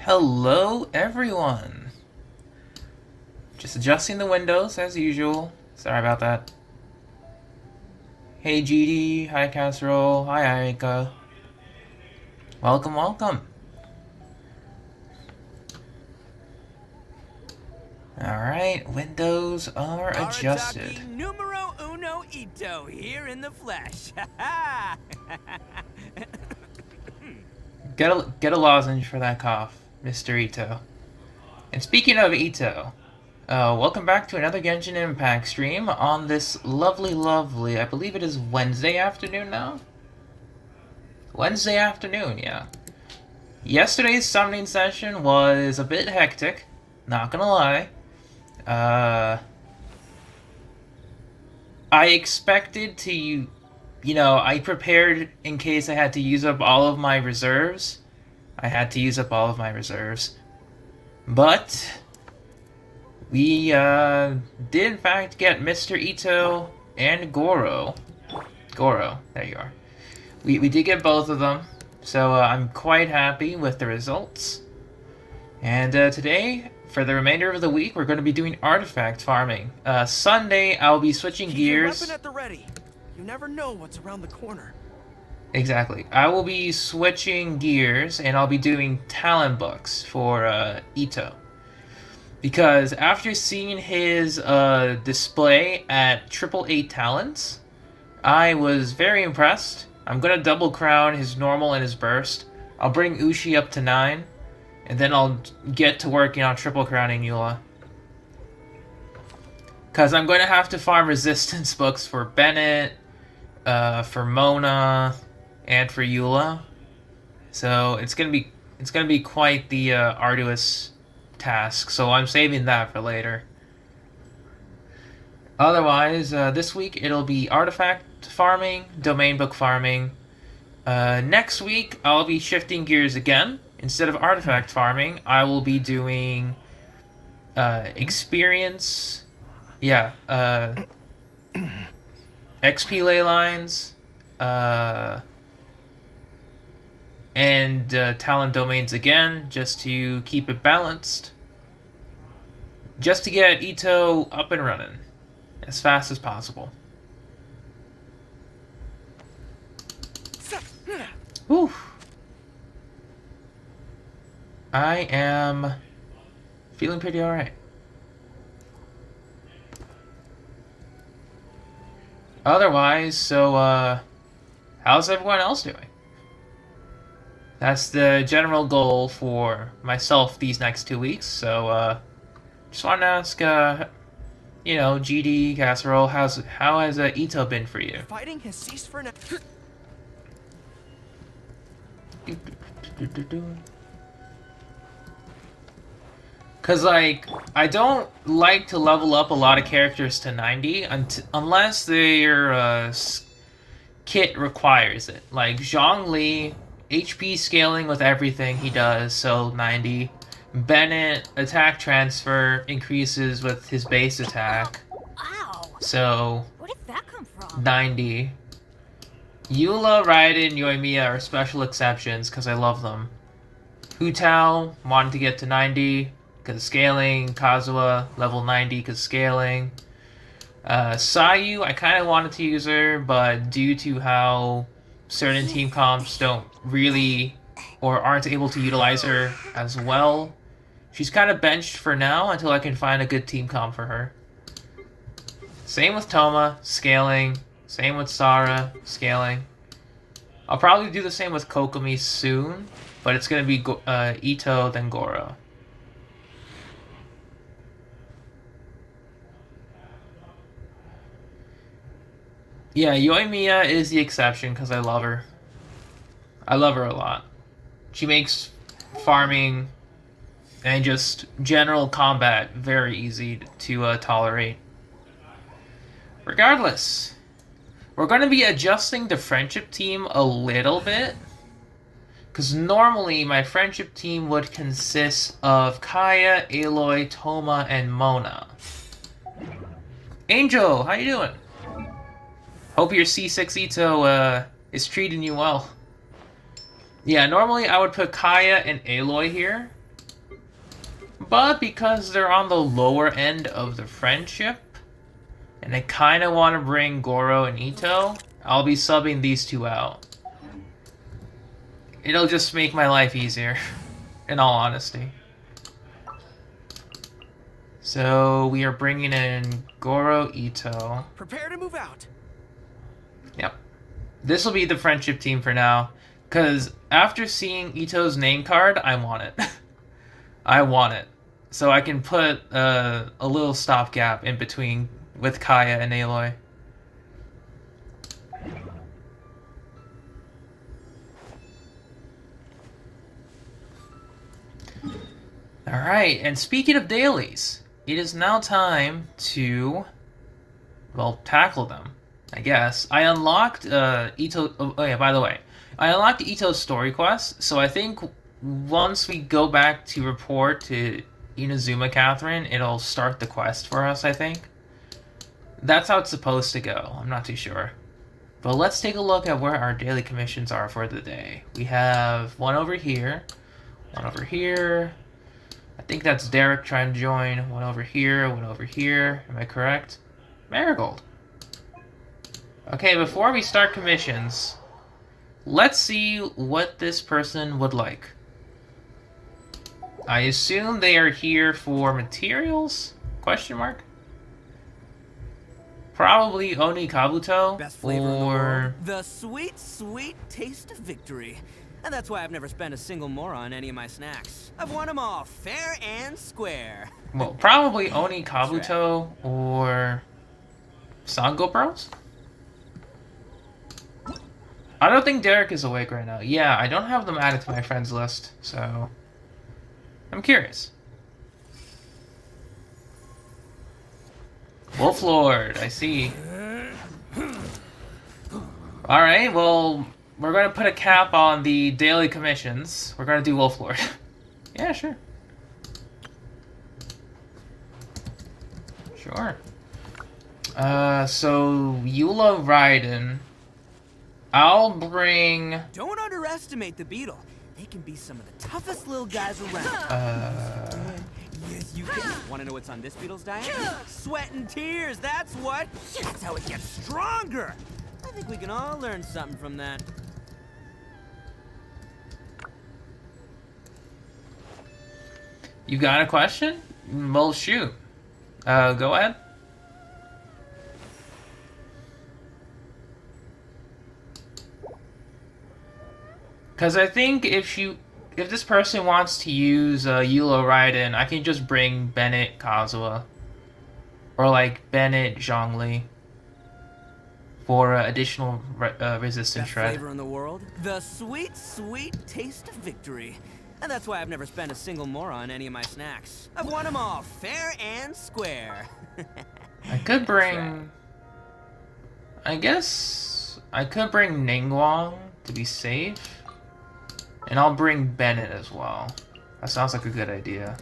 Hello, everyone. Just adjusting the windows as usual. Sorry about that. Hey, GD. Hi, Casserole. Hi, Aika. Welcome, welcome. Alright, windows are adjusted. Arataki numero uno Itto here in the flesh. Get a lozenge for that cough, Mr. Itto. And speaking of Itto, welcome back to another Genshin Impact stream on this lovely, I believe it is Wednesday afternoon now? Wednesday afternoon, yeah. Yesterday's summoning session was a bit hectic, not gonna lie. I expected to, I prepared in case I had to use up all of my reserves. I had to use up all of my reserves. But we did in fact get Mr. Itto and Goro. Goro, there you are. We did get both of them, so I'm quite happy with the results. And today, for the remainder of the week, we're going to be doing artifact farming. Sunday, I'll be switching gears. Keep your weapon at the ready. You never know what's around the corner. Exactly. I will be switching gears, and I'll be doing talent books for Itto. Because after seeing his display at 888 talents, I was very impressed. I'm going to double crown his normal and his burst. I'll bring Ushi up to 9, and then I'll get to working on triple crowning Eula. Because I'm going to have to farm resistance books for Bennett, for Mona, and for Eula. So it's gonna be quite the arduous task. So I'm saving that for later. Otherwise, this week it'll be artifact farming, domain book farming. Next week I'll be shifting gears again. Instead of artifact farming, I will be doing experience. Yeah, XP ley lines, and talent domains again, just to keep it balanced. Just to get Itto up and running as fast as possible. Whew. I am feeling pretty alright. Otherwise, so, how's everyone else doing? That's the general goal for myself these next 2 weeks, so, just want to ask, GD, Casserole, how has Itto been for you? Fighting has ceased for now. Cause I don't like to level up a lot of characters to 90 unless their kit requires it. Like Zhongli, HP scaling with everything he does, so 90. Bennett, attack transfer increases with his base attack. Ow! So Where did that come from? 90. Eula, Raiden, Yoimiya are special exceptions because I love them. Hu Tao wanted to get to 90 because scaling. Kazuha level 90 because scaling. Sayu, I kind of wanted to use her, but due to how certain team comps don't really or aren't able to utilize her as well, she's kind of benched for now until I can find a good team comp for her. Same with Toma, scaling. Same with Sara, scaling. I'll probably do the same with Kokomi soon, but it's going to be Itto, then Goro. Yeah, Yoimiya is the exception because I love her. I love her a lot. She makes farming and just general combat very easy to tolerate. Regardless, we're going to be adjusting the friendship team a little bit. Because normally my friendship team would consist of Kaya, Aloy, Toma, and Mona. Angel, how you doing? Hope your C6 Itto is treating you well. Yeah, normally I would put Kaya and Aloy here. But because they're on the lower end of the friendship, and I kind of want to bring Goro and Itto, I'll be subbing these two out. It'll just make my life easier, in all honesty. So we are bringing in Goro, Itto. Prepare to move out. Yep. This will be the friendship team for now, because after seeing Itto's name card, I want it. I want it. So I can put a little stopgap in between with Kaya and Aloy. Alright, and speaking of dailies, it is now time to, well, tackle them, I guess. I unlocked Itto... Oh yeah, by the way, I unlocked Itto's story quest, so I think once we go back to report to Inazuma Catherine, it'll start the quest for us, I think. That's how it's supposed to go. I'm not too sure. But let's take a look at where our daily commissions are for the day. We have one over here, one over here. I think that's Derek trying to join. One over here, one over here. Am I correct? Marigold. Okay, before we start commissions, let's see what this person would like. I assume they are here for materials? Question mark? Probably Oni Kabuto, Best flavor in the or... world. The sweet, sweet taste of victory. And that's why I've never spent a single mora on any of my snacks. I've won them all fair and square. Well, probably Oni Kabuto or Sango Bros? I don't think Derek is awake right now. Yeah, I don't have them added to my friends list, so I'm curious. Wolf Lord, I see. Alright, well, we're going to put a cap on the daily commissions. We're going to do Wolf Lord. Yeah, sure. Sure. So, Eula Raiden. I'll bring... Don't underestimate the beetle. They can be some of the toughest little guys around. Yes, you can. Want to know what's on this beetle's diet? Sweat and tears, that's what. That's how it gets stronger. I think we can all learn something from that. You got a question? Well, shoot. Go ahead. Because I think if this person wants to use Eula Raiden, I can just bring Bennett Kazuha. Or like Bennett Zhongli. For additional resistance Best shred. flavor in the world. The sweet, sweet taste of victory. And that's why I've never spent a single mora on any of my snacks. I've won them all fair and square. I could bring... I guess... I could bring Ningguang to be safe. And I'll bring Bennett as well. That sounds like a good idea.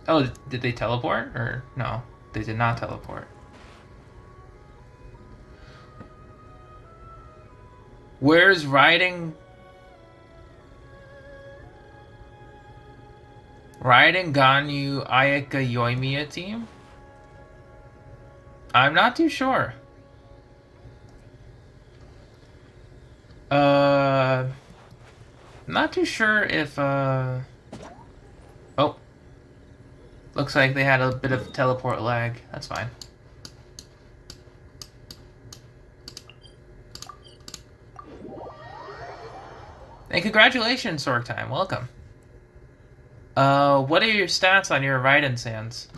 Oh, did they teleport? Or no, they did not teleport. Where's Raiden Ganyu Ayaka Yoimiya team? I'm not too sure. Not too sure if, Oh. Looks like they had a bit of teleport lag. That's fine. And congratulations, Sork Time. Welcome. What are your stats on your Raiden Sands?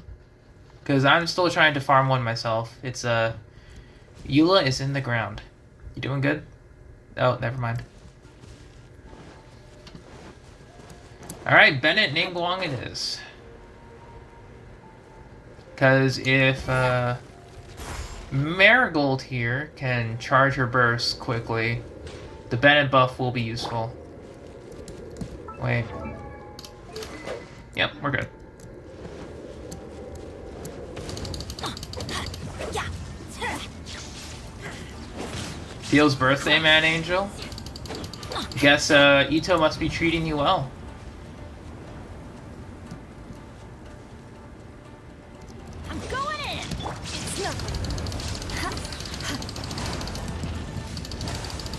Because I'm still trying to farm one myself. It's, Eula is in the ground. You doing good? Oh, never mind. Alright, Bennett Ningguang it is. Because if, Marigold here can charge her burst quickly, the Bennett buff will be useful. Wait. Yep, we're good. Feels birthday man, Angel. Guess Itto must be treating you well. I'm going in. It's nothing.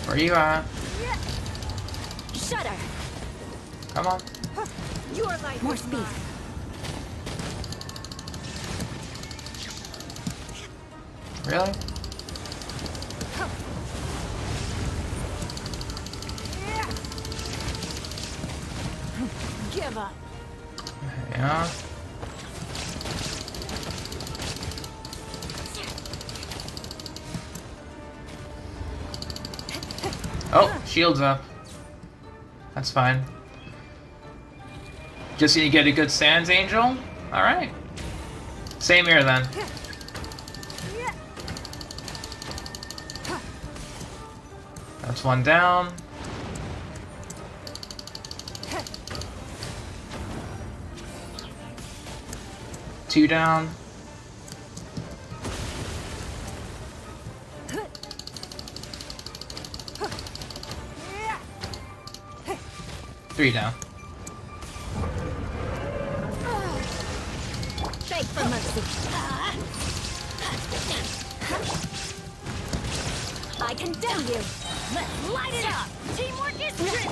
Where you at? Shudder. Come on. Your life. More speed. Really? Give up. Yeah. Oh, shield's up. That's fine. Just need to get a good Sands Angel? Alright. Same here then. That's one down. Two down. Three down. Beg for mercy. I condemn you. Let's light it up. Teamwork is great.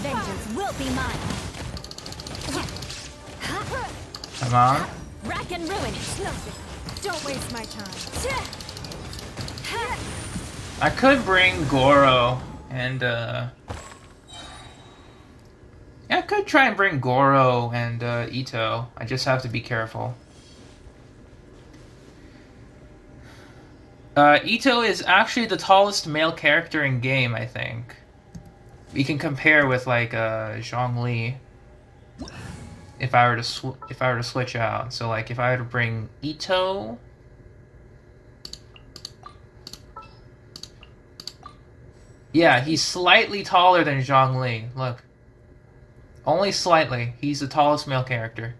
Vengeance will be mine. Come on. Rack and ruin. Don't waste my time. I could bring Goro and yeah, I could try and bring Goro and Itto. I just have to be careful. Itto is actually the tallest male character in game, I think. We can compare with like Zhongli. If I were to switch out, so like if I were to bring Itto, yeah, he's slightly taller than Zhongli. Look, only slightly. He's the tallest male character.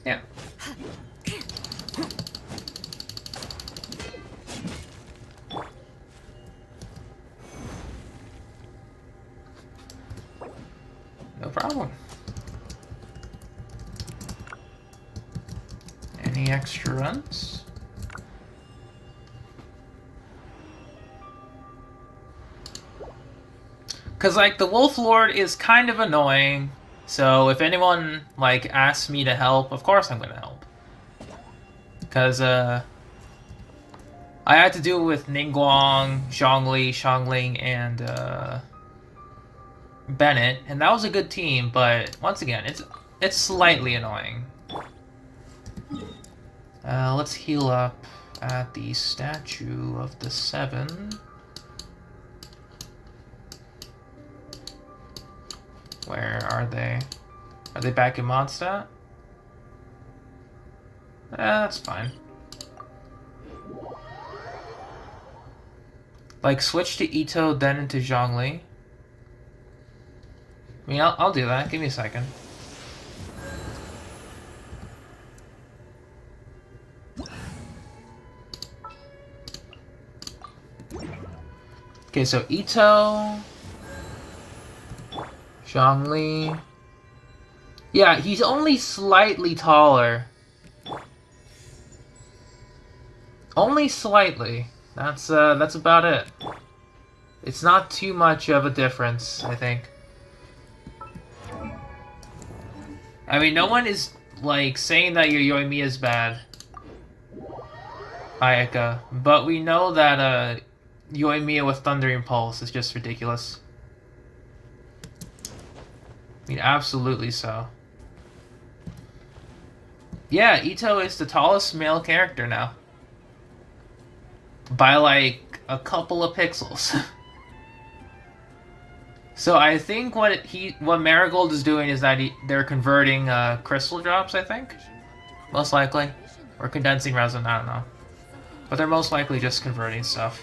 Yeah. No problem. Any extra runs? Cause like the Wolf Lord is kind of annoying, so if anyone like asks me to help, of course I'm gonna help. Cause I had to do it with Ningguang, Zhongli, Xiangling, and Bennett, and that was a good team, but once again, it's slightly annoying. Let's heal up at the Statue of the Seven. Where are they? Are they back in Mondstadt? That's fine. Like, switch to Itto, then into Zhongli. I mean, I'll do that. Give me a second. Okay, so Itto, Zhongli. Yeah, he's only slightly taller. Only slightly. That's about it. It's not too much of a difference, I think. I mean, no one is, like, saying that your Yoimiya is bad, Ayaka, but we know that, Yoimiya with Thundering Pulse is just ridiculous. I mean, absolutely so. Yeah, Itto is the tallest male character now. By, like, a couple of pixels. So I think what Marigold is doing is that they're converting crystal drops, I think. Most likely. Or condensing resin, I don't know. But they're most likely just converting stuff.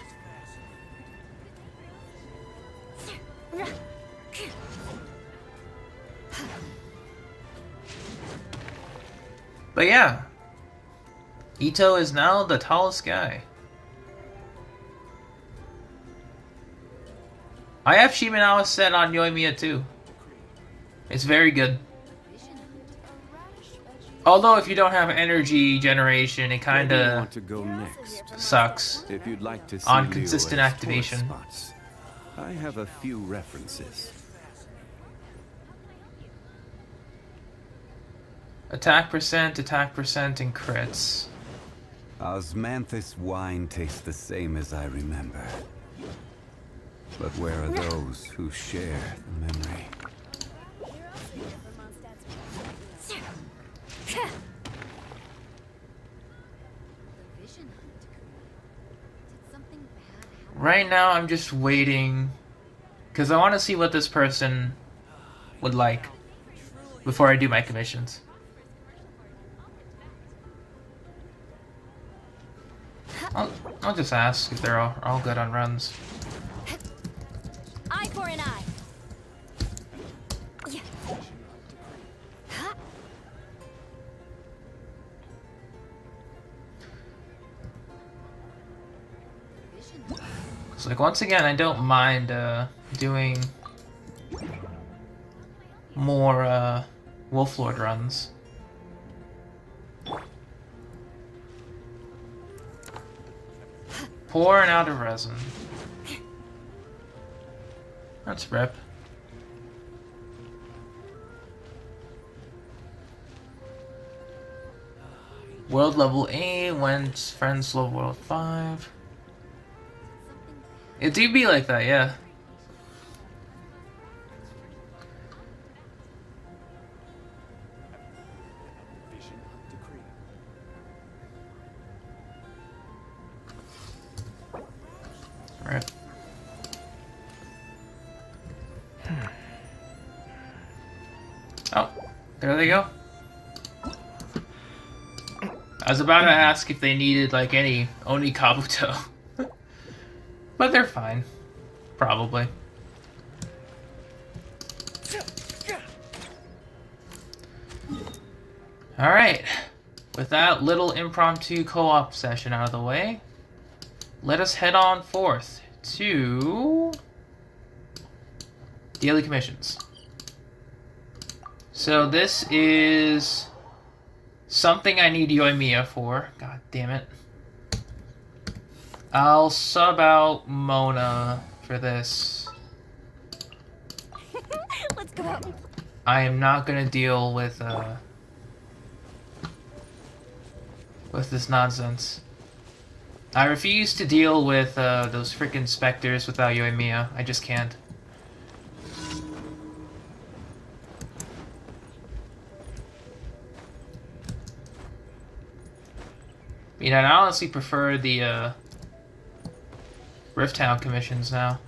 But yeah. Itto is now the tallest guy. I have Shimenawa set on Yoimiya too. It's very good. Although if you don't have energy generation, it kinda want to go next. sucks If you'd like to see on Leo consistent at activation. tourist spots, I have a few references. Attack percent, and crits. Osmanthus wine tastes the same as I remember. But where are those who share the memory? Right now, I'm just waiting because I want to see what this person would like before I do my commissions. I'll just ask if they're all good on runs. Eye for an eye. Yeah. So like once again, I don't mind doing more Wolflord runs. Pouring out of resin. That's rip. World level 8, went friends level world 5. It do be like that, yeah. Right. Oh, there they go. I was about to ask if they needed like any Oni Kabuto. But they're fine. Probably. Alright. With that little impromptu co-op session out of the way, let us head on forth to daily commissions. So this is something I need Yoimiya for. God damn it. I'll sub out Mona for this. Let's go out. I am not gonna deal with this nonsense. I refuse to deal with those freaking specters without Yoimiya. I just can't. You know, I honestly prefer the Rift Town commissions now.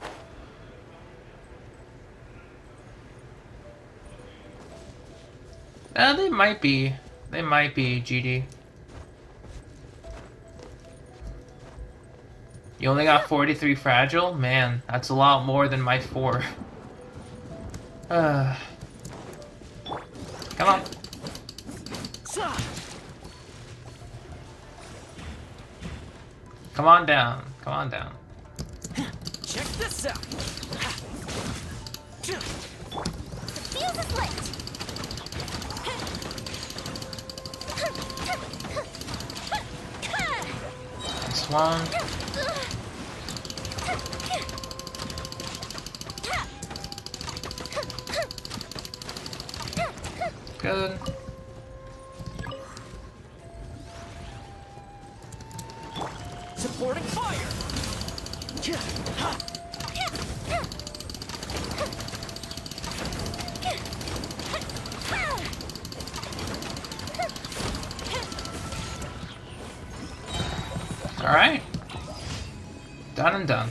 They might be. They might be, GD. You only got 43 fragile? Man, that's a lot more than my 4. Come on. Come on down. Come on down. Check this out. The fuse is lit. This one. Good. Supporting fire. Alright. Done and done.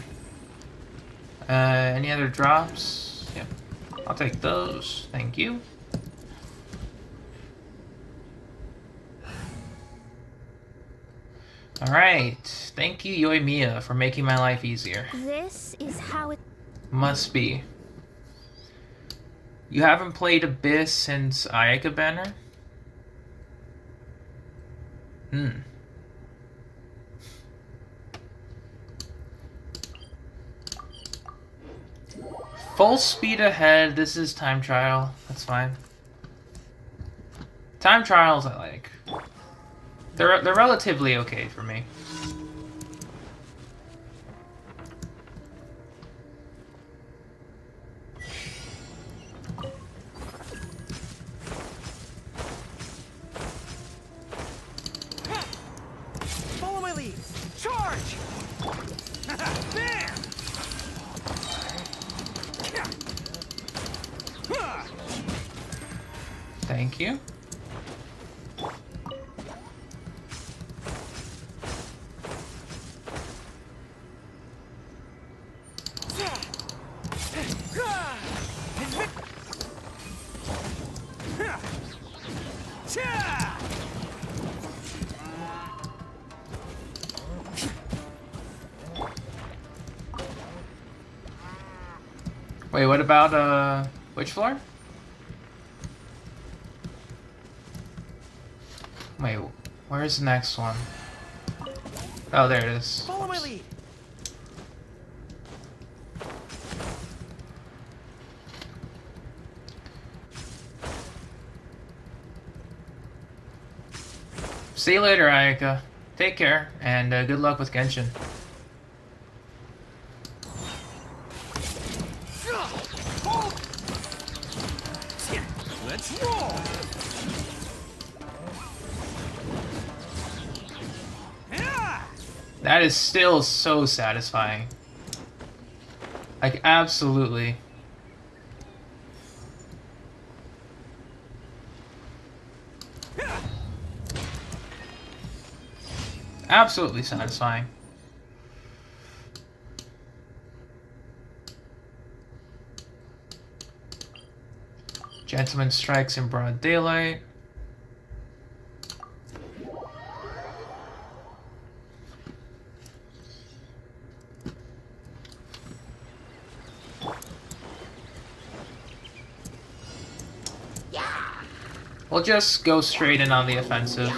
Any other drops? Yep. I'll take those. Thank you. Alright. Thank you, Yoimiya, for making my life easier. This is how it... Must be. You haven't played Abyss since Ayaka Banner? Full speed ahead. This is time trial. That's fine. Time trials I like. They're relatively okay for me. Follow my lead. Charge! Bam! Thank you. Wait, what about, which floor? Wait, where's the next one? Oh, there it is. Follow my lead. See you later, Ayaka. Take care, and good luck with Genshin. Let's roll. That is still so satisfying. Like, absolutely. Absolutely satisfying. Gentleman strikes in broad daylight. We'll just go straight in on the offensive.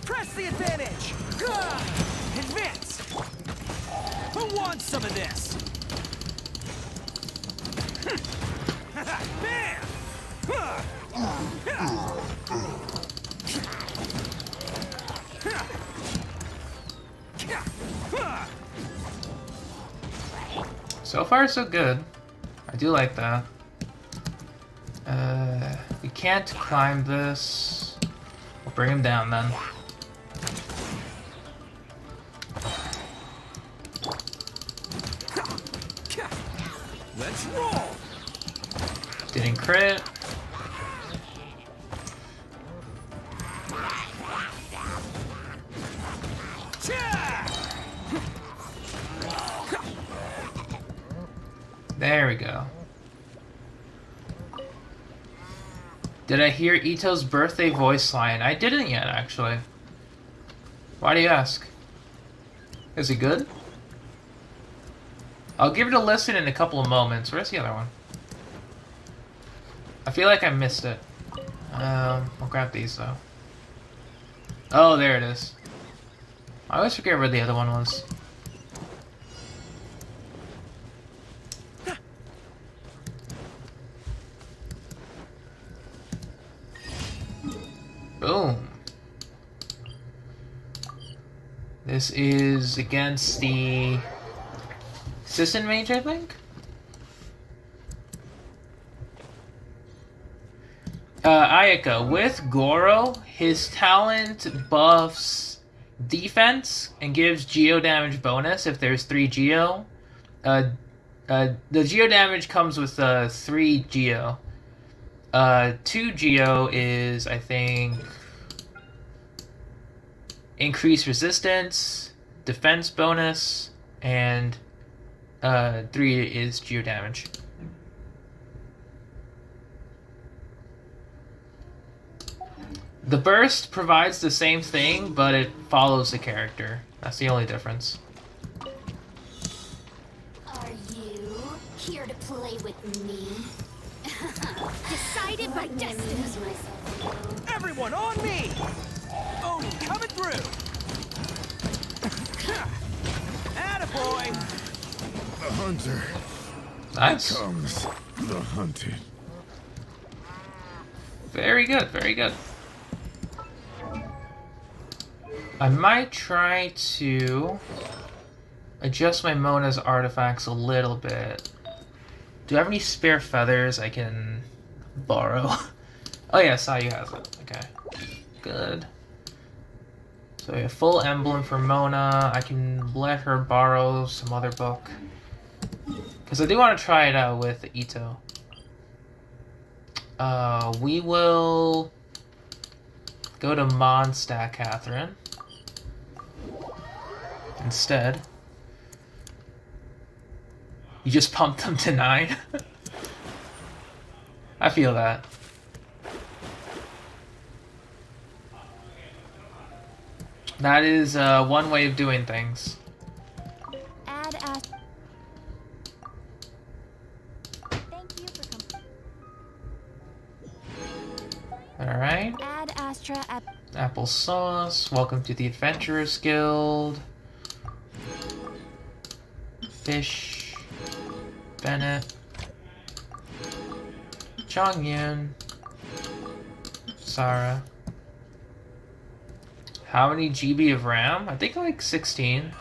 Press the advantage. Advance. Who wants some of this? Bam! So far, so good. I do like that. We can't climb this. We'll bring him down then. Let's roll. Didn't crit. There we go. Did I hear Itto's birthday voice line? I didn't yet, actually. Why do you ask? Is he good? I'll give it a listen in a couple of moments. Where's the other one? I feel like I missed it. I'll grab these, though. Oh, there it is. I always forget where the other one was. Boom. This is against the assistant mage, I think? Ayaka, with Goro, his talent buffs defense and gives geo damage bonus if there's 3 geo. The geo damage comes with 3 geo. 2 geo is, I think, increased resistance, defense bonus, and 3 is geo damage. The burst provides the same thing, but it follows the character. That's the only difference. Are you here to play with me? Decided by destiny. Everyone on me! Oh, coming through! Atta boy. The hunter Nice. comes the hunted. Very good, very good. I might try to adjust my Mona's artifacts a little bit. Do I have any spare feathers I can borrow? Oh yeah, Sayu has it. Okay. Good. So we have full emblem for Mona. I can let her borrow some other book. Because I do want to try it out with Itto. We will go to Mondstadt, Catherine. Instead. You just pumped them to 9? I feel that. That is one way of doing things. Add as. Thank you for Alright. Add Astra at. Applesauce. Welcome to the Adventurers Guild. Fish. Bennett. Chongyun. Sarah. How many GB of RAM? I think like 16.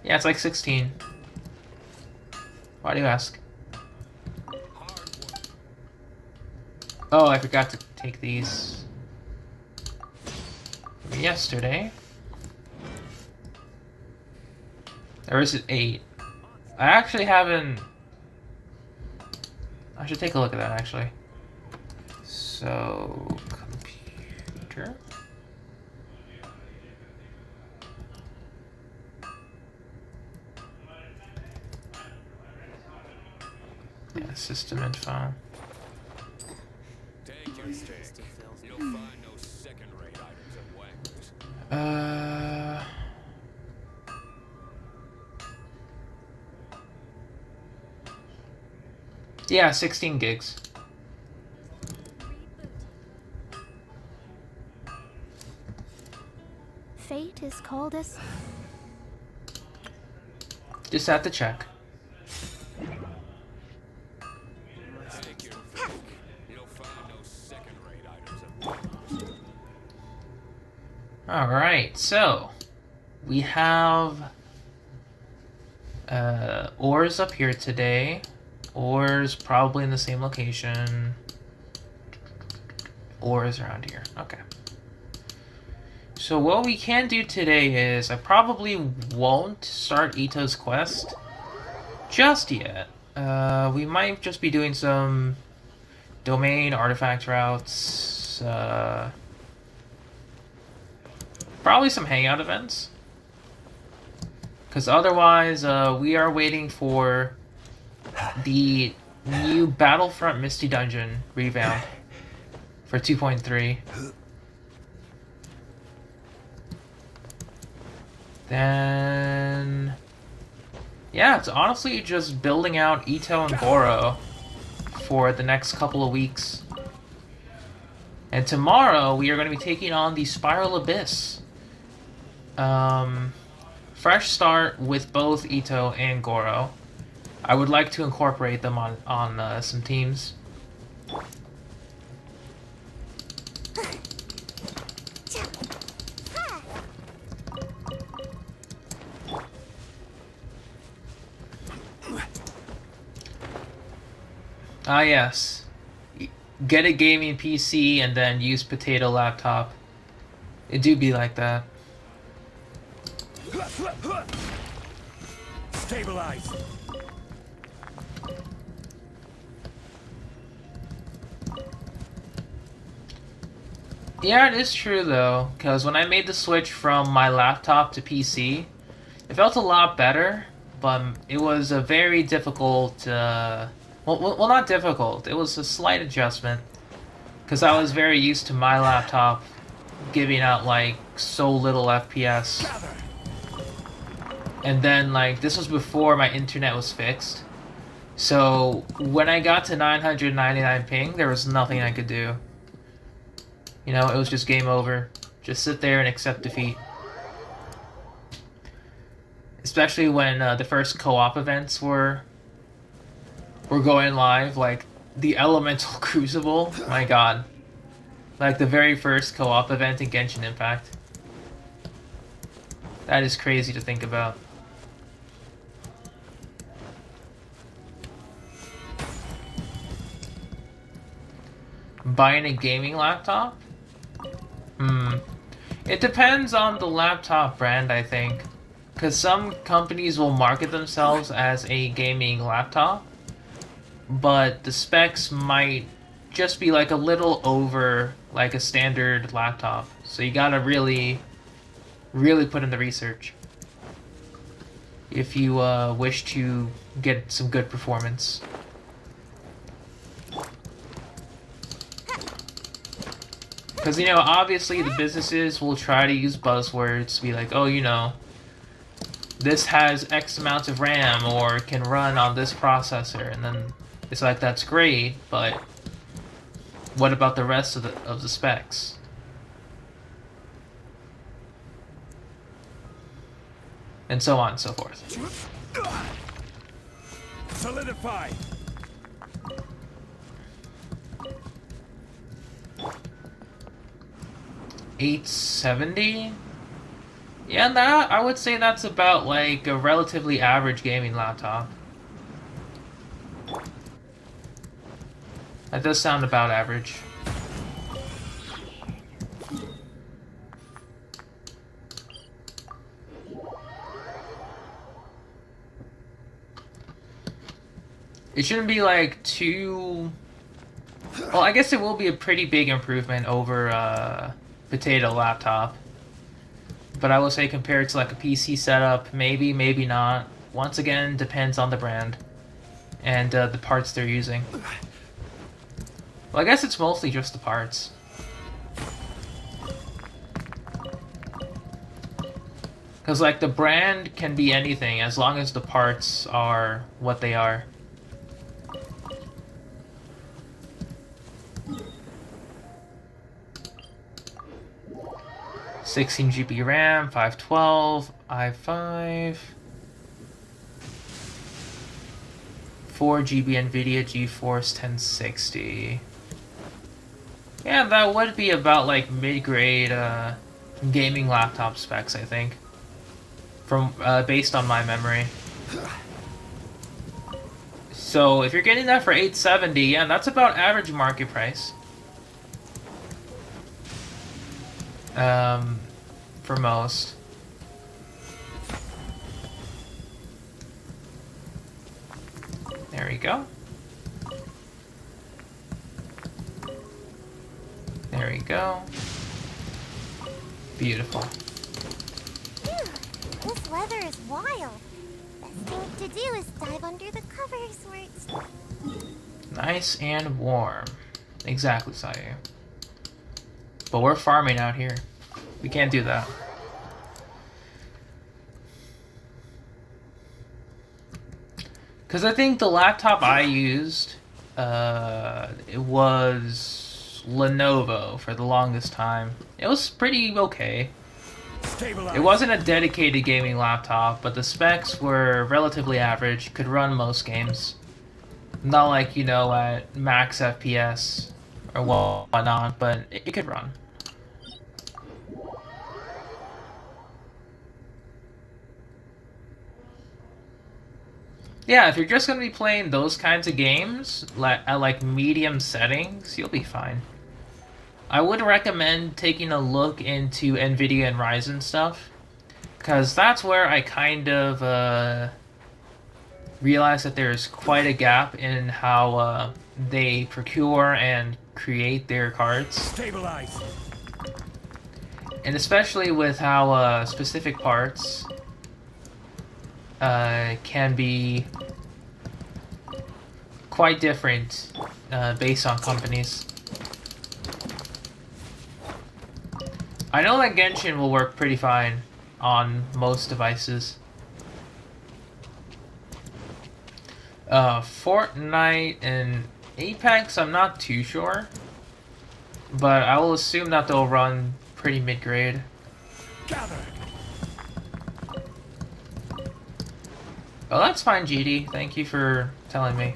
Yeah, it's like 16. Why do you ask? Oh, I forgot to take these from yesterday. Or is it 8? I actually haven't... I should take a look at that, actually. So... computer... Yeah, system info. Take your stick. You'll find no second-rate items at Wagner's. Yeah, 16 gigs. Fate is called us. Just have to check. Take your pick. You'll find no second-rate items at Wagner's. Alright, so we have ores up here today. Ores probably in the same location. Ores around here. Okay. So what we can do today is I probably won't start Itto's quest just yet. We might just be doing some domain artifact routes. Probably some hangout events. Because otherwise, we are waiting for the new Battlefront Misty Dungeon revamp for 2.3. Then... yeah, it's honestly just building out Itto and Goro for the next couple of weeks. And tomorrow, we are going to be taking on the Spiral Abyss. Fresh start with both Itto and Goro. I would like to incorporate them on some teams. Ah yes. Get a gaming PC and then use potato laptop. It do be like that. Stabilize. Yeah, it is true though, because when I made the switch from my laptop to PC, it felt a lot better, but it was a very difficult, well, not difficult, it was a slight adjustment, because I was very used to my laptop giving out, like, so little FPS. And then, like, this was before my internet was fixed. So, when I got to 999 ping, there was nothing I could do. You know, it was just game over. Just sit there and accept defeat. especially when the first co-op events were going live, like the Elemental Crucible. My God, like the very first co-op event in Genshin Impact. That is crazy to think about. Buying a gaming laptop? It depends on the laptop brand, I think. Because some companies will market themselves as a gaming laptop, but the specs might just be like a little over like a standard laptop. So you gotta really put in the research if you wish to get some good performance. Because, you know, obviously the businesses will try to use buzzwords to be like, oh, you know, this has X amount of RAM or can run on this processor, and then it's like, that's great, but what about the rest of the specs? And so on and so forth. Solidify. $870? Yeah, that I would say that's about like a relatively average gaming laptop. That does sound about average. It shouldn't be like too... Well, I guess it will be a pretty big improvement over Potato laptop. But I will say compared to like a PC setup, maybe, maybe not. Once again, depends on the brand and the parts they're using. Well, I guess it's mostly just the parts. Because like the brand can be anything as long as the parts are what they are. GB RAM, 512, i5, 4GB NVIDIA GeForce 1060. Yeah, that would be about like mid-grade gaming laptop specs, I think, from based on my memory. So if you're getting that for $870, yeah, that's about average market price. For most. There we go. There we go. Beautiful. Phew, this weather is wild. Best thing to do is dive under the covers where it's Nice and warm. Exactly, Sayu. But we're farming out here. We can't do that. Because I think the laptop I used, it was Lenovo for the longest time. It was pretty okay. It wasn't a dedicated gaming laptop, but the specs were relatively average, could run most games. Not like, you know, at max FPS or whatnot, but it could run. Yeah, if you're just going to be playing those kinds of games at like medium settings, you'll be fine. I would recommend taking a look into NVIDIA and Ryzen stuff, because that's where I kind of realized that there's quite a gap in how they procure and create their cards. Stabilize. And especially with how specific parts can be quite different based on companies. I know that Genshin will work pretty fine on most devices. Fortnite and Apex, I'm not too sure, but I will assume that they'll run pretty mid-grade. Gather. Oh, that's fine, GD. Thank you for telling me.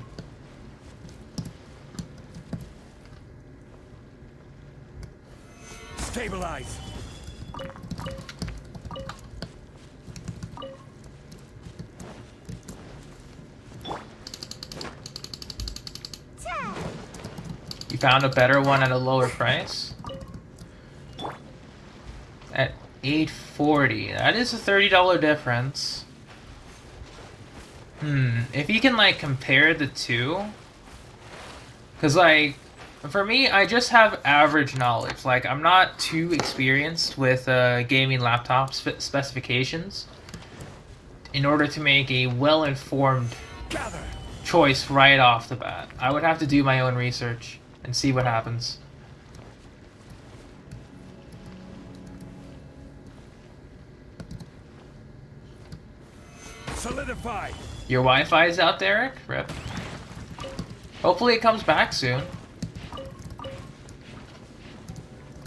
Stabilize. You found a better one at a lower price? At $840. That is a $30 difference. If you can, like, compare the two... Because, like, for me, I just have average knowledge. Like, I'm not too experienced with gaming laptop specifications in order to make a well-informed choice right off the bat. I would have to do my own research and see what happens. Solidify. Your Wi-Fi is out there, Eric? Rip. Hopefully it comes back soon.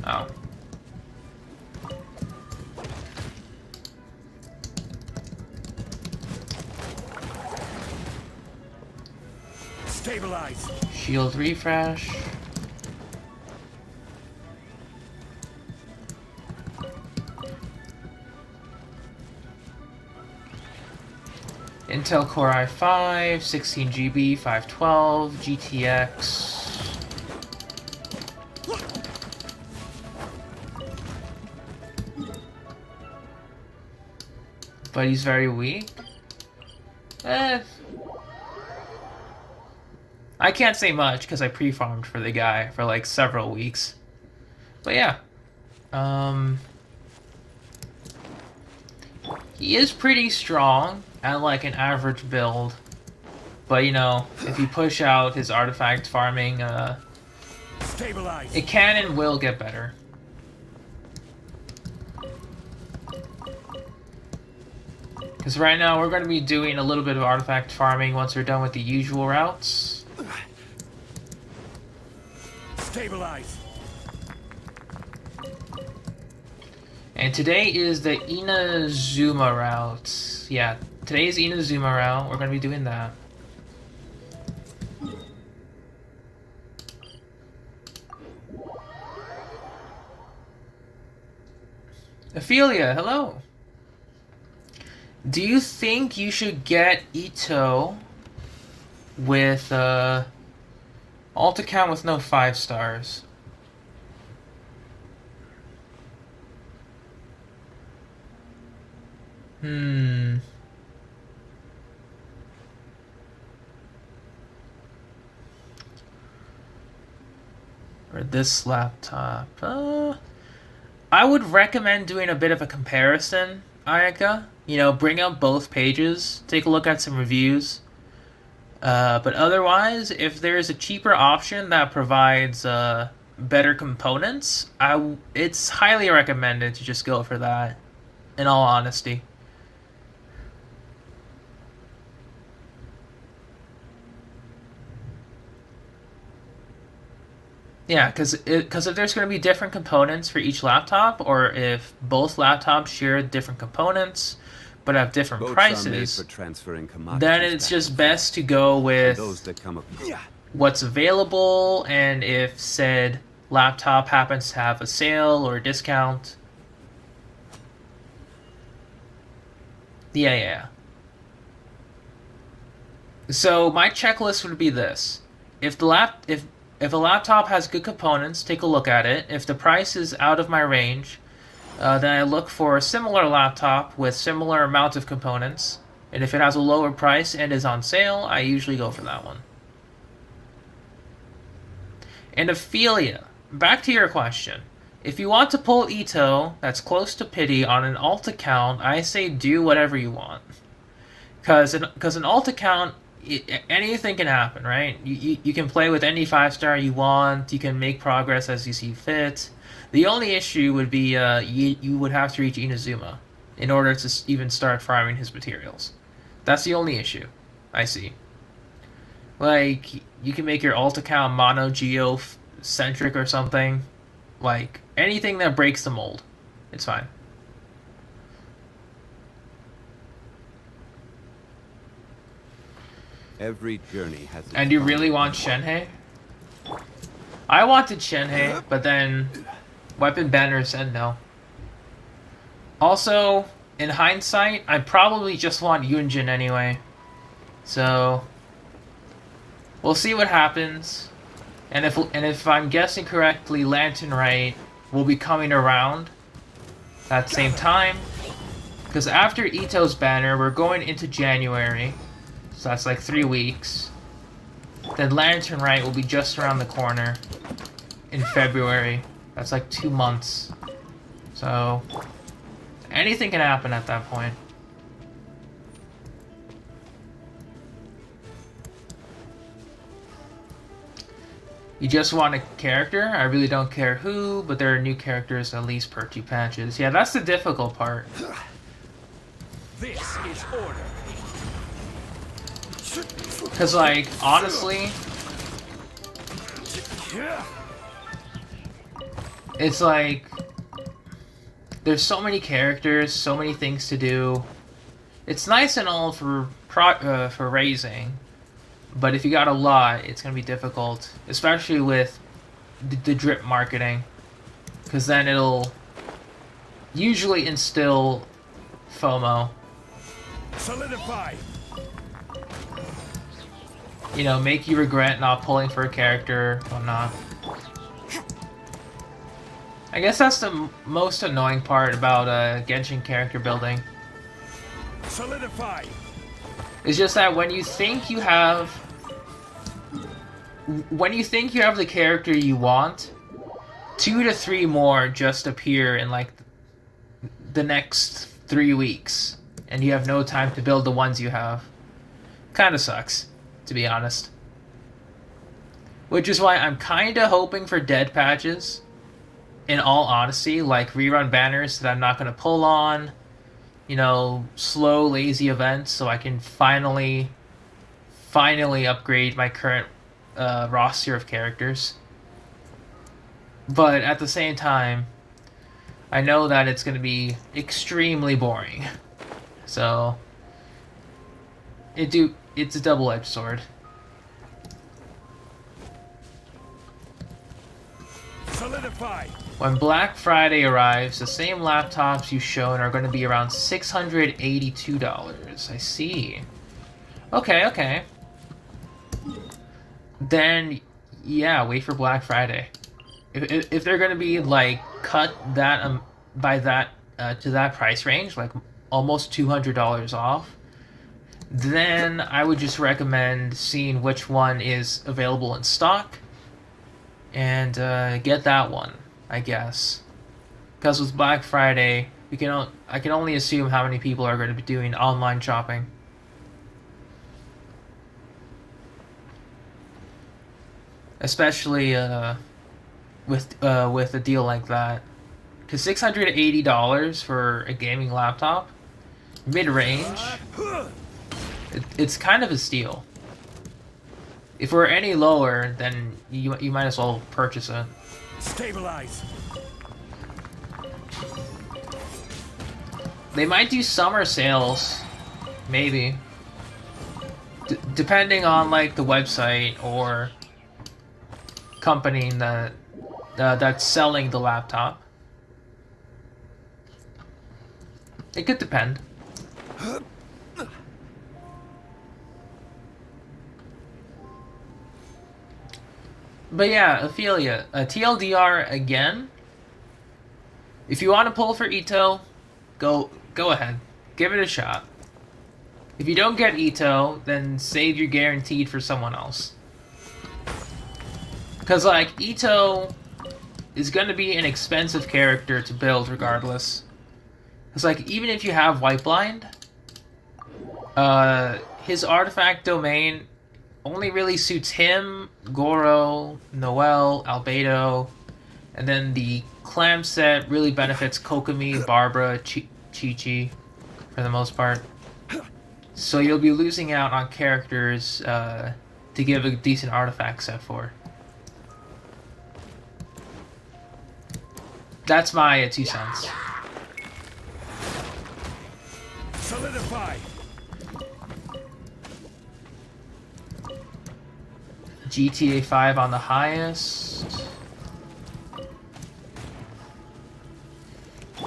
Oh. Stabilize. Shield refresh. Intel Core i5, 16GB, 512, GTX. But he's very weak. I can't say much because I pre-farmed for the guy for like several weeks. But yeah. He is pretty strong at like an average build. But you know, if you push out his artifact farming, Stabilize. it can and will get better. Because right now we're going to be doing a little bit of artifact farming once we're done with the usual routes. Stabilize. And today is the Inazuma route. Yeah, today is Inazuma route. We're going to be doing that. Ophelia, hello. Do you think you should get Itto with alt account with no 5 stars? Or this laptop. I would recommend doing a bit of a comparison, Ayaka. You know, bring up both pages, take a look at some reviews. But otherwise, if there's a cheaper option that provides better components, it's highly recommended to just go for that, in all honesty. Yeah, because if there's going to be different components for each laptop, or if both laptops share different components but have different Boats are prices, made for transferring commodities then it's back just and best to go with those that come up. what's available, and if said laptop happens to have a sale or a discount. Yeah. So my checklist would be this: if a laptop has good components, take a look at it. If the price is out of my range, then I look for a similar laptop with similar amount of components. And if it has a lower price and is on sale, I usually go for that one. And Ophelia, back to your question. If you want to pull Itto that's close to pity on an alt account, I say do whatever you want. Because an alt account, anything can happen, right? You can play with any 5-star you want. You can make progress as you see fit. The only issue would be you would have to reach Inazuma in order to even start farming his materials. That's the only issue I see. Like, you can make your alt account mono geo-centric or something. Like, anything that breaks the mold. It's fine. Every journey has its And you really want Shenhei? I wanted Shenhei, but then Weapon Banner said no. Also, in hindsight, I probably just want Yunjin anyway. So we'll see what happens. And if I'm guessing correctly, Lantern Rite will be coming around at the same time. Because after Itto's banner, we're going into January. So that's like 3 weeks. Then Lantern Rite will be just around the corner in February. That's like 2 months. So anything can happen at that point. You just want a character? I really don't care who, but there are new characters at least per 2 patches. Yeah, that's the difficult part. This is order. Because, like, honestly, it's like, there's so many characters, so many things to do. It's nice and all for raising, but if you got a lot, it's going to be difficult, especially with the drip marketing, because then it'll usually instill FOMO. Solidify. You know, make you regret not pulling for a character, whatnot. I guess that's the most annoying part about Genshin character building. Solidify. It's just that when you think you have the character you want, 2 to 3 more just appear in like the next 3 weeks, and you have no time to build the ones you have. Kinda sucks, to be honest. Which is why I'm kinda hoping for dead patches, in all honesty, like rerun banners that I'm not gonna pull on, you know, slow, lazy events, so I can finally upgrade my current roster of characters. But at the same time, I know that it's gonna be extremely boring. So it's a double-edged sword. Solidify. When Black Friday arrives, the same laptops you've shown are going to be around $682. I see. Okay. Then, yeah, wait for Black Friday. If they're going to be, like, cut that by that to that price range, like almost $200 off, then I would just recommend seeing which one is available in stock and get that one, I guess. Because with Black Friday, I can only assume how many people are going to be doing online shopping. Especially with a deal like that. Because $680 for a gaming laptop, mid-range, it's kind of a steal. If we're any lower, then you might as well purchase it. Stabilize. They might do summer sales, maybe. Depending on like the website or company that's selling the laptop. It could depend. But yeah, Ophelia, TLDR again. If you want to pull for Itto, go ahead. Give it a shot. If you don't get Itto, then save your guaranteed for someone else. Because, like, Itto is going to be an expensive character to build regardless. Because, like, even if you have White Blind, his artifact domain only really suits him, Goro, Noelle, Albedo, and then the clam set really benefits Kokomi, Barbara, Chi-Chi, for the most part. So you'll be losing out on characters to give a decent artifact set for. That's my 2 cents. Solidify. GTA 5 on the highest.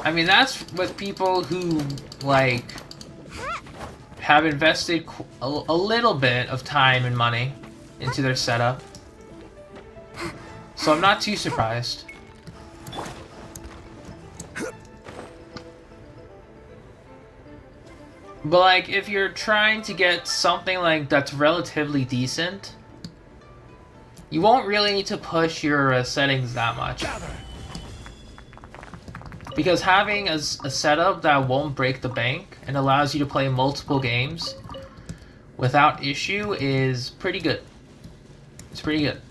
I mean, that's with people who, like, have invested a little bit of time and money into their setup. So I'm not too surprised. But, like, if you're trying to get something, like, that's relatively decent, you won't really need to push your settings that much. Because having a setup that won't break the bank and allows you to play multiple games without issue is pretty good. It's pretty good.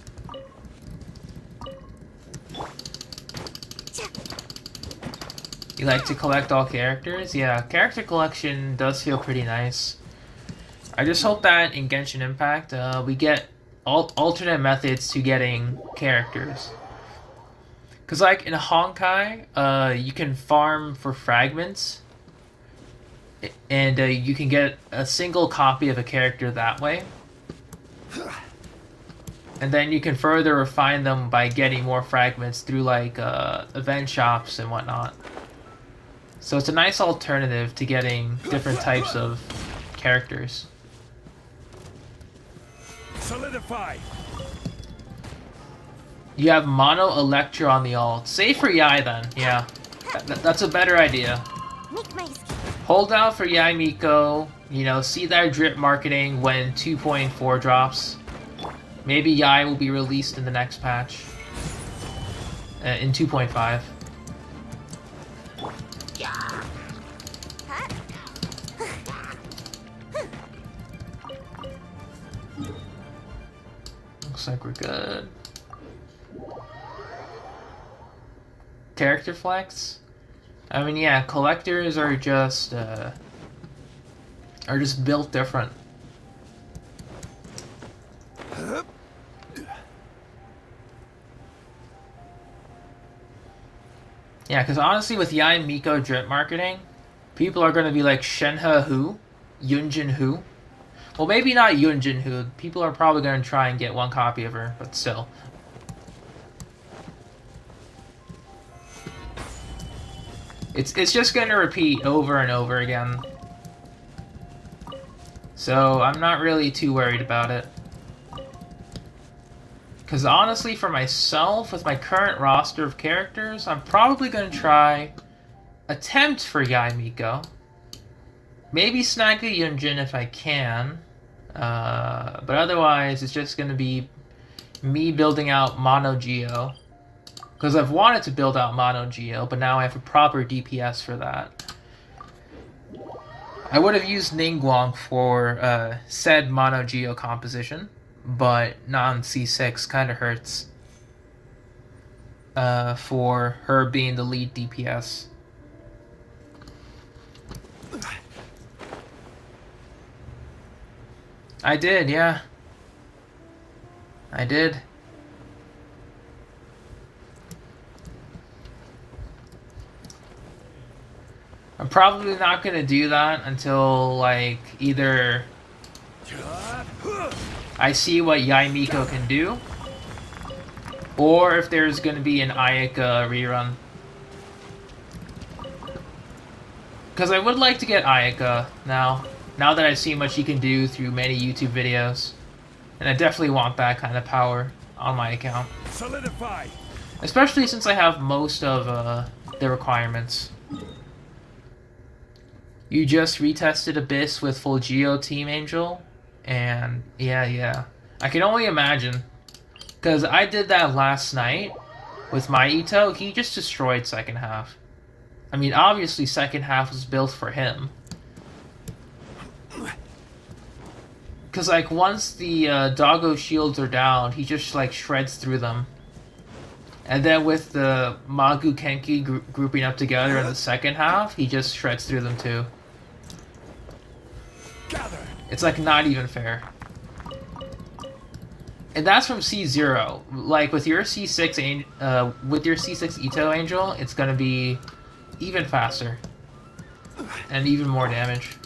You like to collect all characters? Yeah, character collection does feel pretty nice. I just hope that in Genshin Impact we get alternate methods to getting characters. Because like in Honkai, you can farm for fragments. And you can get a single copy of a character that way. And then you can further refine them by getting more fragments through like event shops and whatnot. So it's a nice alternative to getting different types of characters. Solidify. You have Mono Electro on the alt. Save for Yai then, yeah. That's a better idea. Hold out for Yai Miko, you know, see that drip marketing when 2.4 drops. Maybe Yai will be released in the next patch. In 2.5. Looks like we're good. Character flex? I mean, yeah, collectors are just built different. Yeah, because honestly, with Yai Miko drip marketing, people are going to be like, Shenhe who? Yunjin who? Well, maybe not Yunjin who. People are probably going to try and get one copy of her, but still. It's just going to repeat over and over again. So I'm not really too worried about it. Because honestly, for myself, with my current roster of characters, I'm probably going to try attempt for Yai Miko. Maybe snag a Yunjin if I can. But otherwise, it's just going to be me building out Mono Geo. Because I've wanted to build out Mono Geo, but now I have a proper DPS for that. I would have used Ningguang for said Mono Geo composition, but not on C6, kind of hurts. For her being the lead DPS. I did, yeah. I did. I'm probably not gonna do that until, like, either I see what Yai Miko can do, or if there's gonna be an Ayaka rerun. Because I would like to get Ayaka now that I've seen what she can do through many YouTube videos. And I definitely want that kind of power on my account. Solidify. Especially since I have most of the requirements. You just retested Abyss with full Geo Team Angel, and yeah. I can only imagine, because I did that last night with my Itto. He just destroyed second half. I mean, obviously second half was built for him. Because, like, once the doggo shields are down, he just, like, shreds through them. And then with the Magu Kenki grouping up together in the second half, he just shreds through them too. It's like not even fair. And that's from C0. Like with your C6 Itto Angel, it's gonna be even faster. And even more damage.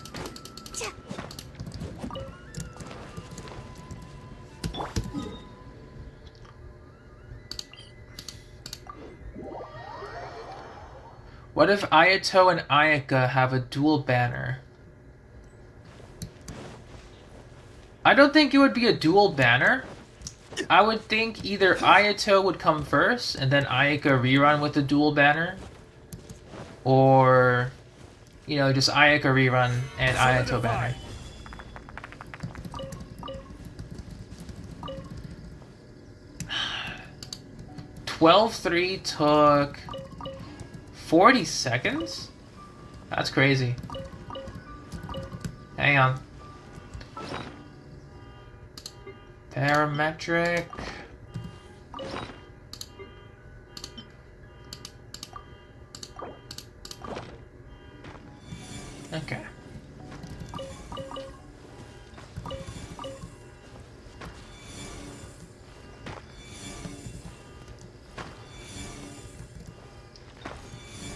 What if Ayato and Ayaka have a dual banner? I don't think it would be a dual banner. I would think either Ayato would come first and then Ayaka rerun with the dual banner. Or, you know, just Ayaka rerun and Ayato banner. "12-3" took 40 seconds? That's crazy. Hang on. Parametric. Okay.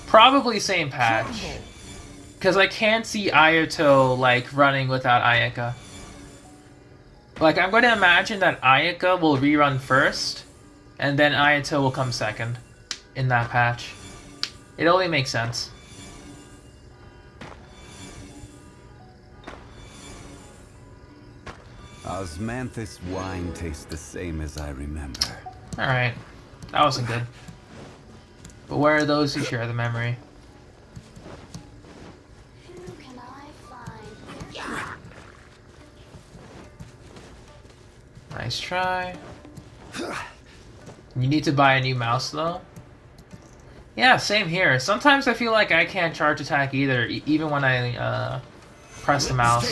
Probably same patch. Because I can't see Ayato, like, running without Ayaka. Like, I'm going to imagine that Ayaka will rerun first, and then Ayato will come second in that patch. It only makes sense. Osmanthus wine tastes the same as I remember. Alright. That wasn't good. But where are those who share the memory? Who can I find? Nice try. You need to buy a new mouse, though? Yeah, same here. Sometimes I feel like I can't charge attack either, even when I press the mouse.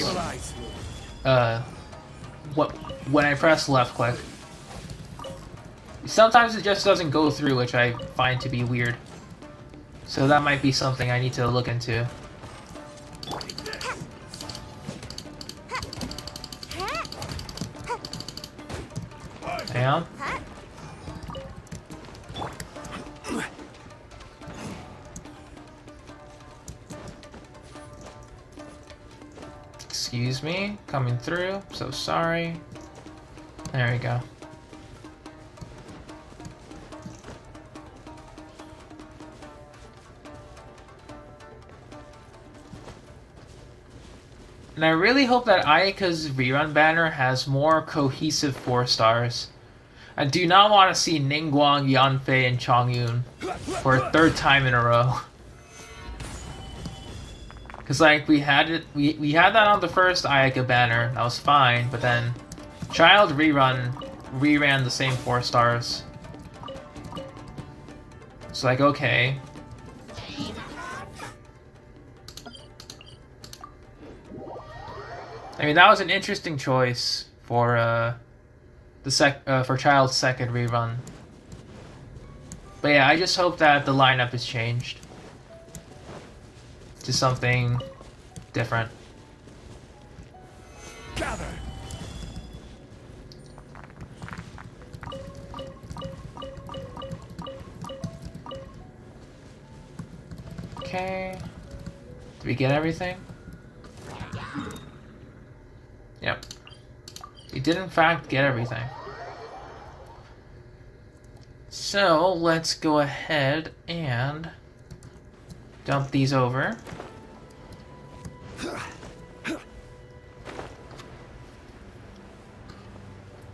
When I press left click. Sometimes it just doesn't go through, which I find to be weird. So that might be something I need to look into. Hang on. Excuse me, coming through. So sorry. There we go. And I really hope that Ayaka's rerun banner has more cohesive 4 stars. I do not want to see Ningguang, Yanfei, and Chongyun for a 3rd time in a row. Cause like we had that on the first Ayaka banner, that was fine, but then Child reran the same 4 stars. It's like, okay. I mean, that was an interesting choice for for Child's 2nd rerun. But yeah, I just hope that the lineup is changed to something different. Gather. Okay. Did we get everything? Yep. We did in fact get everything. So let's go ahead and dump these over.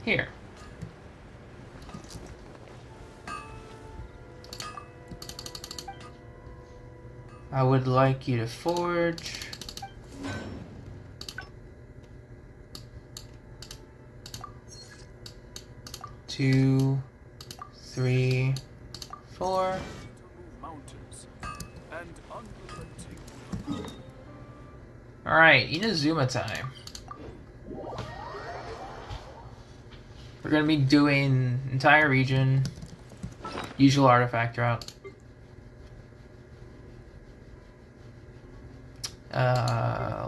Here. I would like you to forge. Two, 3, 4. Alright, Inazuma time. We're gonna be doing entire region, usual artifact route.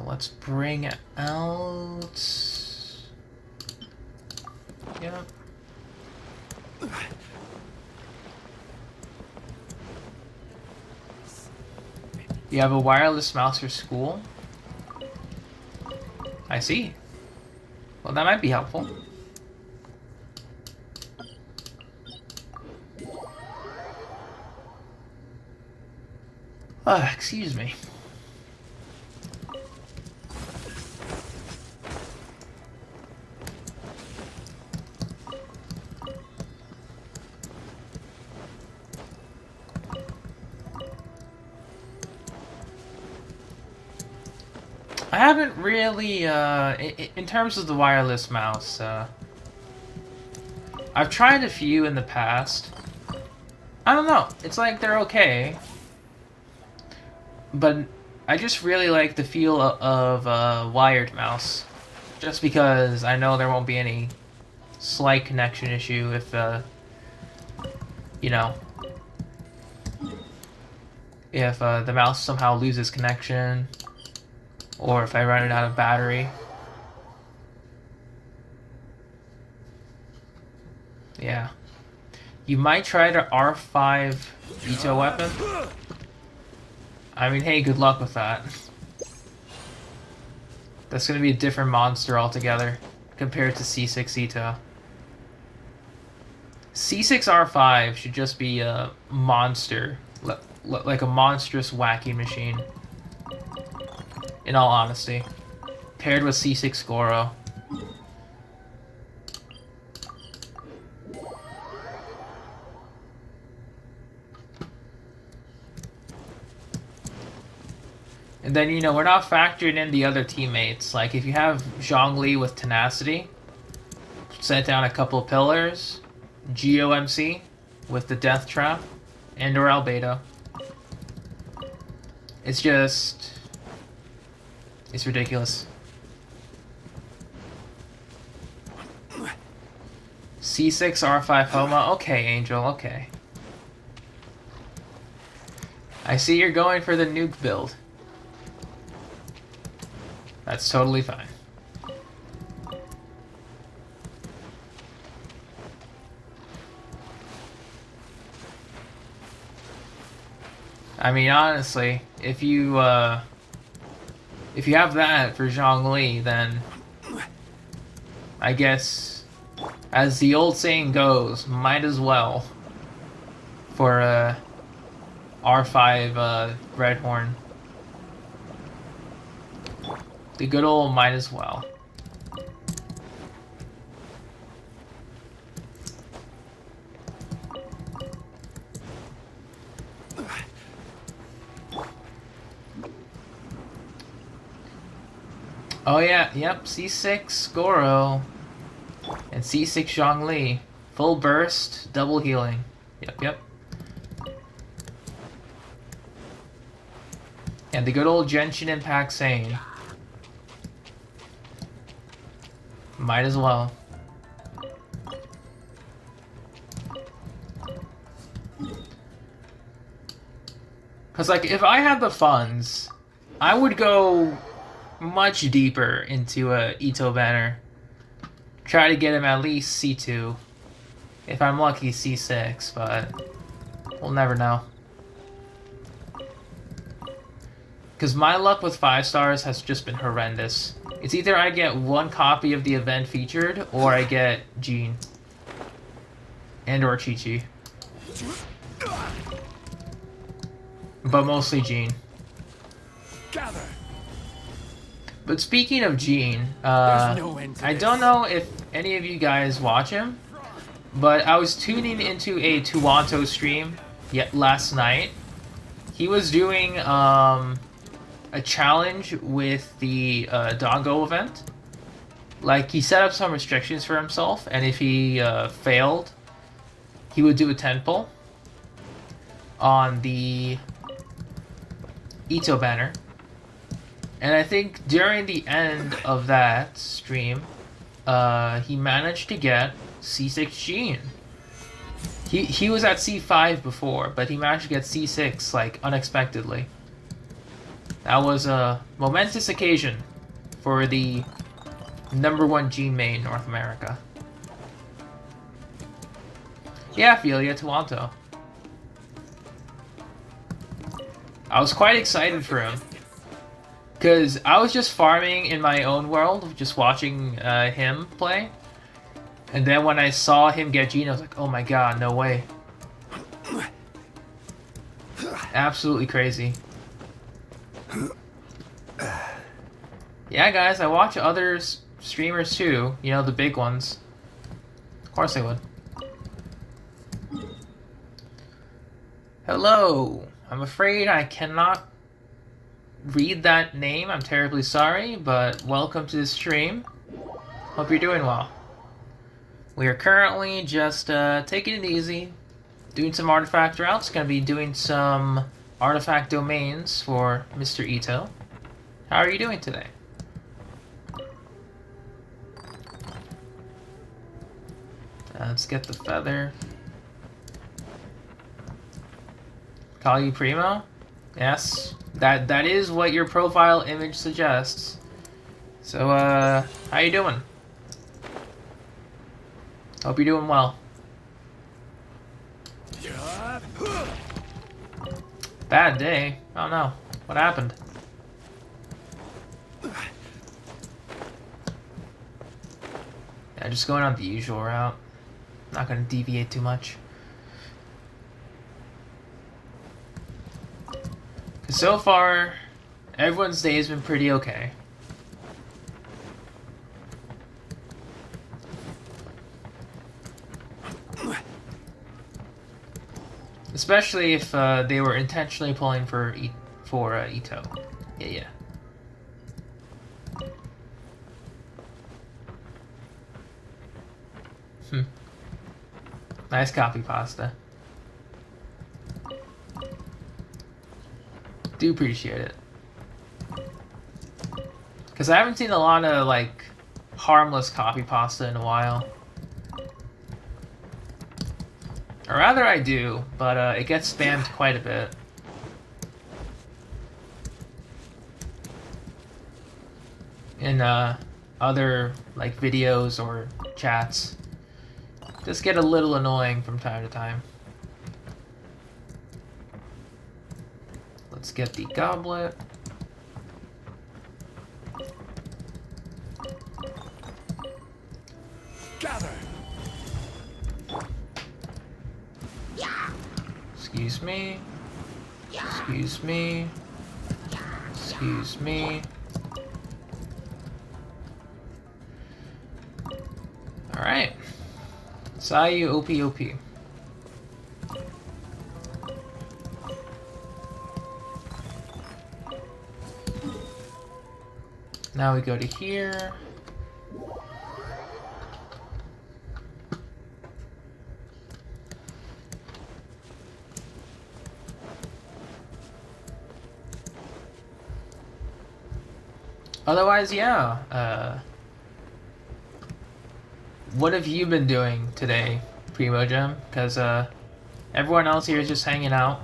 Let's bring out. Yep. You have a wireless mouse for school? I see. Well, that might be helpful. Excuse me. I haven't really, in terms of the wireless mouse, I've tried a few in the past. I don't know, it's like they're okay. But I just really like the feel of a wired mouse. Just because I know there won't be any slight connection issue if, you know, if the mouse somehow loses connection. Or if I run it out of battery. Yeah. You might try the R5 Itto weapon. I mean, hey, good luck with that. That's gonna be a different monster altogether compared to C6 Itto. C6 R5 should just be a monster. Like a monstrous wacky machine. In all honesty. Paired with C6 Goro. And then, you know, we're not factoring in the other teammates. Like, if you have Zhongli with Tenacity, set down a couple of pillars, GOMC with the Death Trap, and or Albedo. It's just... it's ridiculous. C6 R5 Homa? Okay, Angel, okay. I see you're going for the nuke build. That's totally fine. I mean, honestly, if you have that for Zhongli, then I guess, as the old saying goes, might as well for R5 Redhorn. The good old might as well. Oh yeah, yep, C6 Goro and C6 Zhongli. Full burst, double healing. Yep. And the good old Genshin Impact Sane. Might as well. Cause like, if I had the funds, I would go much deeper into a Itto banner. Try to get him at least C2. If I'm lucky, C6, but we'll never know. Because my luck with 5 stars has just been horrendous. It's either I get one copy of the event featured, or I get Jean. And or Chi-Chi. But mostly Jean. Gather. But speaking of Jean, I don't know if any of you guys watch him, but I was tuning into a Tuanto stream last night. He was doing a challenge with the Dongo event. Like, he set up some restrictions for himself, and if he failed, he would do a 10 pull on the Itto banner. And I think during the end of that stream, he managed to get C6 Jean. He was at C5 before, but he managed to get C6, like, unexpectedly. That was a momentous occasion for the #1 Jean main in North America. Yeah, Ophelia Tuanto. I was quite excited for him. Because I was just farming in my own world, just watching him play. And then when I saw him get Jean, I was like, oh my god, no way. Absolutely crazy. Yeah, guys, I watch other streamers too. You know, the big ones. Of course I would. Hello. I'm afraid I cannot read that name. I'm terribly sorry, but welcome to the stream. Hope you're doing well. We are currently just taking it easy, doing some artifact routes. Gonna be doing some artifact domains for Mr. Itto. How are you doing today? Let's get the feather. Call you Primo? Yes. That is what your profile image suggests. So, how you doing? Hope you're doing well. Bad day? Oh no. What happened? Yeah, just going on the usual route. Not gonna deviate too much. Cause so far, everyone's day has been pretty okay. Especially if they were intentionally pulling for Itto. Yeah. Nice copy pasta. Do appreciate it. Because I haven't seen a lot of, like, harmless copy pasta in a while. Or rather I do, but it gets spammed quite a bit. In other, like, videos or chats. Just get a little annoying from time to time. Let's get the goblet. Gather. Excuse me. Excuse me. Excuse me. Alright. Sayu OP. Now we go to here. Otherwise, yeah. What have you been doing today, Primo Gem? Because everyone else here is just hanging out,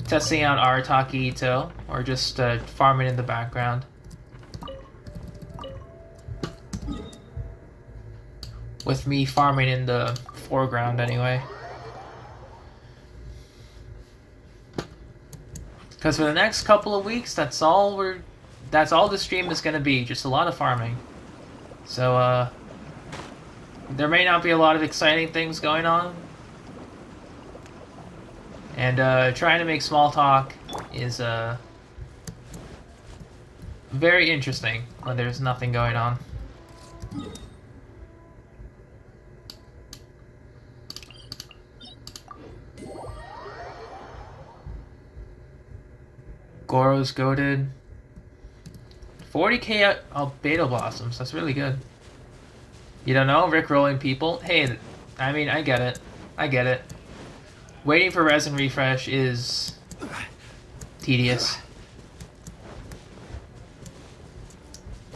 testing out Arataki Itto, or just farming in the background. With me farming in the foreground, anyway. Because for the next couple of weeks, that's all the stream is gonna be, just a lot of farming. So, there may not be a lot of exciting things going on. And, trying to make small talk is, very interesting when there's nothing going on. Goro's goated. 40k albedo blossoms. That's really good. You don't know? Rickrolling people? Hey, I mean, I get it. Waiting for resin refresh is tedious.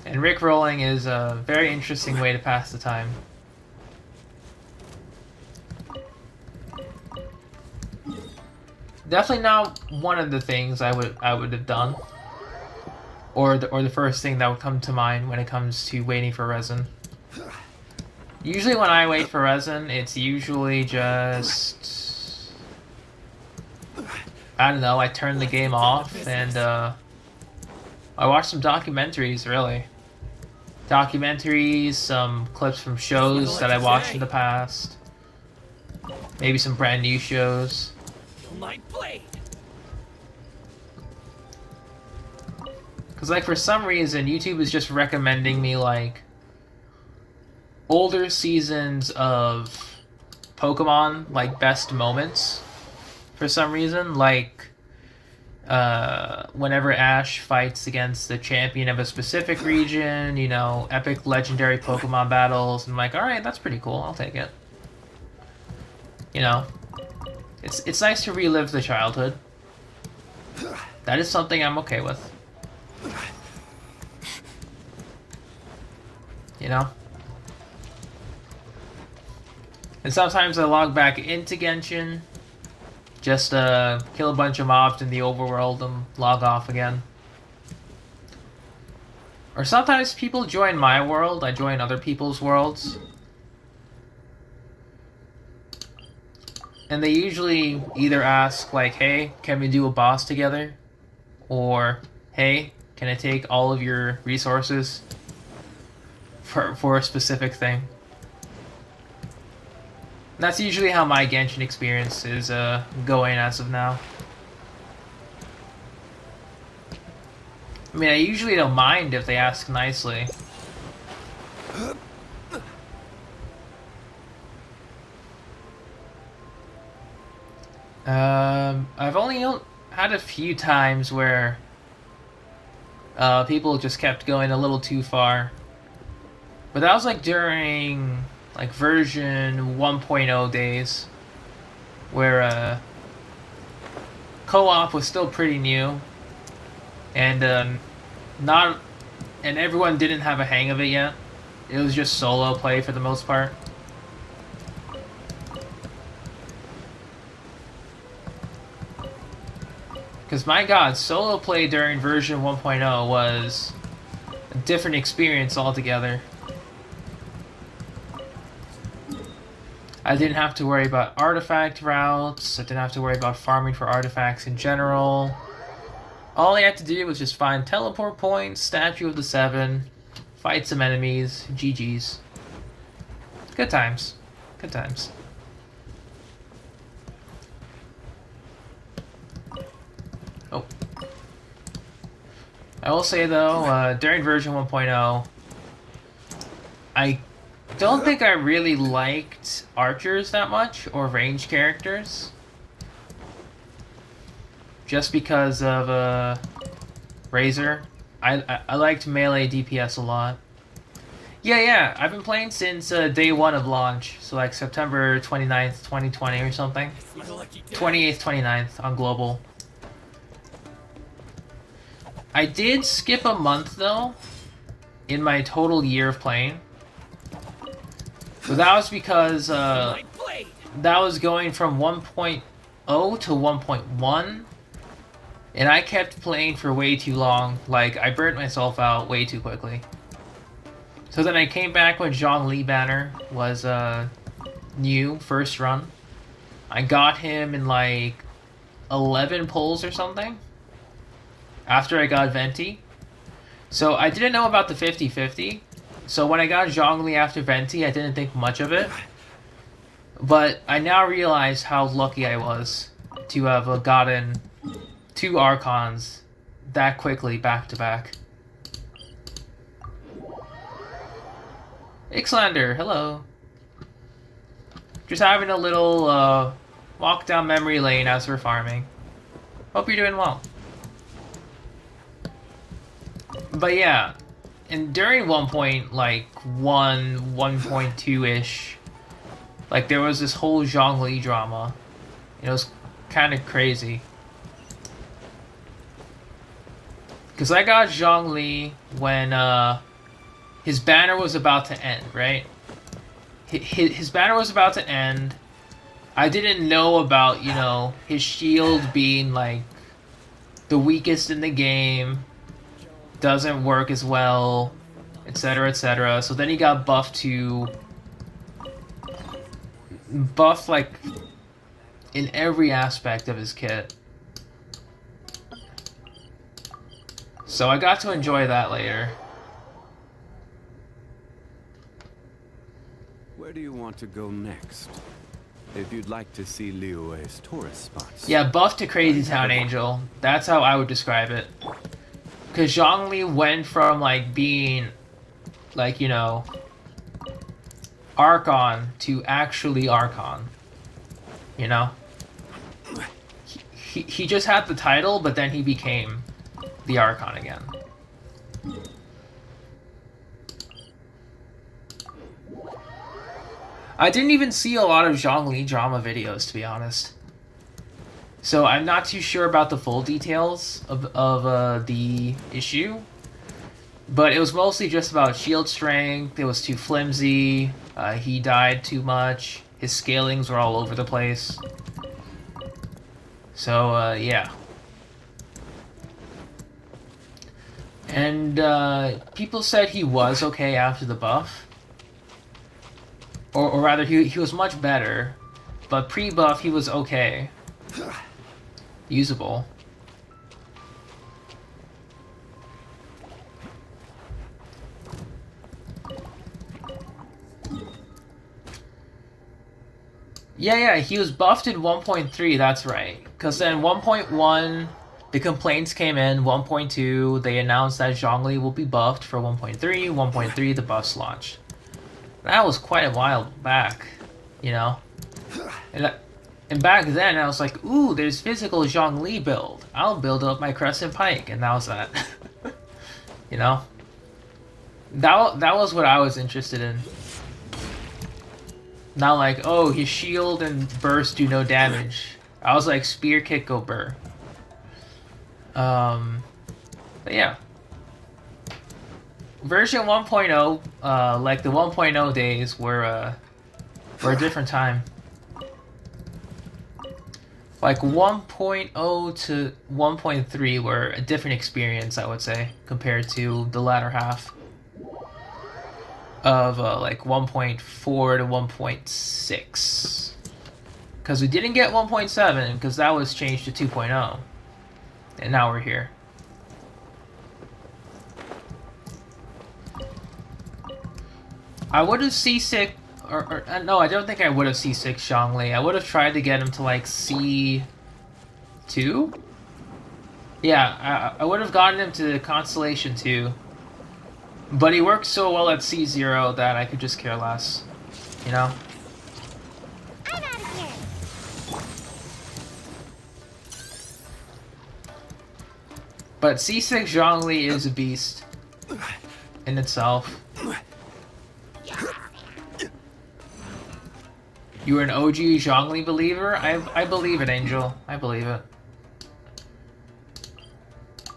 And rickrolling is a very interesting way to pass the time. Definitely not one of the things I would have done, or the first thing that would come to mind when it comes to waiting for resin. Usually when I wait for resin, it's usually just, I don't know, I turn the game off and I watch some documentaries, really. Documentaries, some clips from shows that I watched in the past. Maybe some brand new shows. My blade. Because, like, for some reason, YouTube is just recommending me, like, older seasons of Pokemon, like, best moments. For some reason, like, whenever Ash fights against the champion of a specific region, you know, epic legendary Pokemon battles. I'm like, alright, that's pretty cool. I'll take it. You know, it's nice to relive the childhood. That is something I'm okay with. You know? And sometimes I log back into Genshin, just kill a bunch of mobs in the overworld and log off again. Or sometimes people join my world, I join other people's worlds. And they usually either ask, like, hey, can we do a boss together? Or, hey, can I take all of your resources for a specific thing? And that's usually how my Genshin experience is going as of now. I mean, I usually don't mind if they ask nicely. I've only had a few times where people just kept going a little too far. But that was like during like version 1.0 days, where co-op was still pretty new, and everyone didn't have a hang of it yet. It was just solo play for the most part. Because my god, solo play during version 1.0 was a different experience altogether. I didn't have to worry about artifact routes, I didn't have to worry about farming for artifacts in general. All I had to do was just find teleport points, Statue of the Seven, fight some enemies, GG's. Good times. Good times. Oh. I will say though, during version 1.0, I don't think I really liked archers that much, or range characters. Just because of Razor. I liked melee DPS a lot. Yeah, I've been playing since day one of launch, so like September 29th, 2020 or something. 28th, 29th on global. I did skip a month though, in my total year of playing. So that was because that was going from 1.0 to 1.1, and I kept playing for way too long. Like, I burnt myself out way too quickly. So then I came back when Zhongli banner was new, first run. I got him in like 11 pulls or something after I got Venti. So I didn't know about the 50-50. So when I got Zhongli after Venti, I didn't think much of it. But I now realize how lucky I was to have gotten 2 Archons that quickly back to back. Ixlander, hello. Just having a little walk down memory lane as we're farming. Hope you're doing well. But yeah, and during 1.2-ish, like there was this whole Zhongli drama. It was kind of crazy. Because I got Zhongli when his banner was about to end, right? His banner was about to end. I didn't know about, you know, his shield being like the weakest in the game, doesn't work as well, etc, etc. So then he got buffed to like in every aspect of his kit. So I got to enjoy that later. Where do you want to go next? If you'd like to see Liyue's tourist spots. Yeah, buff to Crazy Town Angel. That's how I would describe it. Because Zhongli went from like being like, you know, Archon to actually Archon. You know? He just had the title, but then he became the Archon again. I didn't even see a lot of Zhongli drama videos, to be honest. So I'm not too sure about the full details of the issue. But it was mostly just about shield strength. It was too flimsy. He died too much. His scalings were all over the place. So, yeah. And people said he was okay after the buff. Or rather, he was much better. But pre-buff, he was okay. Usable. Yeah, he was buffed in 1.3, that's right. Because then 1.1, the complaints came in. 1.2, they announced that Zhongli will be buffed for 1.3. 1.3, the buffs launched. That was quite a while back, you know? And back then, I was like, ooh, there's physical Zhongli build. I'll build up my Crescent Pike, and that was that. You know? That was what I was interested in. Not like, oh, his shield and burst do no damage. I was like, spear, kick, go burr. But yeah. Version 1.0, like the 1.0 days were a different time. Like 1.0 to 1.3 were a different experience, I would say, compared to the latter half of like 1.4 to 1.6. Because we didn't get 1.7, because that was changed to 2.0. And now we're here. I would have C6, or no, I don't think I would have C6 Zhongli. I would have tried to get him to like C2? Yeah, I would have gotten him to Constellation 2. But he works so well at C0 that I could just care less. You know? I'm out of here. But C6 Zhongli is a beast in itself. You're an OG Zhongli believer? I believe it, Angel. I believe it.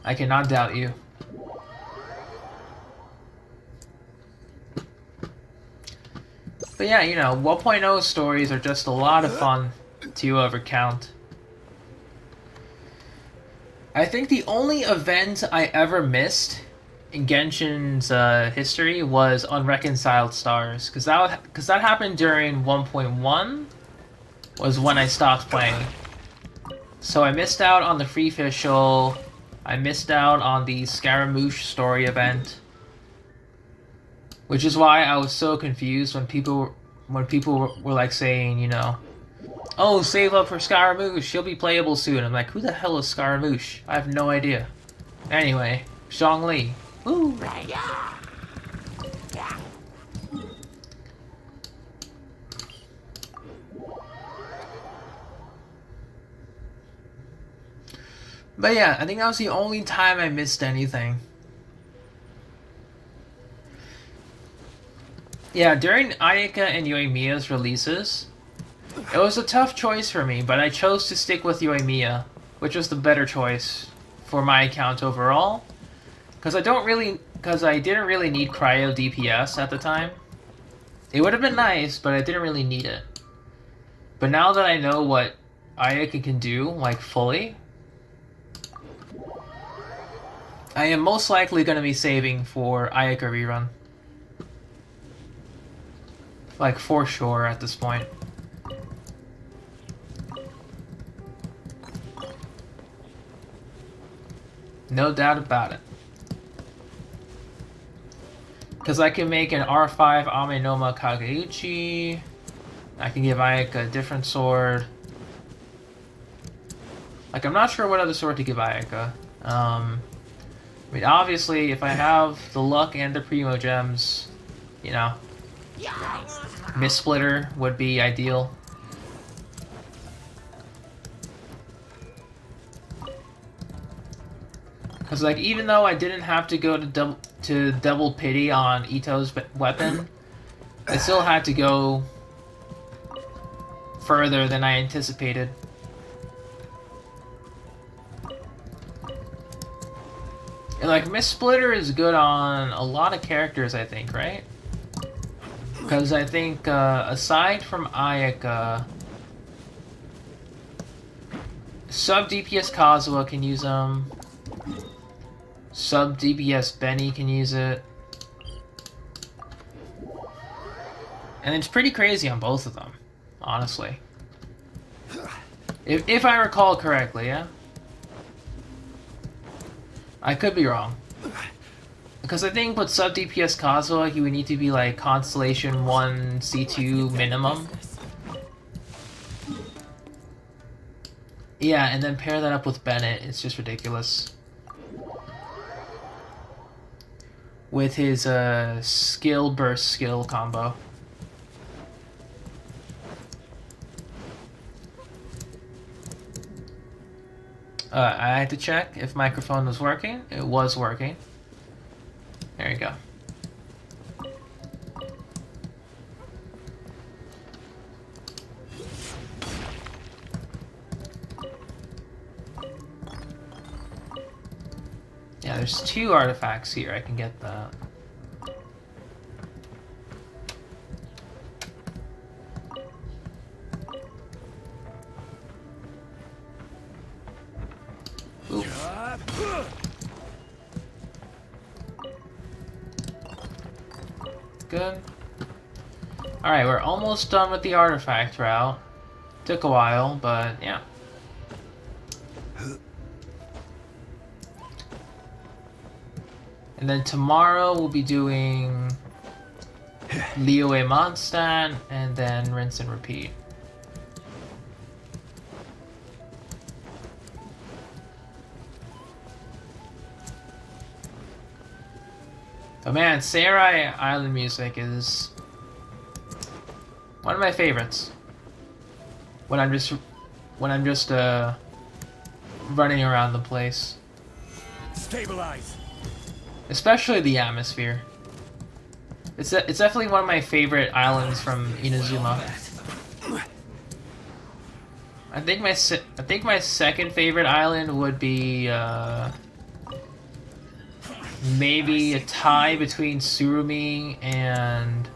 I cannot doubt you. But yeah, you know, 1.0 stories are just a lot of fun to recount. I think the only event I ever missed in Genshin's history was Unreconciled Stars, because that happened during 1.1 was when I stopped playing. So I missed out on the free official. I missed out on the Scaramouche story event, which is why I was so confused when people were like saying, you know, oh, save up for Scaramouche, she'll be playable soon. I'm like, who the hell is Scaramouche? I have no idea. Anyway, Zhongli. Woo! But yeah, I think that was the only time I missed anything. Yeah, during Ayaka and Yoimiya's releases, it was a tough choice for me, but I chose to stick with Yoimiya, which was the better choice for my account overall. Because I didn't really need cryo DPS at the time. It would have been nice, but I didn't really need it. But now that I know what Ayaka can do, like fully, I am most likely going to be saving for Ayaka rerun. Like, for sure at this point. No doubt about it. Because I can make an R5 Amenoma Kageuchi. I can give Ayaka a different sword. Like, I'm not sure what other sword to give Ayaka. mean, obviously, if I have the luck and the primo gems, you know, Miss Splitter would be ideal. Because, like, even though I didn't have to go to double pity on Itto's weapon, I still had to go further than I anticipated. And, like, Miss Splitter is good on a lot of characters, I think, right? Because I think, aside from Ayaka, sub DPS Kazuha can use them. Sub DPS Benny can use it. And it's pretty crazy on both of them, honestly. If I recall correctly, yeah? I could be wrong. Because I think with sub DPS Kazuha, he would need to be like Constellation 1 C2 minimum. Yeah, and then pair that up with Bennett, it's just ridiculous. With his skill burst skill combo. I had to check if microphone was working. It was working. There you go. Yeah, there's 2 artifacts here. I can get that. Oop. Good. Alright, we're almost done with the artifact route. Took a while, but yeah. And then tomorrow we'll be doing Liyue Mondstadt and then rinse and repeat. But man, Sarai Island music is one of my favorites. When I'm just running around the place. Stabilize. Especially the atmosphere. It's definitely one of my favorite islands from Inazuma. I think my second favorite island would be maybe a tie between Surumi and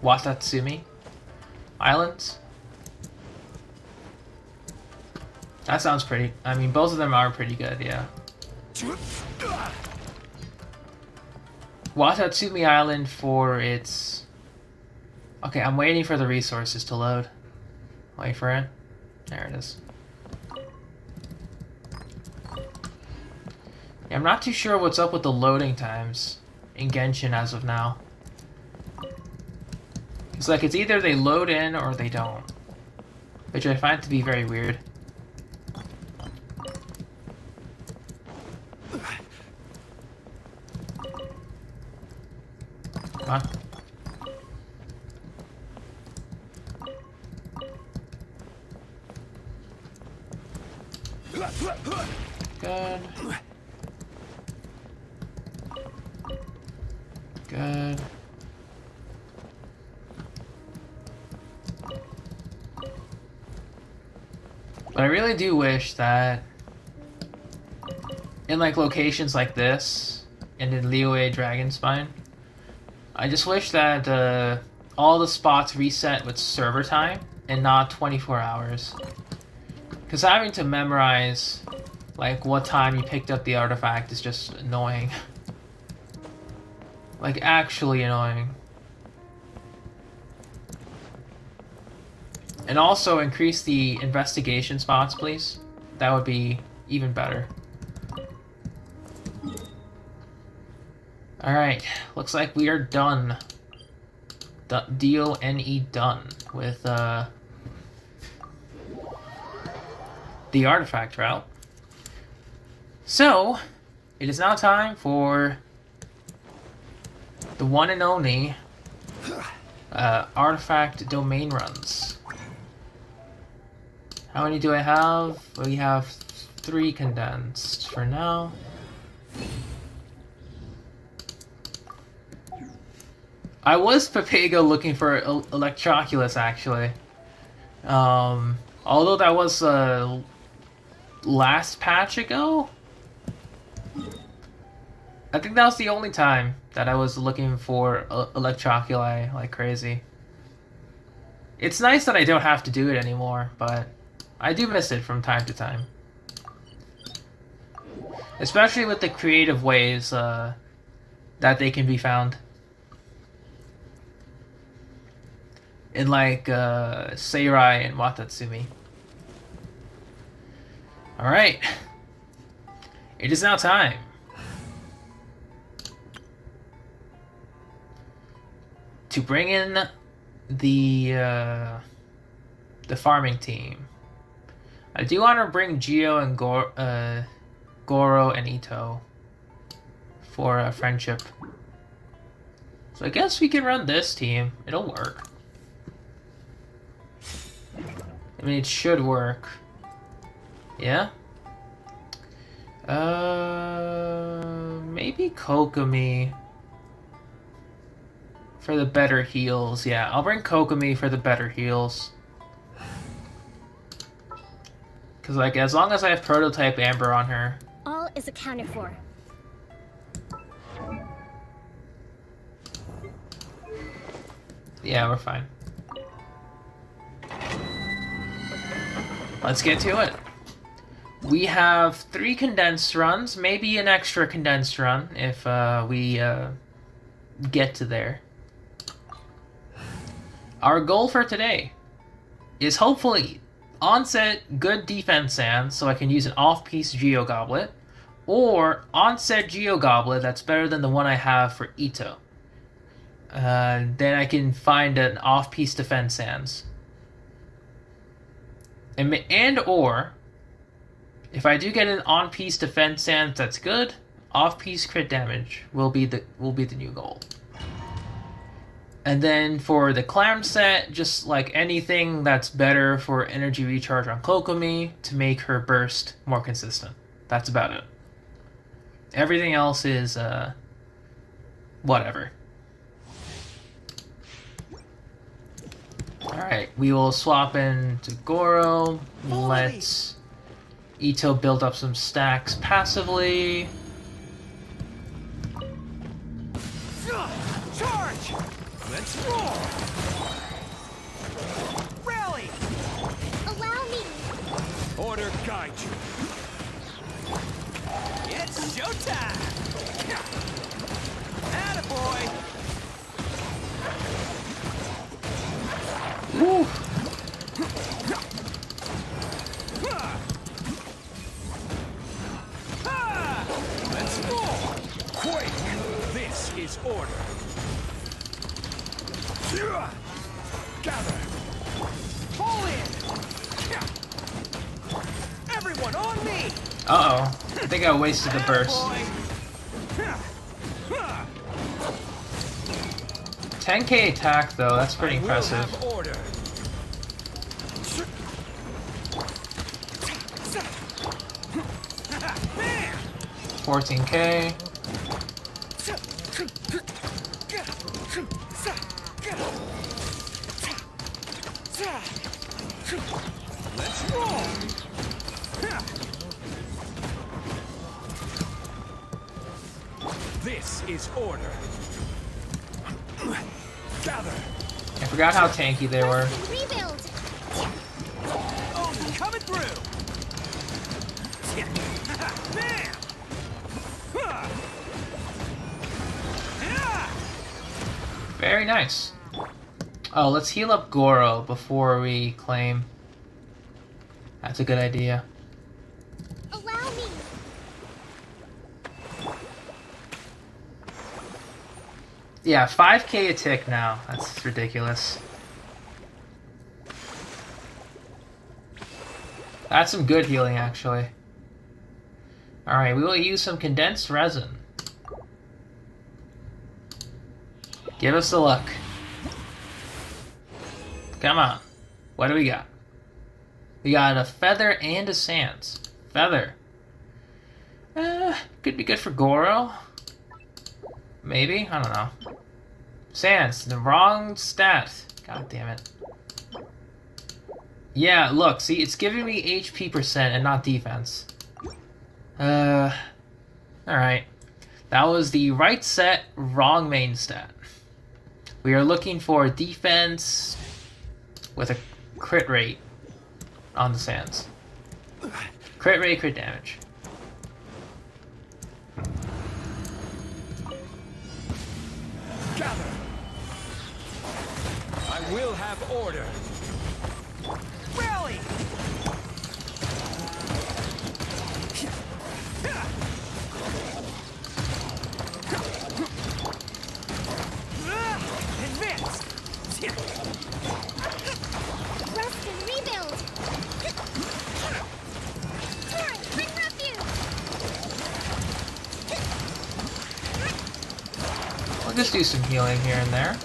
Watatsumi Islands. That sounds pretty. I mean, both of them are pretty good, yeah. Watatsumi Island for its... Okay, I'm waiting for the resources to load. Wait for it. There it is. Yeah, I'm not too sure what's up with the loading times in Genshin as of now. It's like it's either they load in or they don't. Which I find to be very weird. Come on. Good. Good. But I really do wish that in like locations like this and in Liyue Dragonspine, I just wish that all the spots reset with server time and not 24 hours. Because having to memorize like what time you picked up the artifact is just annoying. Like actually annoying. And also increase the investigation spots, please. That would be even better. Alright, looks like we are done. D-O-N-E done with the artifact route. So, it is now time for the one and only artifact domain runs. How many do I have? We have 3 condensed for now. I was Papago looking for Electroculus actually. Although that was last patch ago. I think that was the only time that I was looking for Electroculi like crazy. It's nice that I don't have to do it anymore, but I do miss it from time to time. Especially with the creative ways that they can be found. In like Seirai and Watatsumi. Alright. It is now time to bring in the farming team. I do want to bring Gio and Goro and Itto for a friendship. So I guess we can run this team. It'll work. I mean, it should work. Yeah? Maybe Kokomi for the better heals. Yeah, I'll bring Kokomi for the better heals. Because, like, as long as I have Prototype Amber on her. All is accounted for. Yeah, we're fine. Let's get to it. We have 3 condensed runs, maybe an extra condensed run if we get to there. Our goal for today is hopefully onset good defense sands so I can use an off-piece Geo Goblet, or onset Geo Goblet that's better than the one I have for Itto. Then I can find an off-piece defense sands. And or if I do get an on-piece defense sands that's good, off-piece crit damage will be the new goal. And then for the clam set, just like anything that's better for energy recharge on Kokomi to make her burst more consistent. That's about it. Everything else is whatever. Alright, we will swap in to Goro. Let's Itto build up some stacks passively. Charge! Let's roll! Rally! Allow me. Order guide you. It's showtime! Attaboy! Woo! Let's roll! Quake! This is order. Gather! Pull in! Everyone on me! Uh-oh. I think I wasted the burst. 10k attack though, that's pretty impressive. 14k. Let's roll! This is order. Gather. I forgot how tanky they were. Rebuild. Oh, coming through. Bam! Very nice. Oh, let's heal up Goro before we claim. That's a good idea. Allow me. Yeah, 5k a tick now. That's ridiculous. That's some good healing, actually. Alright, we will use some condensed resin. Give us the luck. Come on. What do we got? We got a feather and a sans. Feather. Could be good for Goro. Maybe? I don't know. Sans. The wrong stat. God damn it. Yeah, look. See, it's giving me HP percent and not defense. Alright. That was the right set, wrong main stat. We are looking for defense with a crit rate on the sans. Crit rate, crit damage. Gather. I will have order. Rally! Advance! Rest and rebuild! Sorry, bring refuge! We'll just do some healing here and there.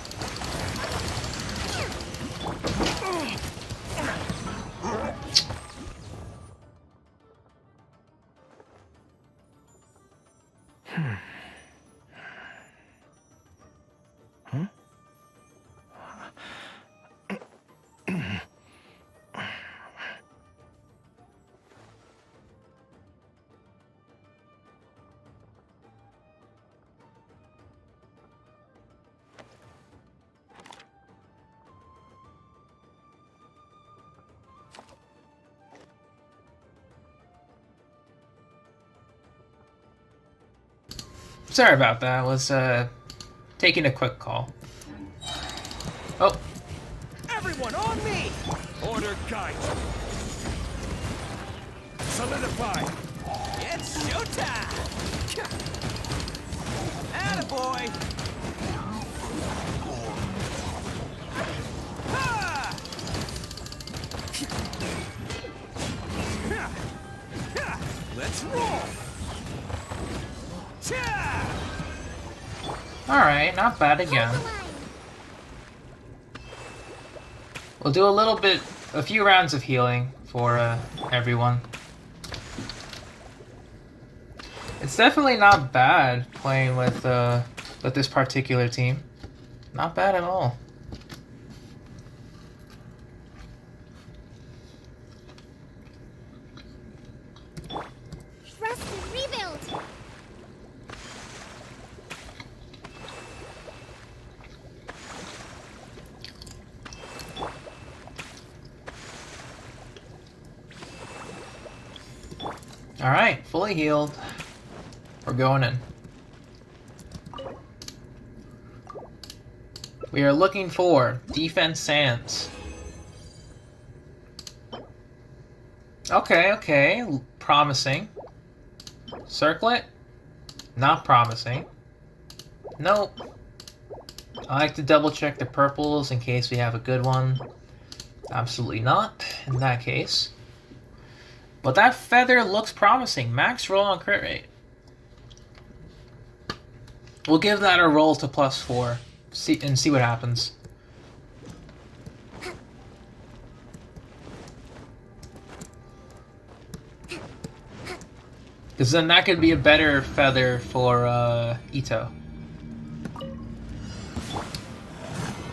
Sorry about that. I was taking a quick call. Oh, Everyone on me! Order guide. Solidify. It's showtime! Attaboy! Ha! Let's roll! Cha! alright, not bad again. We'll do a few rounds of healing for everyone. It's definitely not bad playing with this particular team. Not bad at all. Rest and rebuild! Alright, fully healed. We're going in. We are looking for defense sans. Okay. Promising. Circlet? Not promising. Nope. I like to double check the purples in case we have a good one. Absolutely not, in that case. But that feather looks promising. Max roll on crit rate. We'll give that a roll to +4. See what happens. Because then that could be a better feather for Itto.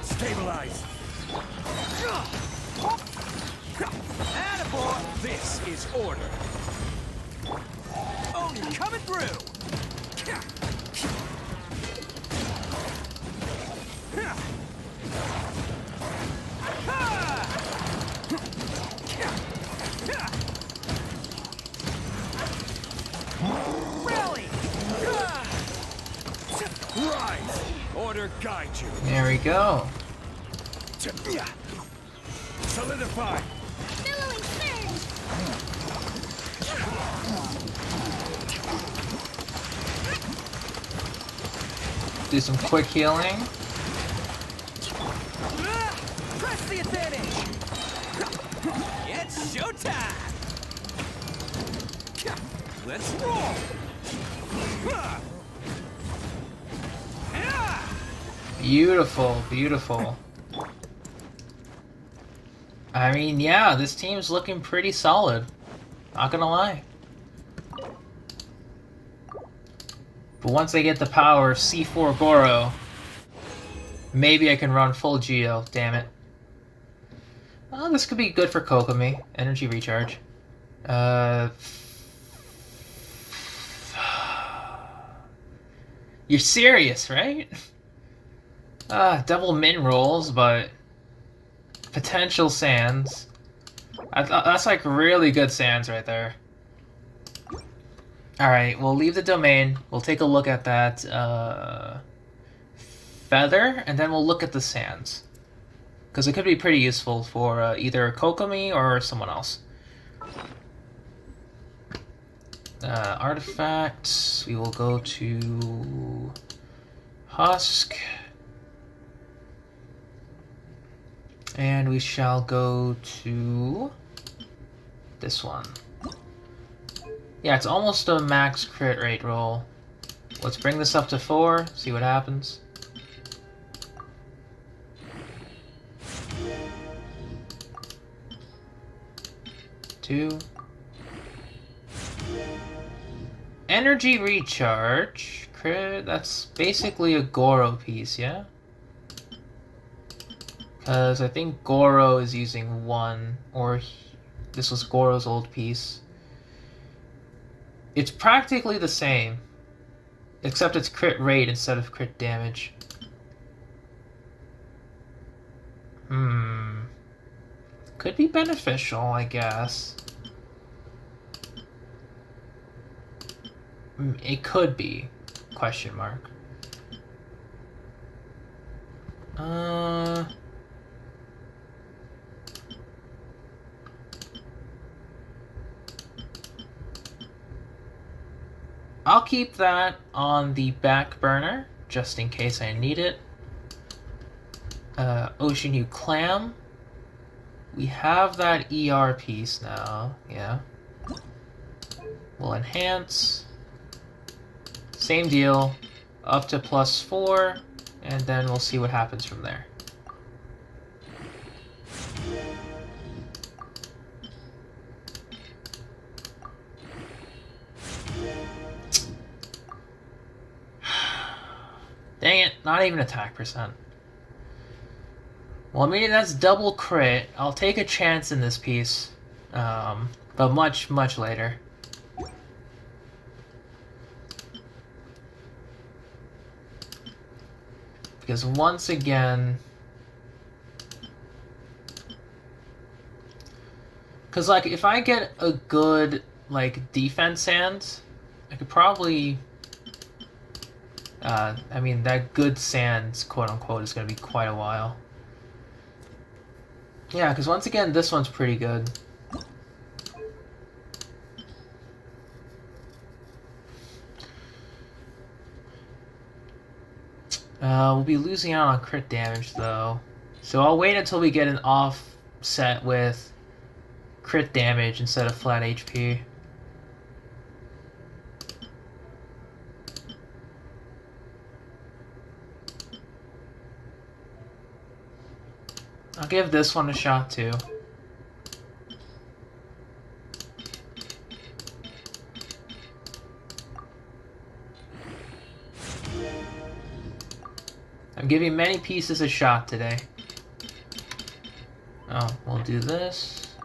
Stabilize. Attaboy! This is order. Only coming through! Rally! Rise. Order guide you. There we go. Solidify. Billowing surge! Do some quick healing. Press the advantage! It's showtime! Let's roll! Beautiful, beautiful. I mean, yeah, this team's looking pretty solid. Not gonna lie. But once I get the power of C4 Goro, maybe I can run full Geo, damn it. Oh, this could be good for Kokomi. Energy recharge. You're serious, right? Double min rolls, but potential sands. That's like really good sands right there. Alright, we'll leave the domain. We'll take a look at that feather, and then we'll look at the sands. Because it could be pretty useful for either Kokomi or someone else. Artifacts, we will go to Husk. And we shall go to this one. Yeah, it's almost a max crit rate roll. Let's bring this up to 4, see what happens. Two. Energy recharge. Crit, that's basically a Goro piece, yeah? Because I think Goro is using 1, or this was Goro's old piece. It's practically the same, except it's crit rate instead of crit damage. Could be beneficial, I guess. It could be, question mark. I'll keep that on the back burner, just in case I need it. Ocean Hue Clam. We have that ER piece now, yeah. We'll enhance. Same deal, up to +4, and then we'll see what happens from there. Dang it, not even attack percent. Well, I mean, that's double crit. I'll take a chance in this piece, but much, much later. Because once again... Because, like, if I get a good, like, defense hand, I could probably... I mean, that good sands, quote-unquote, is going to be quite a while. Yeah, because once again, this one's pretty good. We'll be losing out on crit damage, though. So I'll wait until we get an offset with crit damage instead of flat HP. I'll give this one a shot too. I'm giving many pieces a shot today. Oh, we'll do this.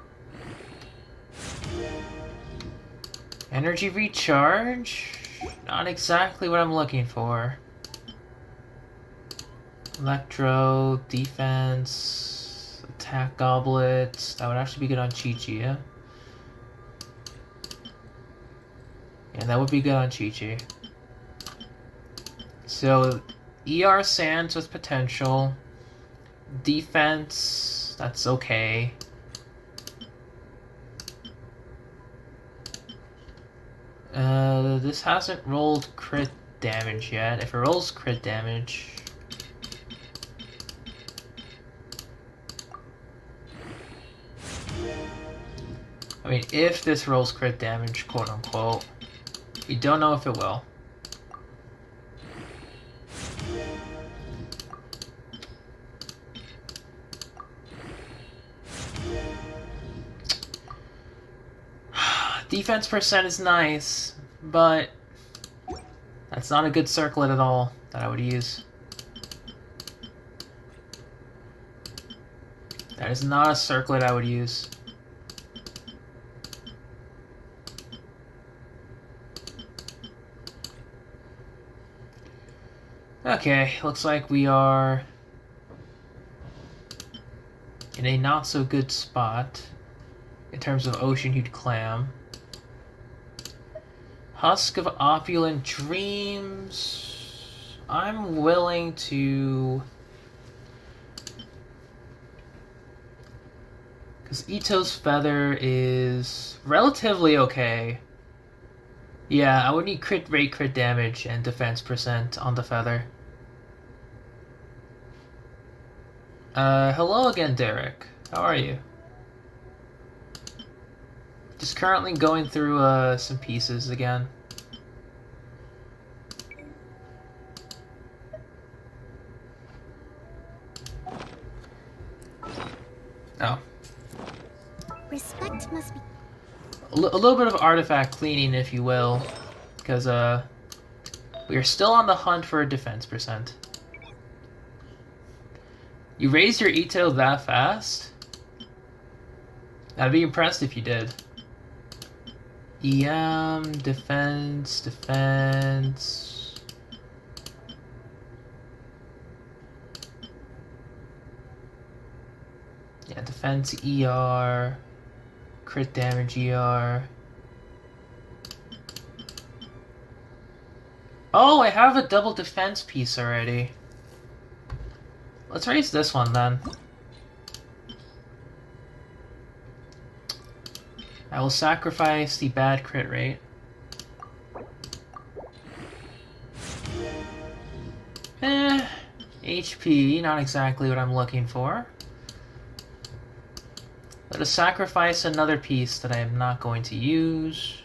Energy recharge. Not exactly what I'm looking for. Electro, defense, attack goblets. That would actually be good on Chi-Chi, yeah? Yeah, that would be good on Chi-Chi. So, ER Sands with potential. Defense, that's okay. This hasn't rolled crit damage yet. If it rolls crit damage... I mean, if this rolls crit damage, quote-unquote, We don't know if it will. Defense percent is nice, but that's not a good circlet at all that I would use. That is not a circlet I would use. Okay, looks like we are in a not so good spot in terms of ocean hued clam. Husk of opulent dreams. I'm willing to, because Itto's feather is relatively okay. Yeah, I would need crit rate, crit damage, and defense percent on the feather. Hello again, Derek. How are you? Just currently going through some pieces again. Oh. Respect must be. A little bit of artifact cleaning, if you will, because we are still on the hunt for a defense percent. You raised your Itto that fast? I'd be impressed if you did. EM, defense, defense. Yeah, defense ER, crit damage ER. Oh, I have a double defense piece already. Let's raise this one then. I will sacrifice the bad crit rate. HP, not exactly what I'm looking for. Let us sacrifice another piece that I am not going to use.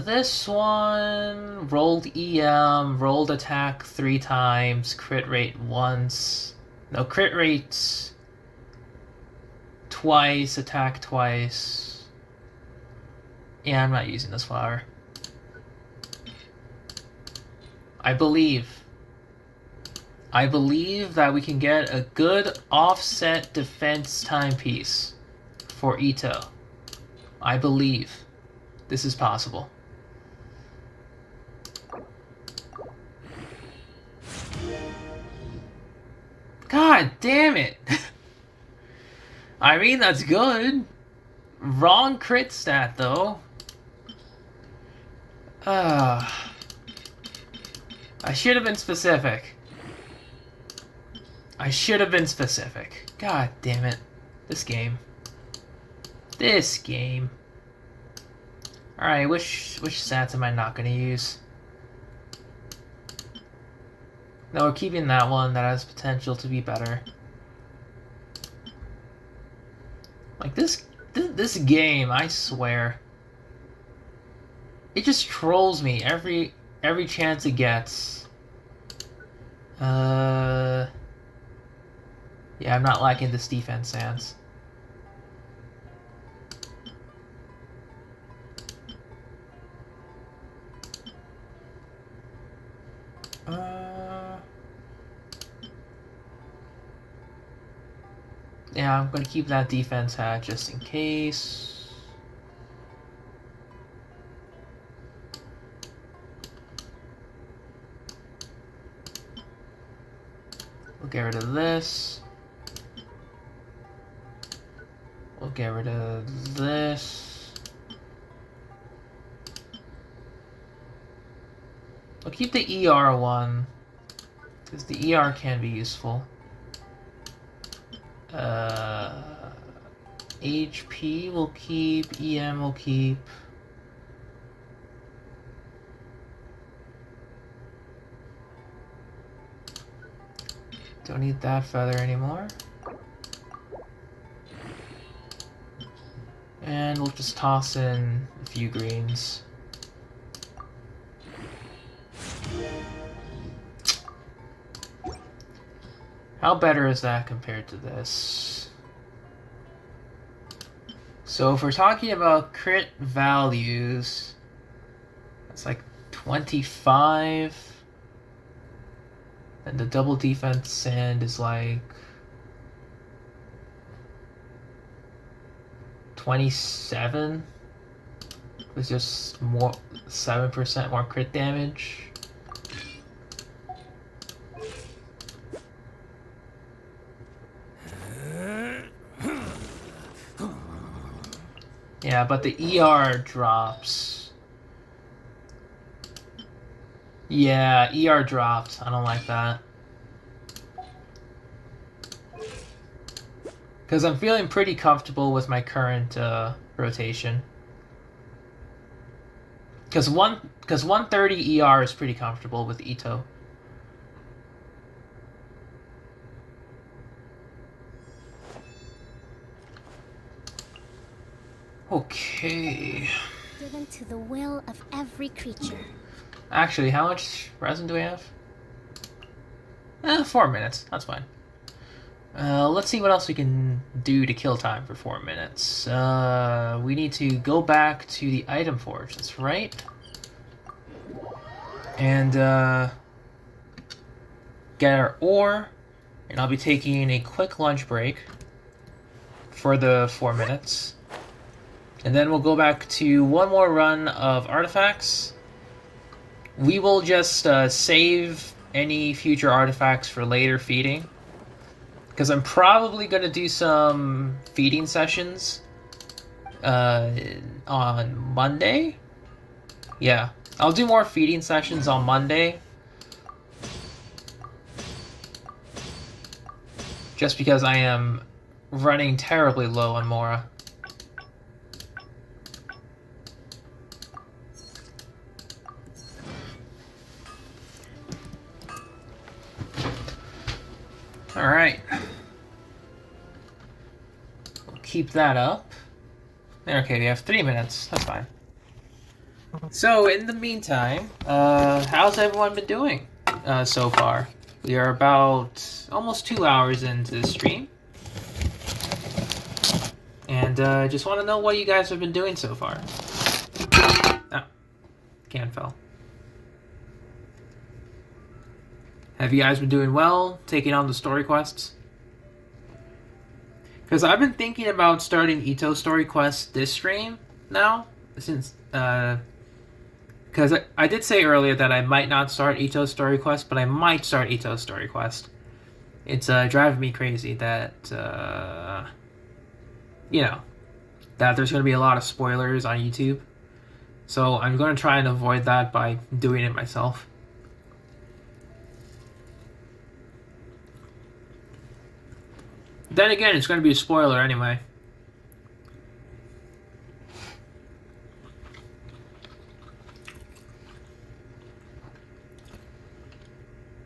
This one rolled EM, rolled attack 3 times, crit rate once. No, crit rates twice, attack twice. Yeah, I'm not using this flower. I believe that we can get a good offset defense timepiece for Itto. I believe this is possible. God damn it! I mean, that's good. Wrong crit stat, though. I should have been specific. I should have been specific. God damn it. This game. This game. Alright, which stats am I not going to use? No, we're keeping that one that has potential to be better. Like, this game, I swear. It just trolls me every chance it gets. Yeah, I'm not liking this defense stance. Yeah, I'm gonna keep that defense hat just in case. We'll get rid of this. We'll get rid of this. I'll keep the ER one, because the ER can be useful. HP will keep, EM will keep. Don't need that feather anymore. And we'll just toss in a few greens. How better is that compared to this? So if we're talking about crit values, that's like 25. And the double defense sand is like 27. It's just more 7% more crit damage. Yeah, but the ER drops. Yeah, ER dropped. I don't like that. Because I'm feeling pretty comfortable with my current rotation. Because 130 ER is pretty comfortable with Itto. Okay. Given to the will of every creature. Actually, how much resin do we have? 4 minutes. That's fine. Let's see what else we can do to kill time for 4 minutes. We need to go back to the item forge. That's right. And get our ore. And I'll be taking a quick lunch break for the 4 minutes. And then we'll go back to one more run of artifacts. We will just save any future artifacts for later feeding. Because I'm probably going to do some feeding sessions on Monday. Yeah, I'll do more feeding sessions on Monday. Just because I am running terribly low on Mora. Alright. We'll keep that up. Okay, we have 3 minutes. That's fine. So, in the meantime, how's everyone been doing so far? We are about almost 2 hours into the stream. And just want to know what you guys have been doing so far. Ah, can fell. Have you guys been doing well, taking on the story quests? Because I've been thinking about starting Itto story quests this stream now, since because I did say earlier that I might not start Itto story quest, but I might start Itto story quest. It's driving me crazy that you know, that there's going to be a lot of spoilers on YouTube. So I'm going to try and avoid that by doing it myself. Then again, it's going to be a spoiler anyway.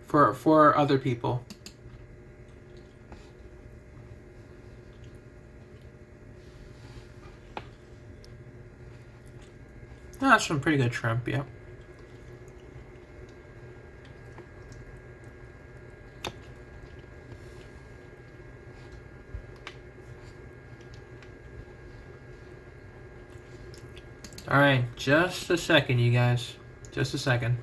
For other people. Oh, that's some pretty good shrimp, yeah. Alright, just a second, you guys. Just a second.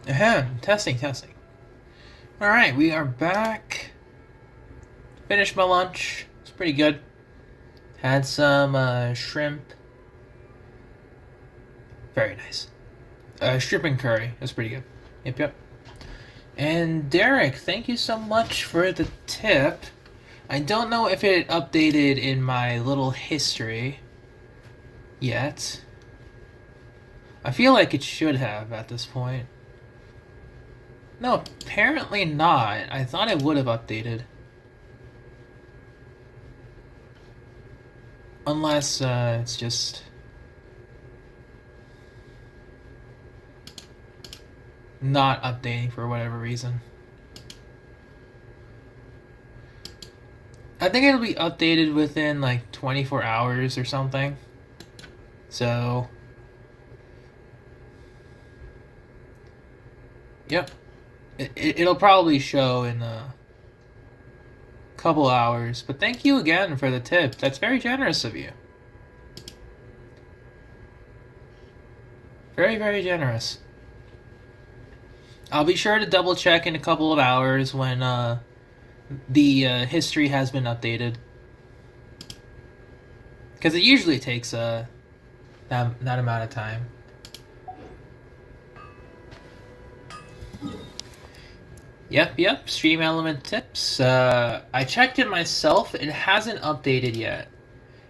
Ahem. Testing. Alright, we are back. Finished my lunch. It's pretty good. Had some shrimp. Very nice. Shrimp and curry. It was pretty good. Yep. And Derek, thank you so much for the tip. I don't know if it updated in my little history yet. I feel like it should have at this point. No, apparently not. I thought it would have updated. Unless it's just not updating for whatever reason. I think it'll be updated within like 24 hours or something. So, yep. It'll probably show in a couple hours. But thank you again for the tip. That's very generous of you. Very, very generous. I'll be sure to double check in a couple of hours when the history has been updated. Because it usually takes that amount of time. Yep, stream element tips. I checked it myself, it hasn't updated yet.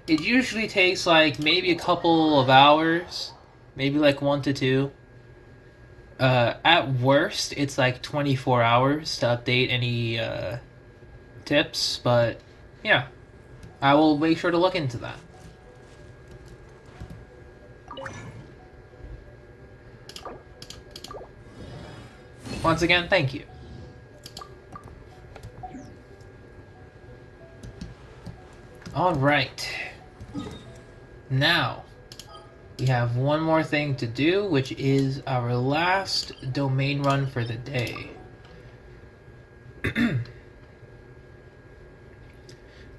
It usually takes like maybe a couple of hours, maybe like 1 to 2. At worst, it's like 24 hours to update any tips, but yeah, I will make sure to look into that. Once again, thank you. Alright. Now, we have one more thing to do, which is our last domain run for the day.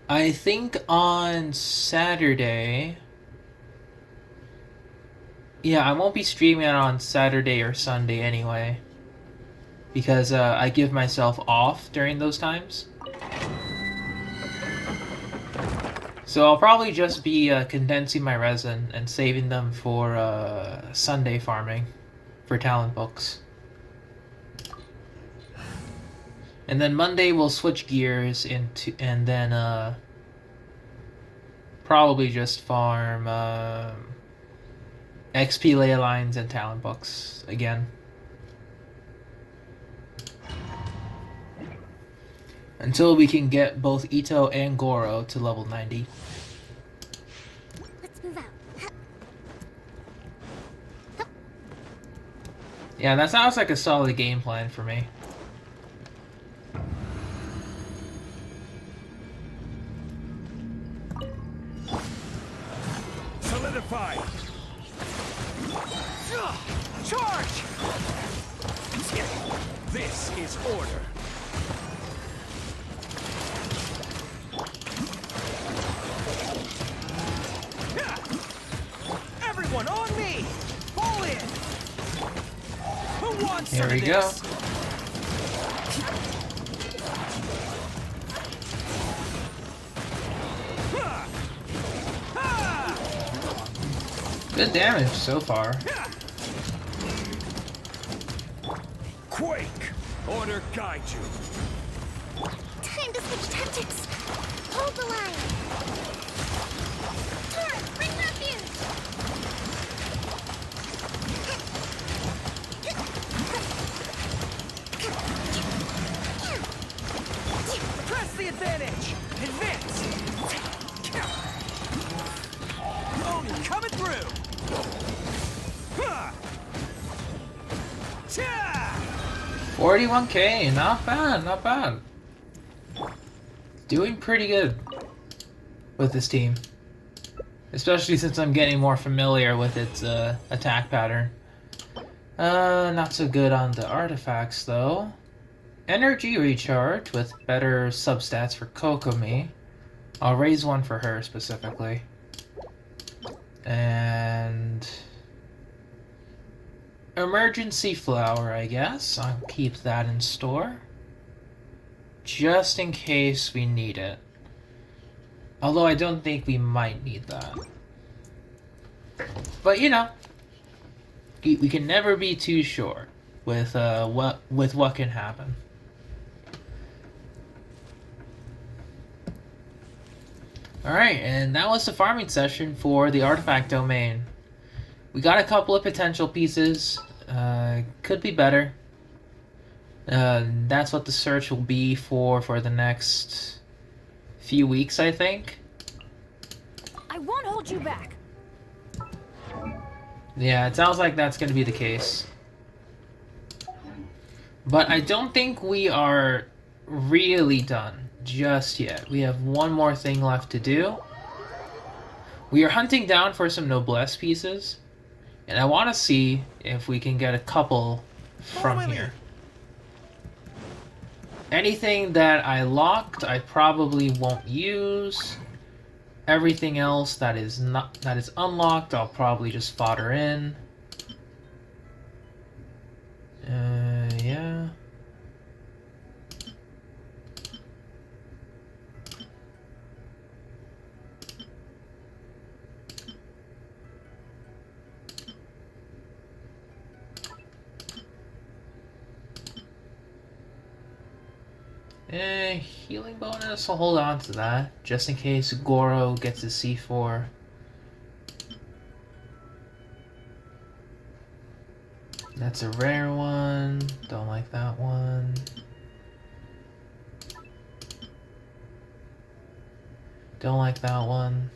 I think on Saturday... Yeah, I won't be streaming on Saturday or Sunday anyway. Because I give myself off during those times. So I'll probably just be condensing my resin and saving them for Sunday farming for talent books. And then Monday we'll switch gears into and then probably just farm XP ley lines and talent books again. Until we can get both Itto and Goro to level 90. Let's move out. Yeah, that sounds like a solid game plan for me. Solidify! Charge! This is order. Everyone on me! Fall in! Who wants Here some we of go. this? Good damage so far. Quake! Order guide you. Time to switch tactics. Hold the line. Turret, bring refuge. Press the advantage! Advance! Oni coming through! 41k, not bad. Doing pretty good with this team. Especially since I'm getting more familiar with its attack pattern. Not so good on the artifacts though. Energy recharge with better substats for Kokomi. I'll raise one for her specifically. And emergency flower, I guess. I'll keep that in store. Just in case we need it. Although I don't think we might need that. But you know, we can never be too sure with what can happen. Alright, and that was the farming session for the artifact domain. We got a couple of potential pieces. Could be better. That's what the search will be for the next few weeks, I think. I won't hold you back. Yeah, it sounds like that's going to be the case. But I don't think we are really done just yet. We have one more thing left to do. We are hunting down for some noblesse pieces. And I want to see if we can get a couple from here. Anything that I locked, I probably won't use. Everything else that is unlocked, I'll probably just fodder in. Yeah. Healing bonus, I'll hold on to that, just in case Goro gets a C4. That's a rare one, don't like that one. Don't like that one.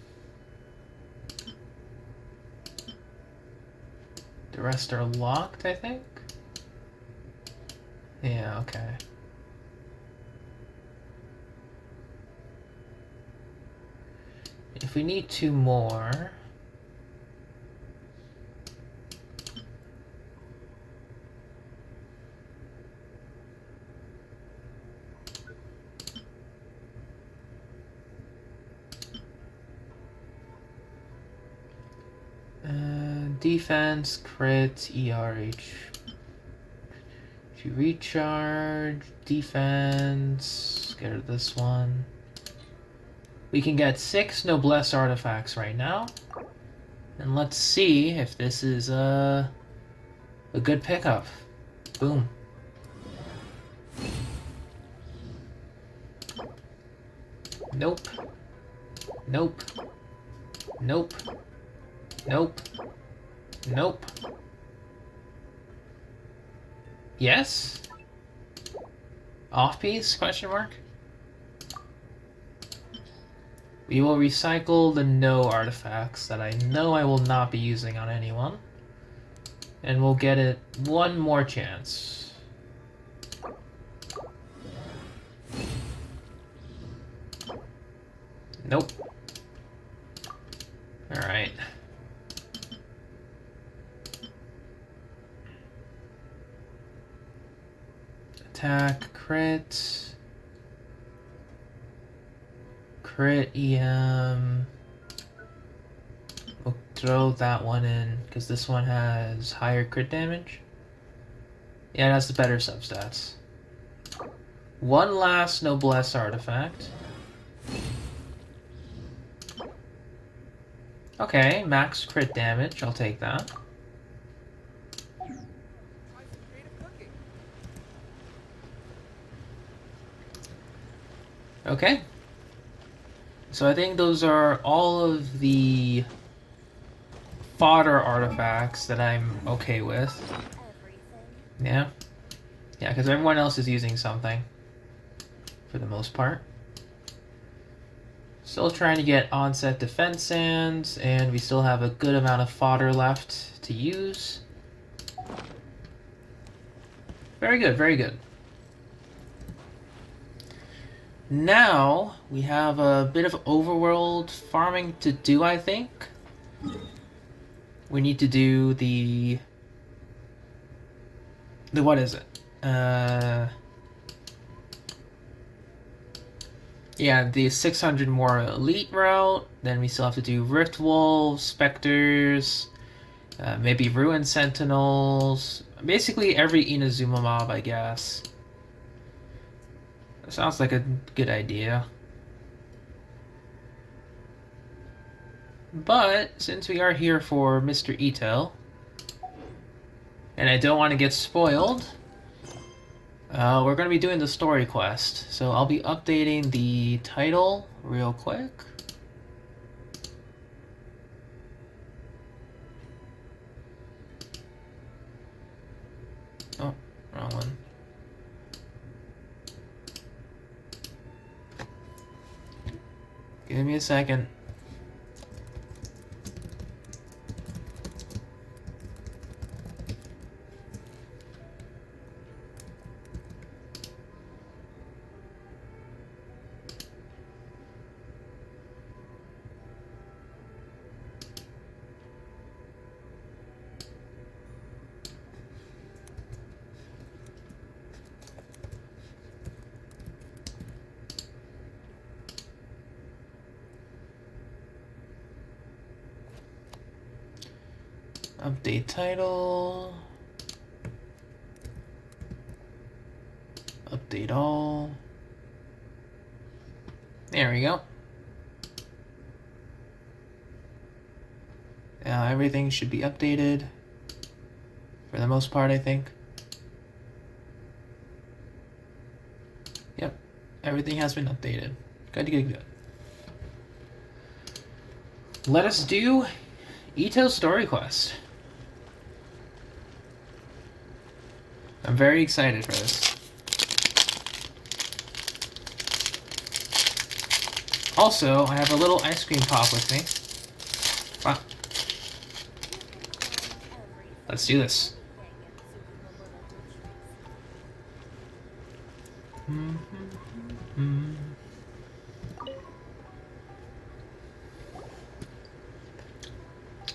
The rest are locked, I think? Yeah, okay. If we need two more... defense, crit, ERH. If you recharge, defense, get rid of this one. We can get 6 noblesse artifacts right now. And let's see if this is a good pickup. Boom. Nope. Nope. Nope. Nope. Nope. Yes? Off piece? Question mark? We will recycle the no artifacts that I know I will not be using on anyone. And we'll get it one more chance. Nope. Alright. Attack, crit. Crit, EM. We'll throw that one in, because this one has higher crit damage. Yeah, that's the better substats. One last noblesse artifact. Okay, max crit damage, I'll take that. Okay. So I think those are all of the fodder artifacts that I'm okay with. Yeah. Yeah, because everyone else is using something. For the most part. Still trying to get onset defense sands, and we still have a good amount of fodder left to use. Very good, very good. Now, we have a bit of overworld farming to do, I think. We need to do the what is it? Yeah, the 600 more elite route. Then we still have to do Rift Wolves, Specters, Maybe Ruin Sentinels. Basically every Inazuma mob, I guess. That sounds like a good idea. But since we are here for Mr. Itto, and I don't want to get spoiled, we're going to be doing the story quest. So I'll be updating the title real quick. Oh, wrong one. Give me a second. Update title. Update all. There we go. Now everything should be updated. For the most part, I think. Yep. Everything has been updated. Good. Let us do Itto's story quest. I'm very excited for this. Also, I have a little ice cream pop with me. Wow. Let's do this.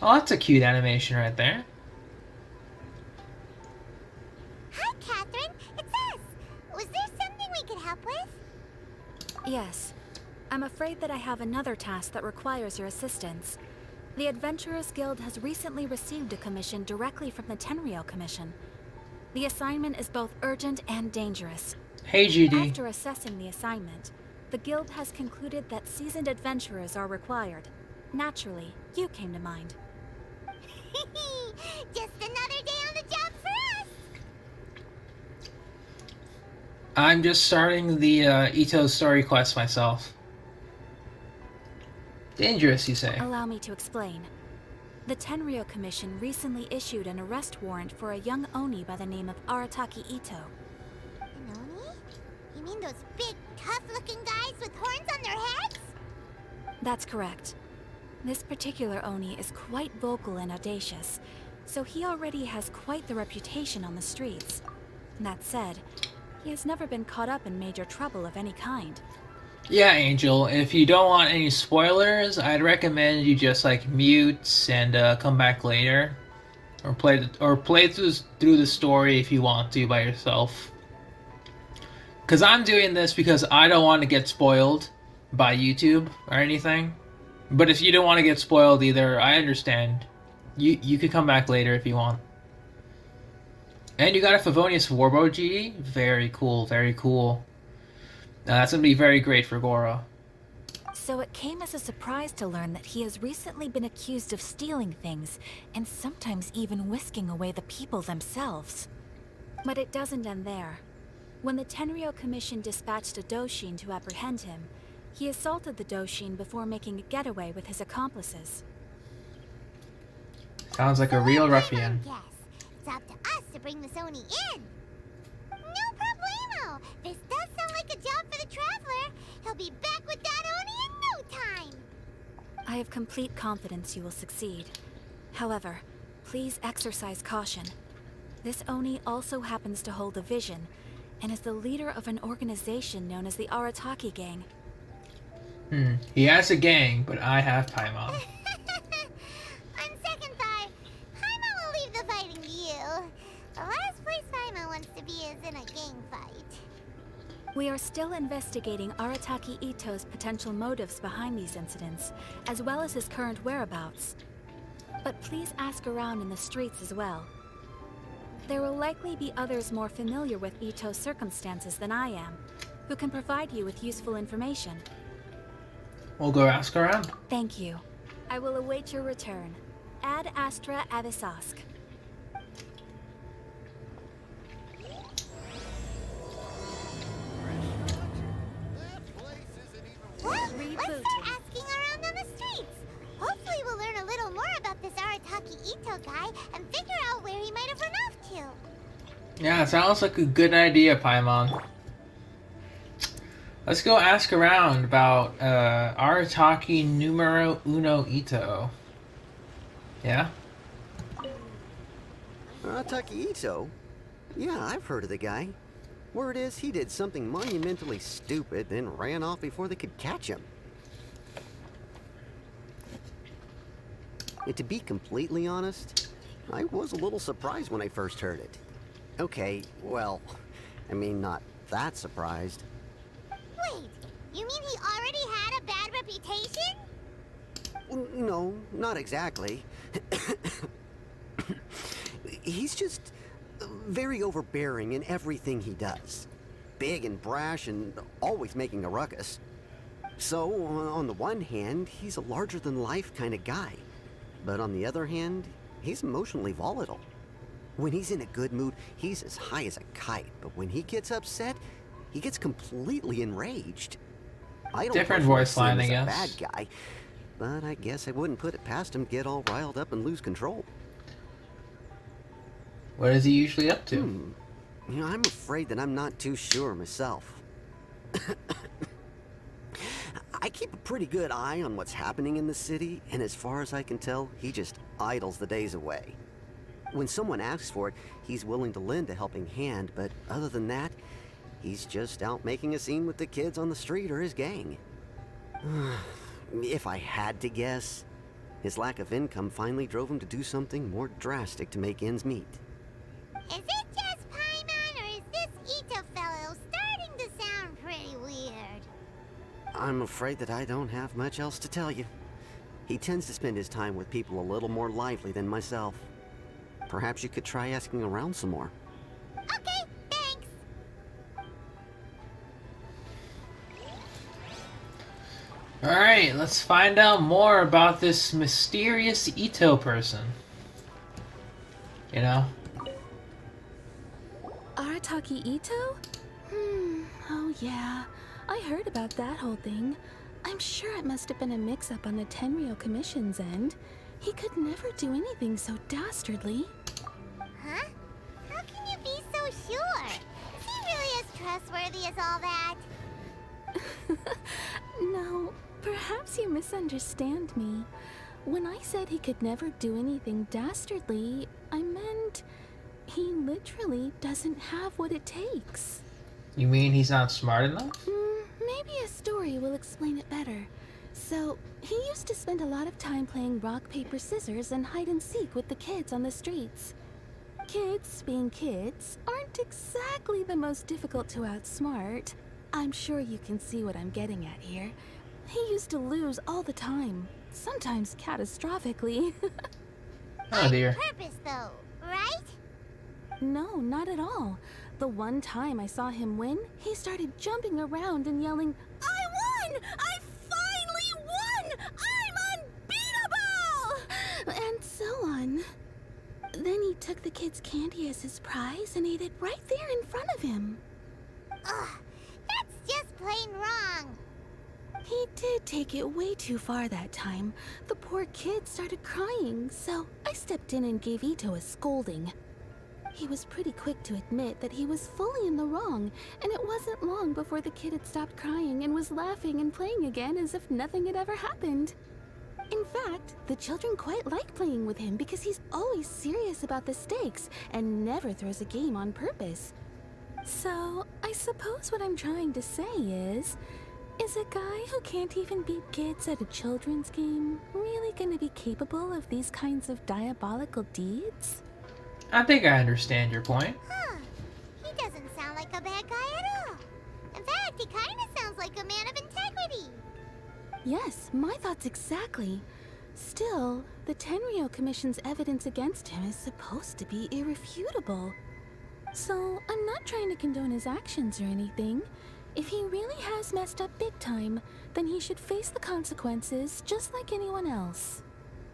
Oh, that's a cute animation right there. Hi, Catherine. It's us. Was there something we could help with? Yes. I'm afraid that I have another task that requires your assistance. The Adventurers Guild has recently received a commission directly from the Tenryou Commission. The assignment is both urgent and dangerous. Hey, GD. After assessing the assignment, the Guild has concluded that seasoned adventurers are required. Naturally, you came to mind. Just another day on the job for us. I'm just starting the Itto story quest myself. Dangerous, you say? Allow me to explain. The Tenryou Commission recently issued an arrest warrant for a young Oni by the name of Arataki Itto. An Oni? You mean those big, tough-looking guys with horns on their heads? That's correct. This particular Oni is quite vocal and audacious, so he already has quite the reputation on the streets. That said, he has never been caught up in major trouble of any kind. Yeah, Angel, if you don't want any spoilers, I'd recommend you just like mute and come back later. Or play through the story if you want to by yourself. Because I'm doing this because I don't want to get spoiled by YouTube or anything. But if you don't want to get spoiled either, I understand. You could come back later if you want. And you got a Favonius Warbow GD? Very cool, very cool. Now that's going to be very great for Goro. So it came as a surprise to learn that he has recently been accused of stealing things, and sometimes even whisking away the people themselves. But it doesn't end there. When the Tenryou Commission dispatched a Doshin to apprehend him, he assaulted the Doshin before making a getaway with his accomplices. Sounds like a real ruffian. Yes. It's up to us to bring this Oni in. No problemo. This does sound like a job for the Traveler. He'll be back with that Oni in no time. I have complete confidence you will succeed. However, please exercise caution. This Oni also happens to hold a vision, and is the leader of an organization known as the Arataki Gang. He has a gang, but I have Paimon. On second thought, Paimon will leave the fighting to you. The last place Paimon wants to be is in a gang fight. We are still investigating Arataki Itto's potential motives behind these incidents, as well as his current whereabouts. But please ask around in the streets as well. There will likely be others more familiar with Itto's circumstances than I am, who can provide you with useful information. We'll go ask around. Thank you. I will await your return. Ad Astra Avisask. Well, let's start asking around on the streets. Hopefully we'll learn a little more about this Arataki Itto guy and figure out where he might have run off to. Yeah, it sounds like a good idea, Paimon. Let's go ask around about Arataki numero uno Itto. Yeah? Arataki Itto? Yeah, I've heard of the guy. Word is he did something monumentally stupid, then ran off before they could catch him. And to be completely honest, I was a little surprised when I first heard it. Okay, well, I mean, not that surprised. Wait, you mean he already had a bad reputation? No, not exactly. He's just very overbearing in everything he does. Big and brash and always making a ruckus. So, on the one hand, he's a larger-than-life kind of guy. But on the other hand, he's emotionally volatile. When he's in a good mood, he's as high as a kite. But when he gets upset, he gets completely enraged. I don't Different personally voice see him line, I as a guess. bad guy, but I guess I wouldn't put it past him to get all riled up and lose control. What is he usually up to? You know, I'm afraid that I'm not too sure myself. I keep a pretty good eye on what's happening in the city, and as far as I can tell, he just idles the days away. When someone asks for it, he's willing to lend a helping hand, but other than that, he's just out making a scene with the kids on the street or his gang. If I had to guess, his lack of income finally drove him to do something more drastic to make ends meet. Is it just Paimon, or is this Itto fellow starting to sound pretty weird? I'm afraid that I don't have much else to tell you. He tends to spend his time with people a little more lively than myself. Perhaps you could try asking around some more. Okay, thanks. Alright, let's find out more about this mysterious Itto person. You know? Arataki Itto? Oh yeah. I heard about that whole thing. I'm sure it must have been a mix-up on the Tenryou Commission's end. He could never do anything so dastardly. Huh? How can you be so sure? Is he really as trustworthy as all that? No, perhaps you misunderstand me. When I said he could never do anything dastardly, I meant he literally doesn't have what it takes. You mean he's not smart enough? Maybe a story will explain it better. So, he used to spend a lot of time playing rock, paper, scissors and hide and seek with the kids on the streets. Kids, being kids, aren't exactly the most difficult to outsmart. I'm sure you can see what I'm getting at here. He used to lose all the time, sometimes catastrophically. Oh dear. Purpose, though, right? No, not at all. The one time I saw him win, he started jumping around and yelling, "I won! I finally won! I'm unbeatable!" And so on. Then he took the kid's candy as his prize and ate it right there in front of him. Ugh, that's just plain wrong. He did take it way too far that time. The poor kid started crying, so I stepped in and gave Itto a scolding. He was pretty quick to admit that he was fully in the wrong, and it wasn't long before the kid had stopped crying and was laughing and playing again as if nothing had ever happened. In fact, the children quite like playing with him because he's always serious about the stakes and never throws a game on purpose. So, I suppose what I'm trying to say is a guy who can't even beat kids at a children's game really gonna be capable of these kinds of diabolical deeds? I think I understand your point. Huh. He doesn't sound like a bad guy at all. In fact, he kind of sounds like a man of integrity. Yes, my thoughts exactly. Still, the Tenryou Commission's evidence against him is supposed to be irrefutable. So, I'm not trying to condone his actions or anything. If he really has messed up big time, then he should face the consequences just like anyone else.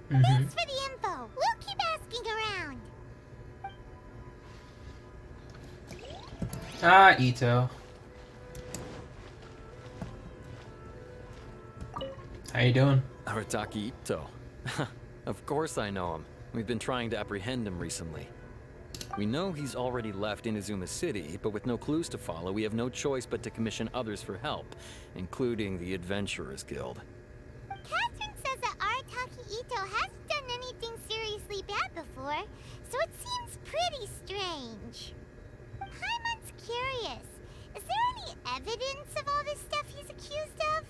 Thanks for the info. We'll keep asking around. Ah, Itto. How you doing? Arataki Itto. Of course I know him. We've been trying to apprehend him recently. We know he's already left Inazuma City, but with no clues to follow, we have no choice but to commission others for help, including the Adventurers Guild. Catherine says that Arataki Itto hasn't done anything seriously bad before, so it seems pretty strange. Paimon's curious. Is there any evidence of all this stuff he's accused of?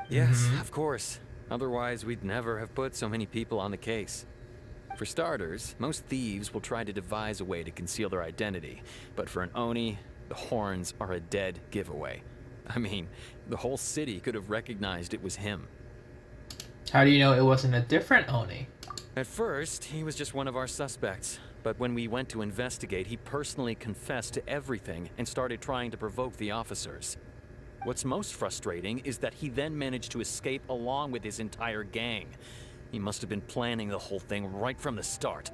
Yes, of course. Otherwise, we'd never have put so many people on the case. For starters, most thieves will try to devise a way to conceal their identity, but for an Oni, the horns are a dead giveaway. I mean, the whole city could have recognized it was him. How do you know it wasn't a different Oni? At first, he was just one of our suspects, but when we went to investigate, he personally confessed to everything and started trying to provoke the officers. What's most frustrating is that he then managed to escape along with his entire gang. He must have been planning the whole thing right from the start.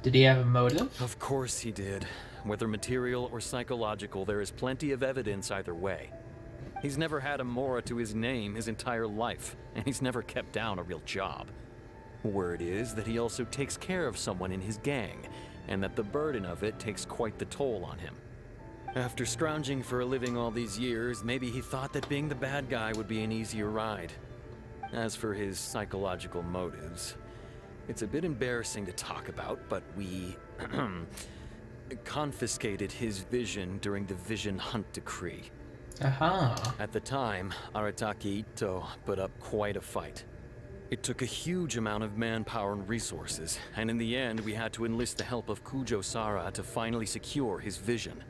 Did he have a motive? Of course he did. Whether material or psychological, there is plenty of evidence either way. He's never had a Mora to his name his entire life, and he's never kept down a real job. Word is that he also takes care of someone in his gang, and that the burden of it takes quite the toll on him. After scrounging for a living all these years, maybe he thought that being the bad guy would be an easier ride. As for his psychological motives, it's a bit embarrassing to talk about, but we confiscated his vision during the Vision Hunt Decree. Aha. At the time, Arataki Itto put up quite a fight. It took a huge amount of manpower and resources, and in the end, we had to enlist the help of Kujo Sara to finally secure his vision.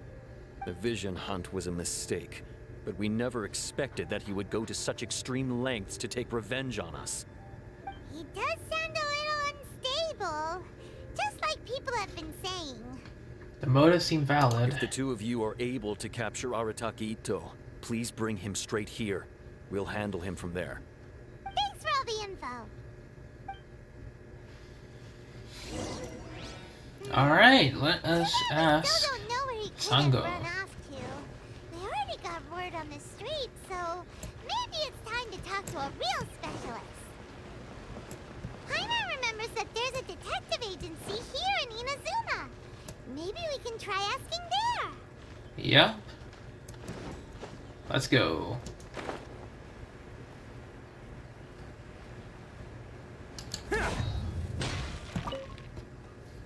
The Vision Hunt was a mistake, but we never expected that he would go to such extreme lengths to take revenge on us. He does sound a little unstable, just like people have been saying. The motives seem valid. If the two of you are able to capture Arataki Itto, please bring him straight here. We'll handle him from there. Thanks for all the info. Alright, let us Still ask don't know where he could Sango. have run off to. They already got word on the street, so maybe it's time to talk to a real specialist. Paimon remembers that there's a detective agency here in Inazuma. Maybe we can try asking there. Yep. Let's go.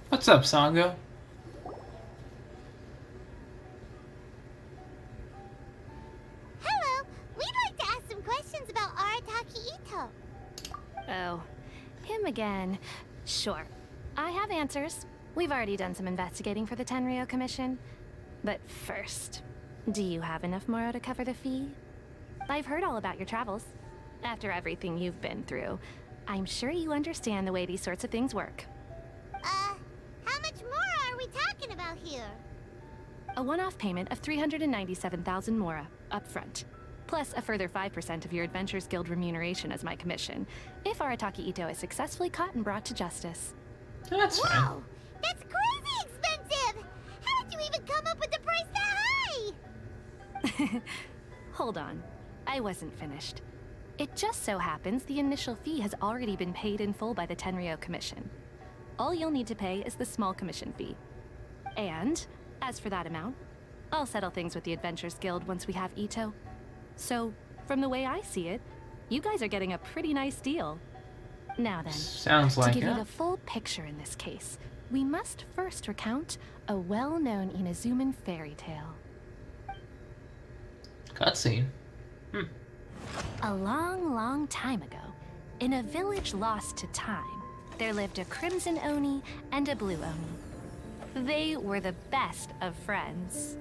What's up, Sango? Hello, we'd like to ask some questions about Arataki Itto. Oh, him again. Sure. I have answers. We've already done some investigating for the Tenryou Commission. But first, do you have enough Moro to cover the fee? I've heard all about your travels. After everything you've been through, I'm sure you understand the way these sorts of things work. How much more are we talking about here? A one-off payment of 397,000 Mora, up front. Plus a further 5% of your Adventurers Guild remuneration as my commission, if Arataki Itto is successfully caught and brought to justice. That's fine. Whoa, that's crazy expensive! How did you even come up with the price that high? Hold on. I wasn't finished. It just so happens the initial fee has already been paid in full by the Tenryou Commission. All you'll need to pay is the small commission fee. And, as for that amount, I'll settle things with the Adventurers Guild once we have Itto. So, from the way I see it, you guys are getting a pretty nice deal. Now then, Sounds like to give you it. the full picture in this case, we must first recount a well-known Inazuman fairy tale. Cutscene. A long, long time ago, in a village lost to time, there lived a Crimson Oni and a Blue Oni. They were the best of friends.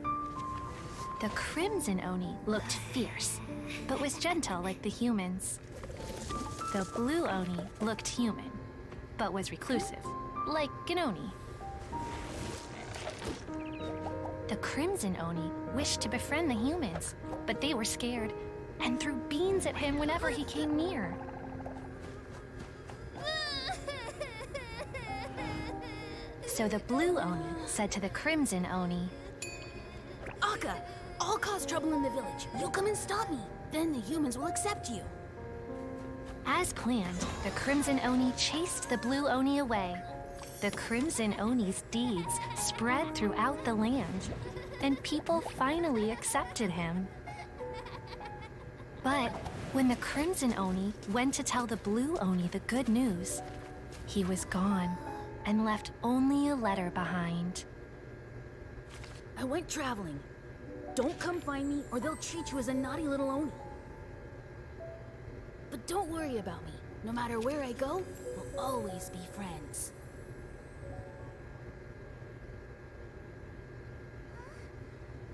The Crimson Oni looked fierce, but was gentle like the humans. The blue Oni looked human, but was reclusive, like an Oni. The crimson Oni wished to befriend the humans, but they were scared and threw beans at him whenever he came near. So the blue Oni said to the crimson Oni, Akka, I'll cause trouble in the village. You'll come and stop me. Then the humans will accept you. as planned, the crimson Oni chased the blue Oni away. The crimson Oni's deeds spread throughout the land, and people finally accepted him. But when the crimson Oni went to tell the blue Oni the good news, he was gone and left only a letter behind. I went traveling. Don't come find me or they'll treat you as a naughty little Oni. But don't worry about me. No matter where I go, we'll always be friends.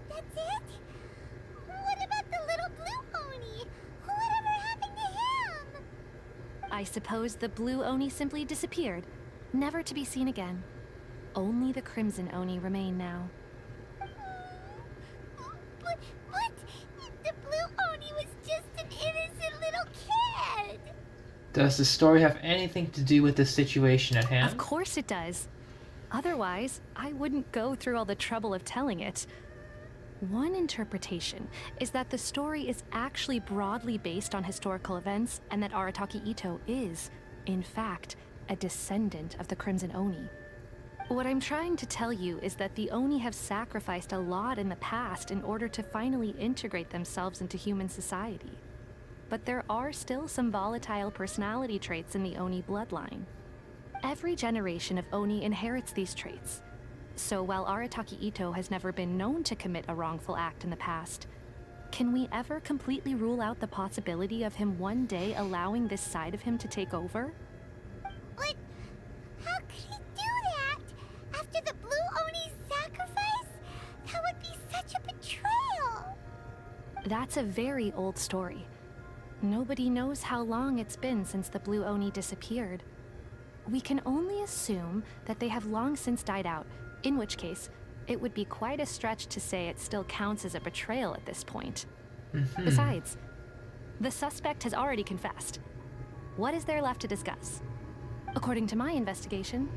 That's it? What about the little blue Oni? Whatever happened to him? I suppose the blue Oni simply disappeared, never to be seen again. Only the crimson Oni remain now. But what? The blue Oni was just an innocent little kid. Does the story have anything to do with the situation at hand? Of course it does. Otherwise, I wouldn't go through all the trouble of telling it. One interpretation is that the story is actually broadly based on historical events and that Arataki Itto is, in fact, a descendant of the Crimson Oni. What I'm trying to tell you is that the Oni have sacrificed a lot in the past in order to finally integrate themselves into human society. But there are still some volatile personality traits in the Oni bloodline. Every generation of Oni inherits these traits. So while Arataki Itto has never been known to commit a wrongful act in the past, can we ever completely rule out the possibility of him one day allowing this side of him to take over? But how could he do that? After the blue Oni's sacrifice? That would be such a betrayal. That's a very old story. Nobody knows how long it's been since the blue Oni disappeared. We can only assume that they have long since died out, in which case, it would be quite a stretch to say it still counts as a betrayal at this point. Besides, the suspect has already confessed. What is there left to discuss? According to my investigation,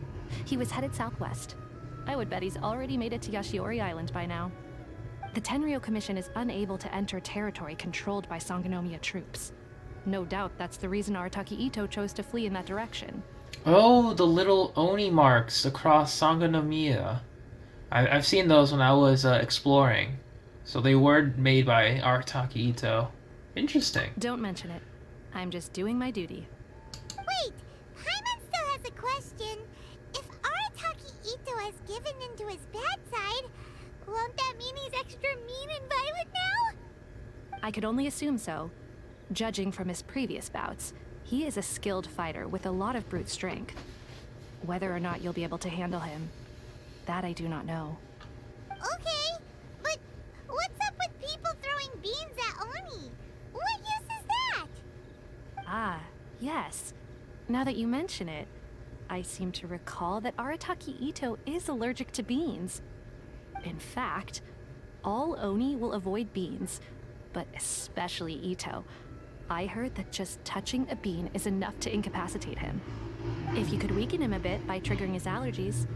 he was headed southwest. I would bet he's already made it to Yashiori Island by now. The Tenryou Commission is unable to enter territory controlled by Sangonomiya troops. No doubt that's the reason Arataki Itto chose to flee in that direction. Oh, the little Oni marks across Sangonomiya. I've seen those when I was exploring. So they were made by Arataki Itto. Interesting. Don't mention it. I'm just doing my duty. Wait, Paimon still has a question. If Arataki Itto has given into his bad side, won't that mean he's extra mean and violent now? I could only assume so. Judging from his previous bouts, he is a skilled fighter with a lot of brute strength. Whether or not you'll be able to handle him, that I do not know. Okay, but what's up with people throwing beans at Oni? What use is that? Ah, yes. Now that you mention it, I seem to recall that Arataki Itto is allergic to beans. In fact, all Oni will avoid beans, but especially Itto. I heard that just touching a bean is enough to incapacitate him. If you could weaken him a bit by triggering his allergies,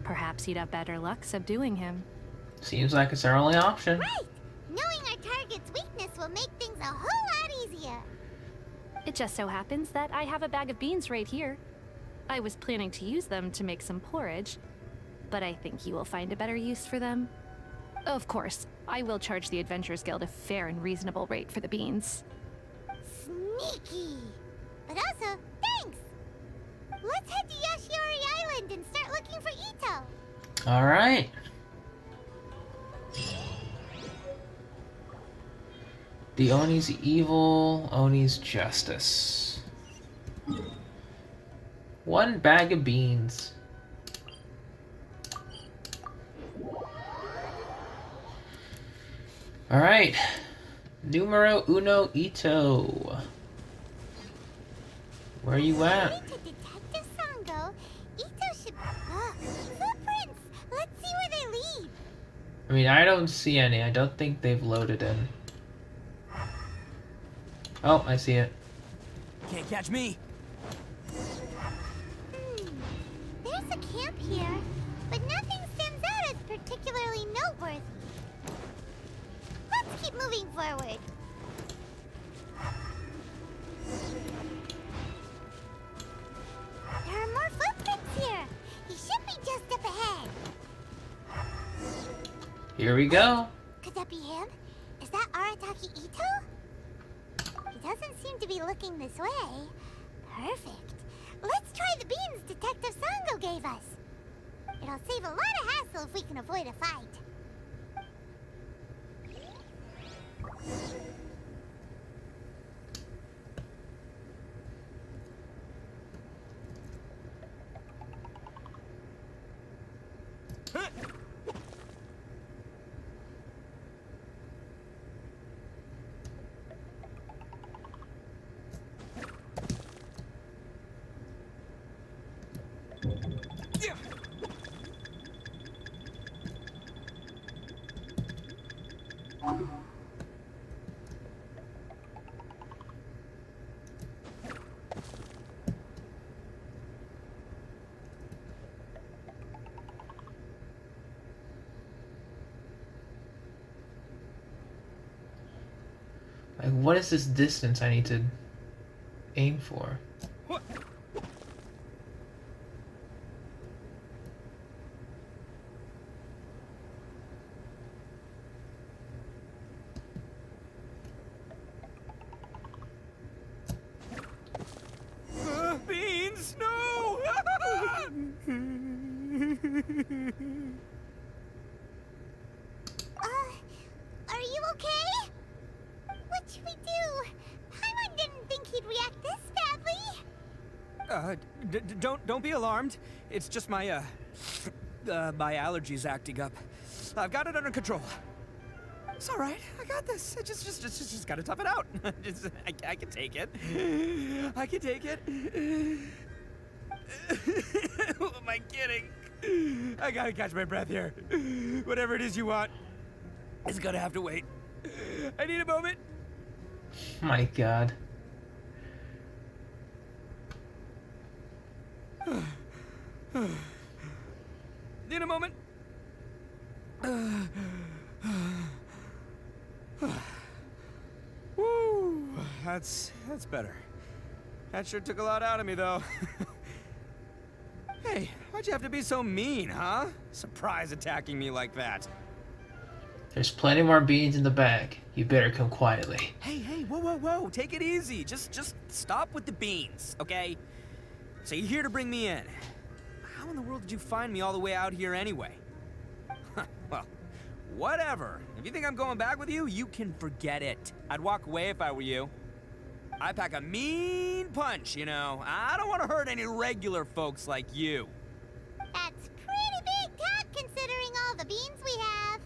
perhaps you'd have better luck subduing him. Seems like it's our only option. Right! Knowing our target's weakness will make things a whole lot easier. It just so happens that I have a bag of beans right here. I was planning to use them to make some porridge, but I think you will find a better use for them. Of course, I will charge the Adventurers Guild a fair and reasonable rate for the beans. Sneaky! But also, thanks! Let's head to Yashiori Island and start looking for Itto. Alright. The Oni's evil, Oni's justice. 1 bag of beans. Alright. Numero uno Itto. Where you at? According to Detective Sango, Itto should... footprints! Let's see where they lead. I mean, I don't see any. I don't think they've loaded in. Oh, I see it. Can't catch me. There's a camp here, but nothing stands out as particularly noteworthy. Let's keep moving forward. There are more footprints here. He should be just up ahead. Here we go. Could that be him? Is that Arataki Itto? He doesn't seem to be looking this way. Perfect. Let's try the beans Detective Sango gave us. It'll save a lot of hassle if we can avoid a fight. Like, what is this distance I need to aim for? Beans, no! Are you okay? What should we do? Paimon didn't think he'd react this badly. Don't be alarmed. It's just my, my allergies acting up. I've got it under control. It's all right. I got this. I just gotta tough it out. I can take it. I can take it. Who am I kidding? I gotta catch my breath here. Whatever it is you want, it's gonna have to wait. I need a moment. My God. Need a moment. Woo, that's better. That sure took a lot out of me, though. Hey, why'd you have to be so mean, huh? Surprise attacking me like that. There's plenty more beans in the bag. You better come quietly. Hey, whoa, take it easy. Just stop with the beans, okay? So you're here to bring me in. How in the world did you find me all the way out here anyway? Well, whatever. If you think I'm going back with you, you can forget it. I'd walk away if I were you. I pack a mean punch, you know. I don't want to hurt any regular folks like you. That's pretty big talk considering all the beans we have.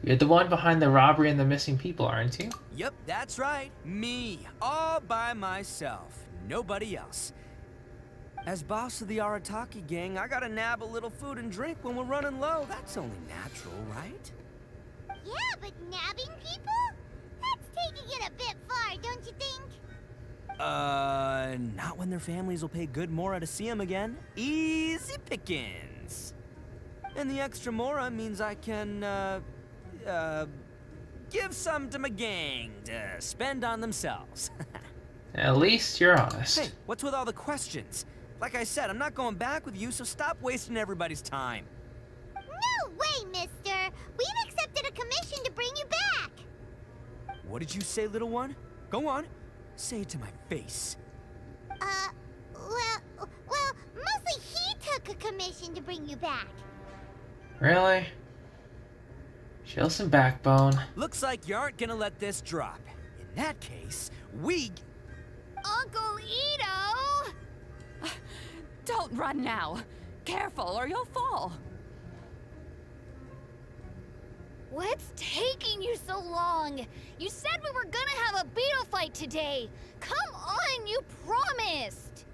You're the one behind the robbery and the missing people, aren't you? Yep, that's right. Me. All by myself. Nobody else. As boss of the Arataki gang, I gotta nab a little food and drink when we're running low. That's only natural, right? Yeah, but nabbing people? That's taking it a bit far, don't you think? Not when their families will pay good mora to see them again. Easy pickings. And the extra mora means I can, give some to my gang to spend on themselves. At least you're honest. Hey, what's with all the questions? Like I said, I'm not going back with you, so stop wasting everybody's time. No way, mister! We've accepted a commission to bring you back! What did you say, little one? Go on. Say it to my face. Well, mostly he took a commission to bring you back. Really? Show some backbone. Looks like you aren't gonna let this drop. In that case, we... Uncle Itto! Don't run now. Careful or you'll fall. What's taking you so long? You said we were gonna have a beetle fight today. Come on, you promised.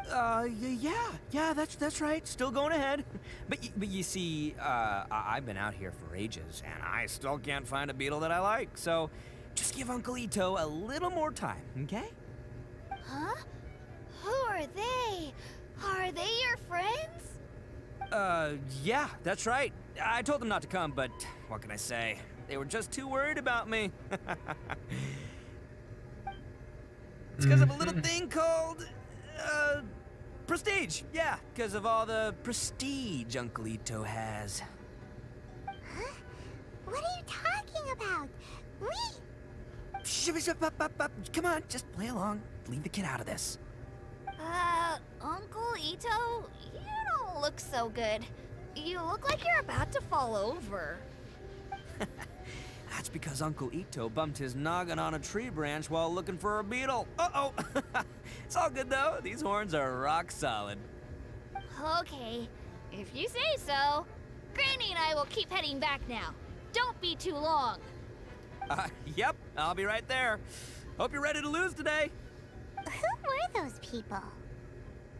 Yeah, that's right. Still going ahead. But you see, I've been out here for ages, and I still can't find a beetle that I like. So, just give Uncle Ito a little more time, okay? Huh? Who are they? Are they your friends? Yeah, that's right. I told them not to come, but what can I say? They were just too worried about me. It's because of a little thing called, prestige. Yeah, because of all the prestige Uncle Ito has. Huh? What are you talking about? Come on, just play along. Leave the kid out of this. Uncle Ito, you don't look so good. You look like you're about to fall over. That's because Uncle Ito bumped his noggin on a tree branch while looking for a beetle. Uh-oh. It's all good, though. These horns are rock solid. Okay, if you say so. Granny and I will keep heading back now. Don't be too long. Yep, I'll be right there. Hope you're ready to lose today. Who were those people?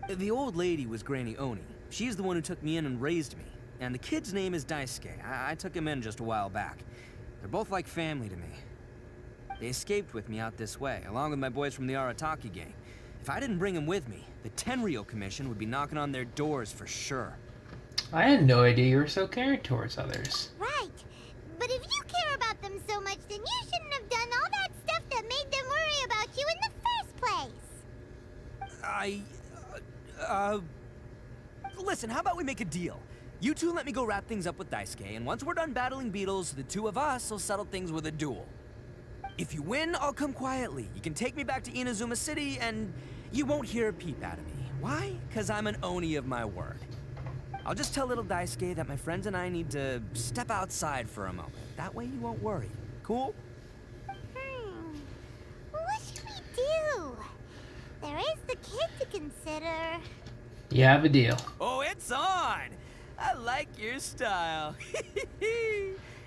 The old lady was Granny Oni. She's the one who took me in and raised me. And the kid's name is Daisuke. I took him in just a while back. They're both like family to me. They escaped with me out this way, along with my boys from the Arataki gang. If I didn't bring them with me, the Tenryou Commission would be knocking on their doors for sure. I had no idea you were so caring towards others. Right. But if you care about them so much, then you shouldn't have done all that stuff that made them worry about you in the first place. Listen, how about we make a deal? You two let me go wrap things up with Daisuke, and once we're done battling beetles, the two of us will settle things with a duel. If you win, I'll come quietly. You can take me back to Inazuma City, and you won't hear a peep out of me. Why? Because I'm an Oni of my word. I'll just tell little Daisuke that my friends and I need to step outside for a moment. That way you won't worry. Cool? What should we do? There is the kid to consider. You have a deal. Oh, it's on! I like your style.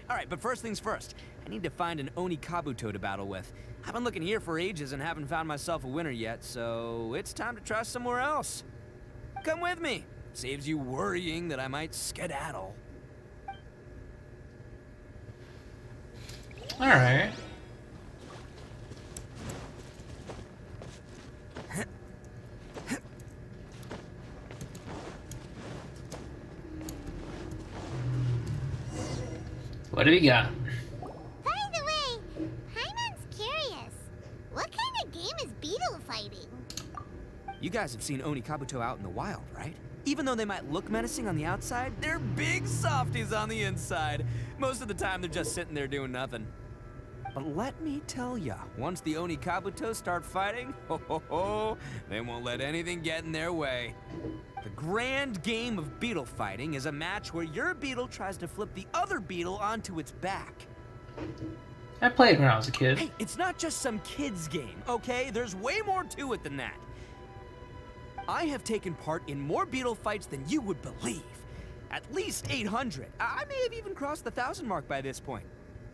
All right, but first things first. I need to find an Oni Kabuto to battle with. I've been looking here for ages and haven't found myself a winner yet, so it's time to try somewhere else. Come with me. Saves you worrying that I might skedaddle. All right. What do we got? By the way, Paimon's curious. What kind of game is beetle fighting? You guys have seen Oni Kabuto out in the wild, right? Even though they might look menacing on the outside, they're big softies on the inside. Most of the time, they're just sitting there doing nothing. But let me tell ya, once the Oni Kabuto start fighting, they won't let anything get in their way. The grand game of beetle fighting is a match where your beetle tries to flip the other beetle onto its back. I played when I was a kid. Hey, it's not just some kid's game, okay? There's way more to it than that. I have taken part in more beetle fights than you would believe. At least 800. I may have even crossed the 1,000 mark by this point.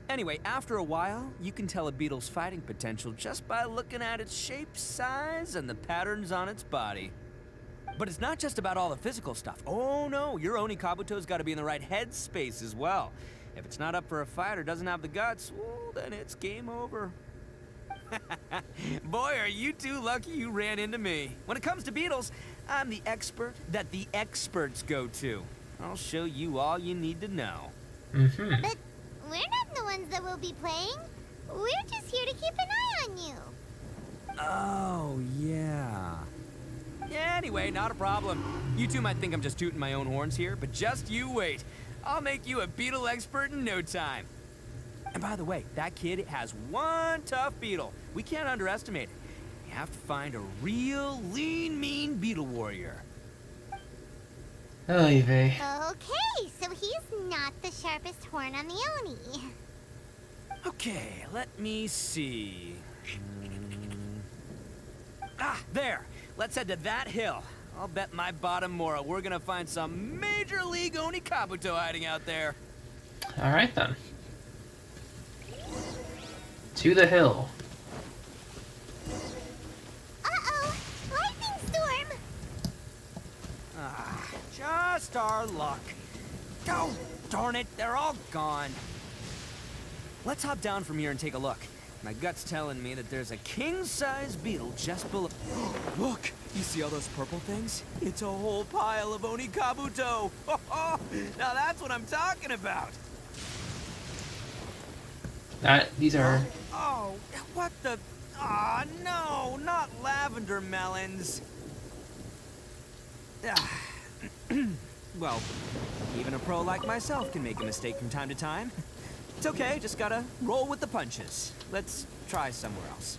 Anyway, after a while, you can tell a beetle's fighting potential just by looking at its shape, size, and the patterns on its body. But it's not just about all the physical stuff. Oh no, your Oni Kabuto's got to be in the right headspace as well. If it's not up for a fight or doesn't have the guts, well, then it's game over. Boy, are you two lucky you ran into me. When it comes to beetles, I'm the expert that the experts go to. I'll show you all you need to know. Mm-hmm. But we're not the ones that will be playing. We're just here to keep an eye on you. Oh, yeah. Yeah, anyway, not a problem. You two might think I'm just tooting my own horns here, but just you wait. I'll make you a beetle expert in no time. And by the way, that kid has one tough beetle. We can't underestimate it. You have to find a real lean, mean beetle warrior. Oy vey. Okay, so he's not the sharpest horn on the Oni. Okay, let me see. There. Let's head to that hill. I'll bet my bottom moral we're gonna find some major league Oni Kabuto hiding out there. All right then. To the hill. Uh-oh! Lightning storm! all-star luck. Oh, darn it, they're all gone. Let's hop down from here and take a look. My gut's telling me that there's a king-size beetle just below. Look, you see all those purple things? It's a whole pile of Onikabuto. Now that's what I'm talking about. These are... Oh, what the... Aw, no, not lavender melons. Well, even a pro like myself can make a mistake from time to time. It's okay, just gotta roll with the punches. Let's try somewhere else.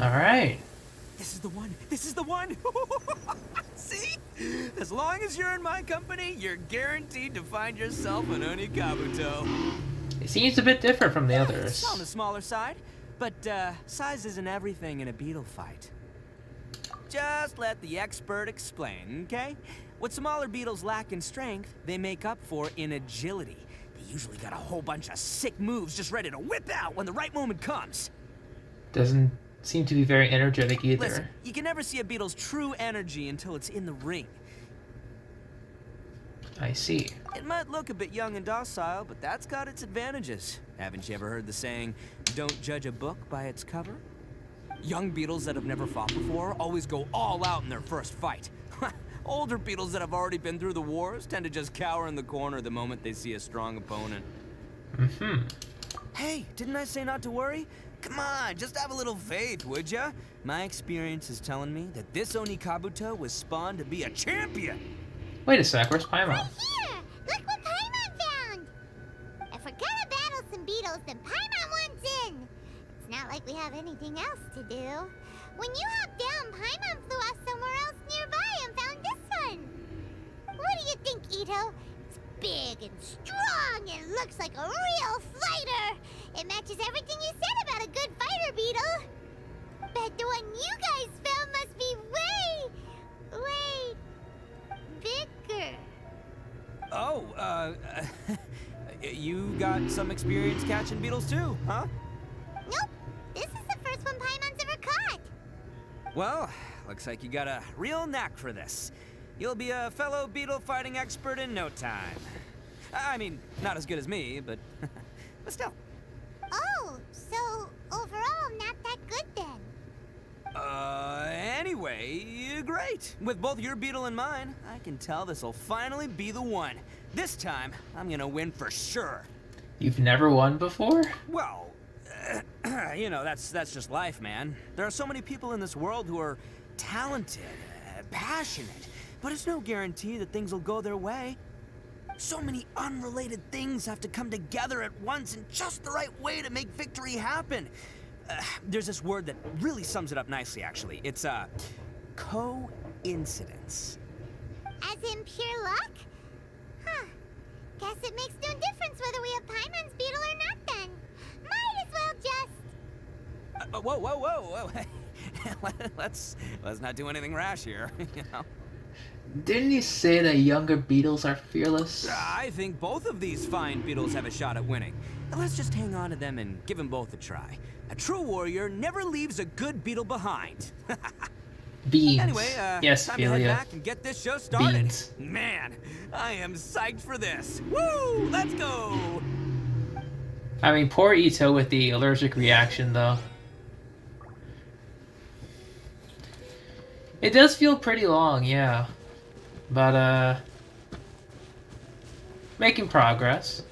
All right. This is the one. This is the one. See? As long as you're in my company, you're guaranteed to find yourself an Onikabuto. It seems a bit different from the It's others. on the smaller side, but size isn't everything in a beetle fight. Just let the expert explain, okay? What smaller beetles lack in strength, they make up for in agility. They usually got a whole bunch of sick moves just ready to whip out when the right moment comes. Doesn't seem to be very energetic either. Listen, you can never see a beetle's true energy until it's in the ring. I see. It might look a bit young and docile, but that's got its advantages. Haven't you ever heard the saying, don't judge a book by its cover? Young beetles that have never fought before always go all out in their first fight. Older beetles that have already been through the wars tend to just cower in the corner the moment they see a strong opponent. Mm-hmm. Hey, didn't I say not to worry? Come on, just have a little faith, would ya? My experience is telling me that this Onikabuto was spawned to be a champion. Wait a sec, where's Paimon? Right here! Look what Paimon found! If we're gonna battle some beetles, then Paimon wants in! It's not like we have anything else to do. When you hopped down, Paimon flew off somewhere else nearby and found this one! What do you think, Itto? It's big and strong and looks like a real fighter! It matches everything you said about a good fighter beetle! Bet the one you guys found must be way bigger. Oh, you got some experience catching beetles too, huh? Nope. This is the first one Paimon's ever caught. Well, looks like you got a real knack for this. You'll be a fellow beetle fighting expert in no time. I mean, not as good as me, but still. Oh, so overall not that good then. Anyway, great. With both your beetle and mine, I can tell this'll finally be the one. This time, I'm gonna win for sure. You've never won before? Well, you know, that's just life, man. There are so many people in this world who are talented, passionate, but it's no guarantee that things will go their way. So many unrelated things have to come together at once in just the right way to make victory happen. There's this word that really sums it up nicely, actually. It's, coincidence. As in pure luck? Huh. Guess it makes no difference whether we have Paimon's beetle or not then. Might as well just... Whoa. let's not do anything rash here, you know? Didn't you say that younger beetles are fearless? I think both of these fine beetles have a shot at winning. Let's just hang on to them and give them both a try. A true warrior never leaves a good beetle behind. Beans. Anyway, yes, time to head Ophelia. back and get this show started. Beans. Man, I am psyched for this. Woo! Let's go! I mean, poor Itto with the allergic reaction, though. It does feel pretty long, yeah. But, making progress.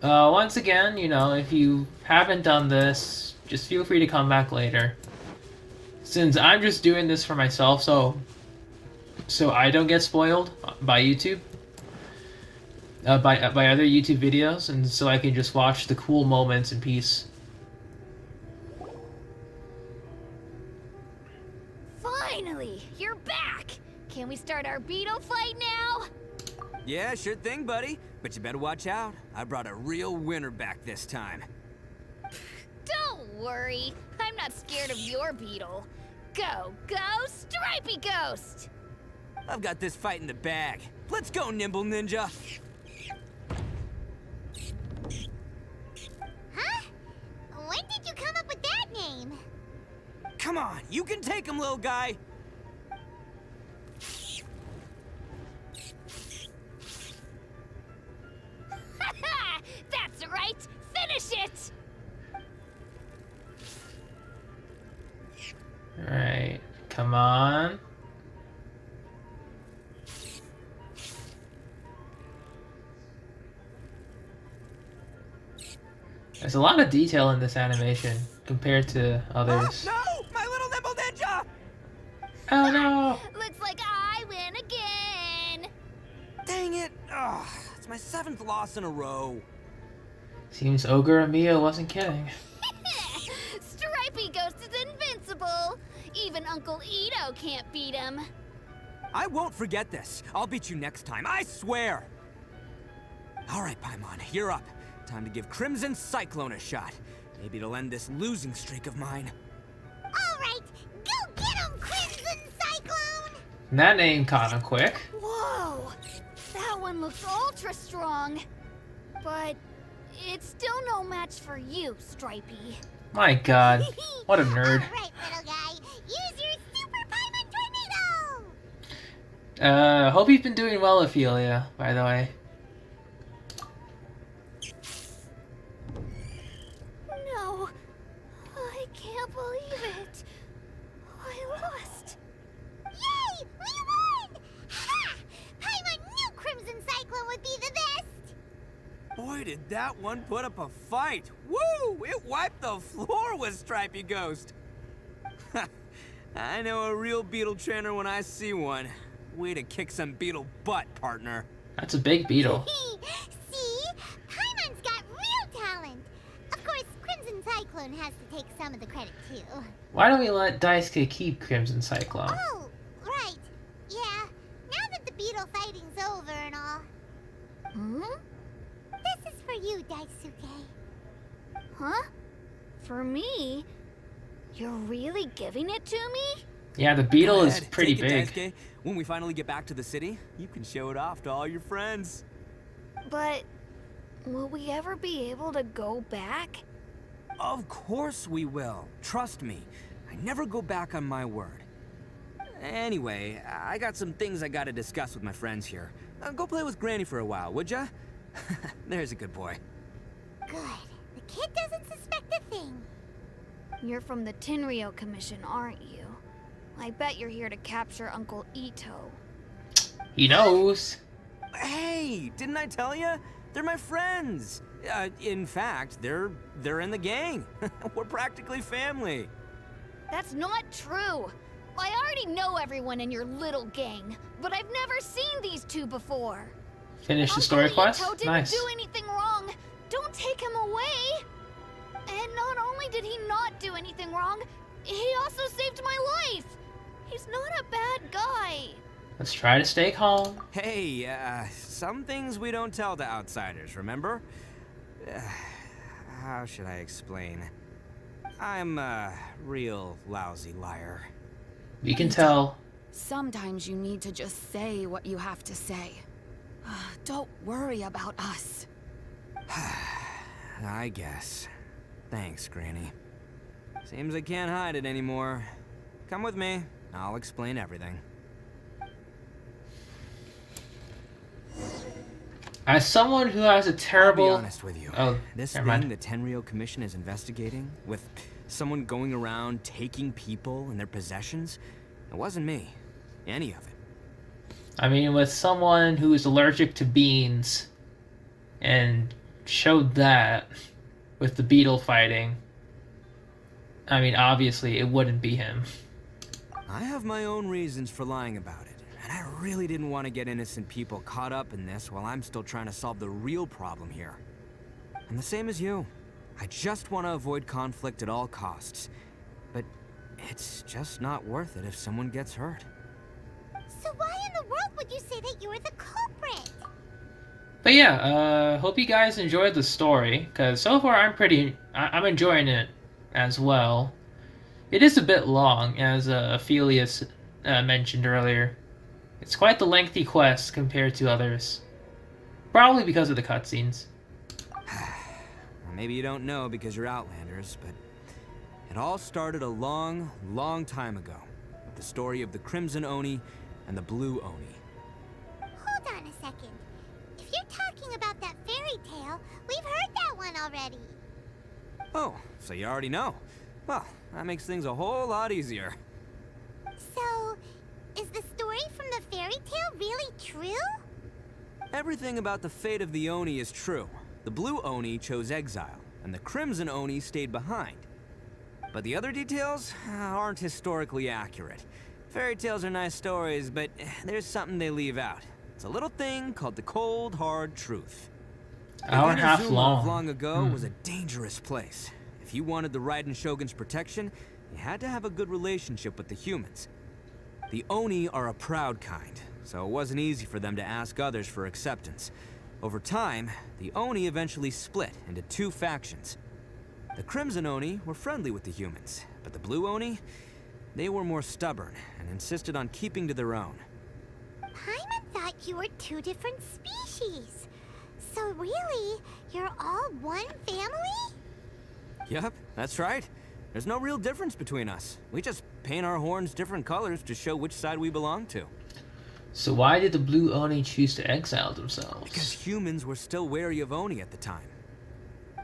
Once again, you know, if you haven't done this, just feel free to come back later. Since I'm just doing this for myself, so I don't get spoiled by YouTube. By other YouTube videos, and so I can just watch the cool moments in peace. Finally, you're back! Can we start our beetle fight now? Yeah, sure thing, buddy. But you better watch out. I brought a real winner back this time. Don't worry, I'm not scared of your beetle. Go, Stripey Ghost! I've got this fight in the bag. Let's go, Nimble Ninja. Huh? When did you come up with that name? Come on, you can take him, little guy. That's right! Finish it! Alright, come on. There's a lot of detail in this animation compared to others. Oh, no! My little nimble ninja! Oh no! Looks like I win again! Dang it! Ugh, it's my 7th loss in a row. Seems Ogre Mia wasn't kidding. Stripey Ghost is invincible! Even Uncle Ito can't beat him. I won't forget this. I'll beat you next time, I swear! Alright, Paimon, you're up. Time to give Crimson Cyclone a shot. Maybe it'll end this losing streak of mine. Alright, go get him, Crimson Cyclone! That name kinda quick. Whoa! That one looks ultra strong. But it's still no match for you, Stripey. My god, what a nerd. Alright, little guy, use your Super Paimon Tornado! Hope you've been doing well, Ophelia, by the way. No, I can't believe it. I lost. Yay! We won! Ha! Paimon knew Crimson Cyclone would be the best! Boy, did that one put up a fight. Woo! It wiped the floor with Stripey Ghost. I know a real beetle trainer when I see one. Way to kick some beetle butt, partner. That's a big beetle. See? Paimon's got real talent! Of course, Crimson Cyclone has to take some of the credit, too. Why don't we let Daisuke keep Crimson Cyclone? Oh, right. Yeah, now that the beetle fighting's over and all. Hmm? This is for you, Daisuke. Huh? For me? You're really giving it to me? Yeah, the beetle Go is ahead, pretty take it, big. Daisuke. When we finally get back to the city, you can show it off to all your friends. But will we ever be able to go back? Of course we will. Trust me. I never go back on my word. Anyway, I got some things I gotta discuss with my friends here. Go play with Granny for a while, would ya? There's a good boy. Good. The kid doesn't suspect a thing. You're from the Tenryo Commission, aren't you? I bet you're here to capture Uncle Ito. He knows. Hey, didn't I tell you? They're my friends. In fact, they're in the gang. We're practically family. That's not true. I already know everyone in your little gang, but I've never seen these two before. Finish the story Uncle quest? Ito didn't Nice. do anything wrong. Don't take him away. And not only did he not do anything wrong, he also saved my life. He's not a bad guy. Let's try to stay calm. Hey, some things we don't tell to outsiders, remember? How should I explain? I'm a real lousy liar. We can tell. Sometimes you need to just say what you have to say. Don't worry about us. I guess. Thanks, Granny. Seems I can't hide it anymore. Come with me. I'll explain everything. As someone who has a terrible... I'll be honest with you. Oh, this never thing mind. the Tenryo Commission is investigating, with someone going around taking people and their possessions, it wasn't me. Any of it. I mean, with someone who is allergic to beans and showed that with the beetle fighting, I mean, obviously it wouldn't be him. I have my own reasons for lying about it, and I really didn't want to get innocent people caught up in this while I'm still trying to solve the real problem here. I'm the same as you. I just want to avoid conflict at all costs. But it's just not worth it if someone gets hurt. So why in the world would you say that you were the culprit? But yeah, hope you guys enjoyed the story, because so far I'm enjoying it as well. It is a bit long, as Ophelius mentioned earlier. It's quite the lengthy quest compared to others. Probably because of the cutscenes. Maybe you don't know because you're Outlanders, but It all started a long, long time ago, with the story of the Crimson Oni and the Blue Oni. Hold on a second. If you're talking about that fairy tale, we've heard that one already. Oh, so you already know. Well, that makes things a whole lot easier. So, is the story from the fairy tale really true? Everything about the fate of the Oni is true. The Blue Oni chose exile, and the Crimson Oni stayed behind. But the other details aren't historically accurate. Fairy tales are nice stories, but there's something they leave out. It's a little thing called the cold, hard truth. Hour and a half Inazuma long. Long ago was a dangerous place. If you wanted the Raiden Shogun's protection, you had to have a good relationship with the humans. The Oni are a proud kind, so it wasn't easy for them to ask others for acceptance. Over time, the Oni eventually split into two factions. The Crimson Oni were friendly with the humans, but the Blue Oni, they were more stubborn and insisted on keeping to their own. Paimon thought you were two different species. So really, you're all one family? Yep, that's right. There's no real difference between us. We just paint our horns different colors to show which side we belong to. So why did the Blue Oni choose to exile themselves? Because humans were still wary of Oni at the time.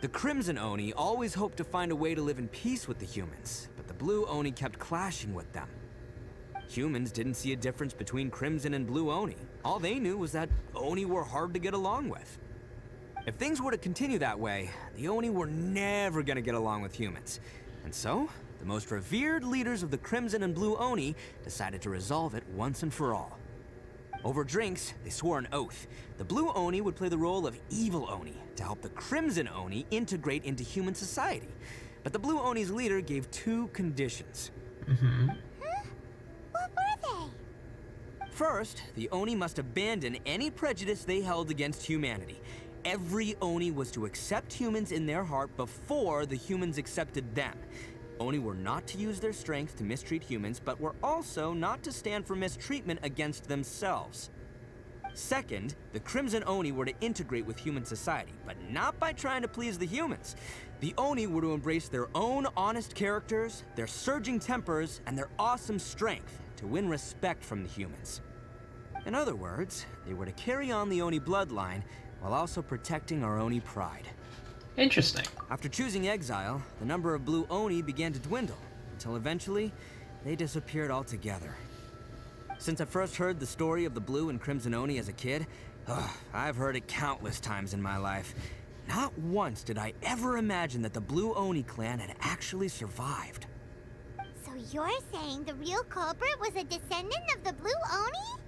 The Crimson Oni always hoped to find a way to live in peace with the humans, but the Blue Oni kept clashing with them. Humans didn't see a difference between Crimson and Blue Oni. All they knew was that Oni were hard to get along with. If things were to continue that way, the Oni were never gonna get along with humans. And so, the most revered leaders of the Crimson and Blue Oni decided to resolve it once and for all. Over drinks, they swore an oath. The Blue Oni would play the role of evil Oni to help the Crimson Oni integrate into human society. But the Blue Oni's leader gave two conditions. Huh? What were they? First, the Oni must abandon any prejudice they held against humanity. Every Oni was to accept humans in their heart before the humans accepted them. Oni were not to use their strength to mistreat humans, but were also not to stand for mistreatment against themselves. Second, the Crimson Oni were to integrate with human society, but not by trying to please the humans. The Oni were to embrace their own honest characters, their surging tempers, and their awesome strength to win respect from the humans. In other words, they were to carry on the Oni bloodline while also protecting our Oni pride. Interesting. After choosing exile, the number of Blue Oni began to dwindle, until eventually, they disappeared altogether. Since I first heard the story of the Blue and Crimson Oni as a kid, I've heard it countless times in my life. Not once did I ever imagine that the Blue Oni clan had actually survived. So you're saying the real culprit was a descendant of the Blue Oni?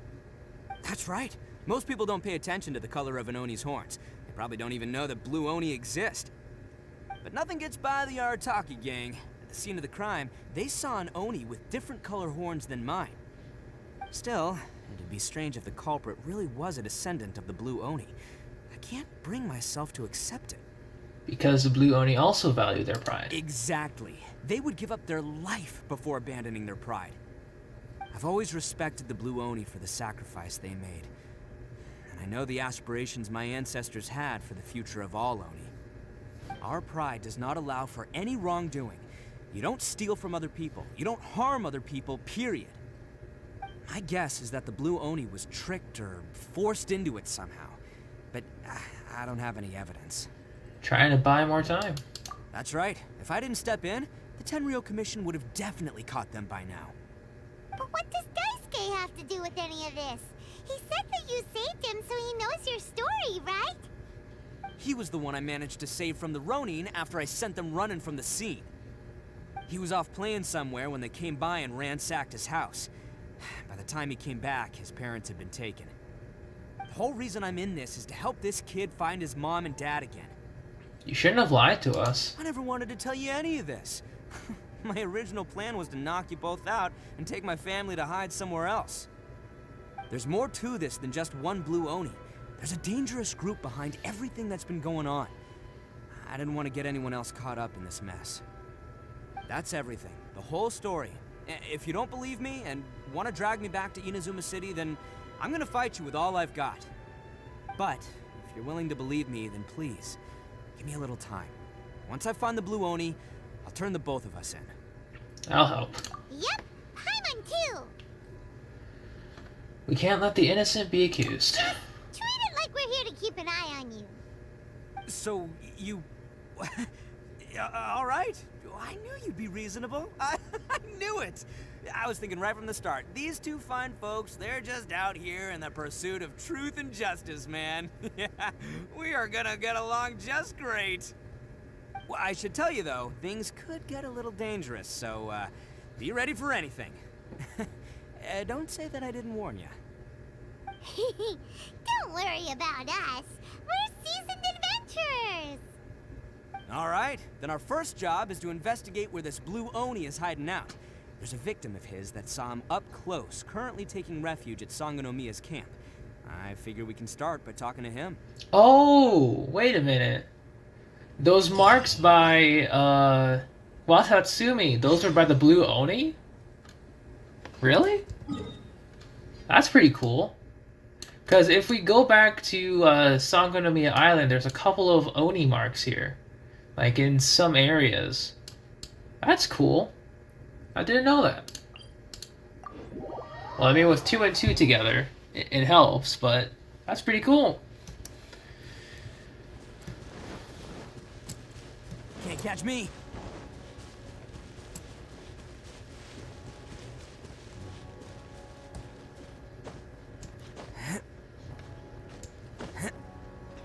That's right. Most people don't pay attention to the color of an Oni's horns. They probably don't even know that Blue Oni exist. But nothing gets by the Arataki gang. At the scene of the crime, they saw an Oni with different color horns than mine. Still, it'd be strange if the culprit really was a descendant of the Blue Oni. I can't bring myself to accept it. Because the Blue Oni also value their pride. Exactly. They would give up their life before abandoning their pride. I've always respected the Blue Oni for the sacrifice they made. And I know the aspirations my ancestors had for the future of all Oni. Our pride does not allow for any wrongdoing. You don't steal from other people. You don't harm other people, period. My guess is that the Blue Oni was tricked or forced into it somehow. But I don't have any evidence. Trying to buy more time. That's right. If I didn't step in, the Tenryou Commission would have definitely caught them by now. But what does Daisuke have to do with any of this? He said that you saved him so he knows your story, right? He was the one I managed to save from the Ronin after I sent them running from the scene. He was off playing somewhere when they came by and ransacked his house. By the time he came back, his parents had been taken. The whole reason I'm in this is to help this kid find his mom and dad again. You shouldn't have lied to us. I never wanted to tell you any of this. My original plan was to knock you both out and take my family to hide somewhere else. There's more to this than just one Blue Oni. There's a dangerous group behind everything that's been going on. I didn't want to get anyone else caught up in this mess. That's everything. The whole story. If you don't believe me and want to drag me back to Inazuma City, then I'm gonna fight you with all I've got. But if you're willing to believe me, then please, give me a little time. Once I find the Blue Oni, I'll turn the both of us in. I'll help. Yep, Paimon too. We can't let the innocent be accused. Treat it like we're here to keep an eye on you. So, you... all right. I knew you'd be reasonable. I knew it. I was thinking right from the start, these two fine folks, they're just out here in the pursuit of truth and justice, man. Yeah, we are gonna get along just great. Well, I should tell you, though, things could get a little dangerous, so, be ready for anything. Don't say that I didn't warn you. Don't worry about us. We're seasoned adventurers. All right, then our first job is to investigate where this blue Oni is hiding out. There's a victim of his that saw him up close, currently taking refuge at Sangonomiya's camp. I figure we can start by talking to him. Oh, wait a minute. Those marks by, Watatsumi, those are by the blue Oni? Really? That's pretty cool. Because if we go back to Sangonomiya Island, there's a couple of Oni marks here. Like in some areas. That's cool. I didn't know that. Well, I mean, with 2 and 2 together, it helps, but that's pretty cool. Can't catch me.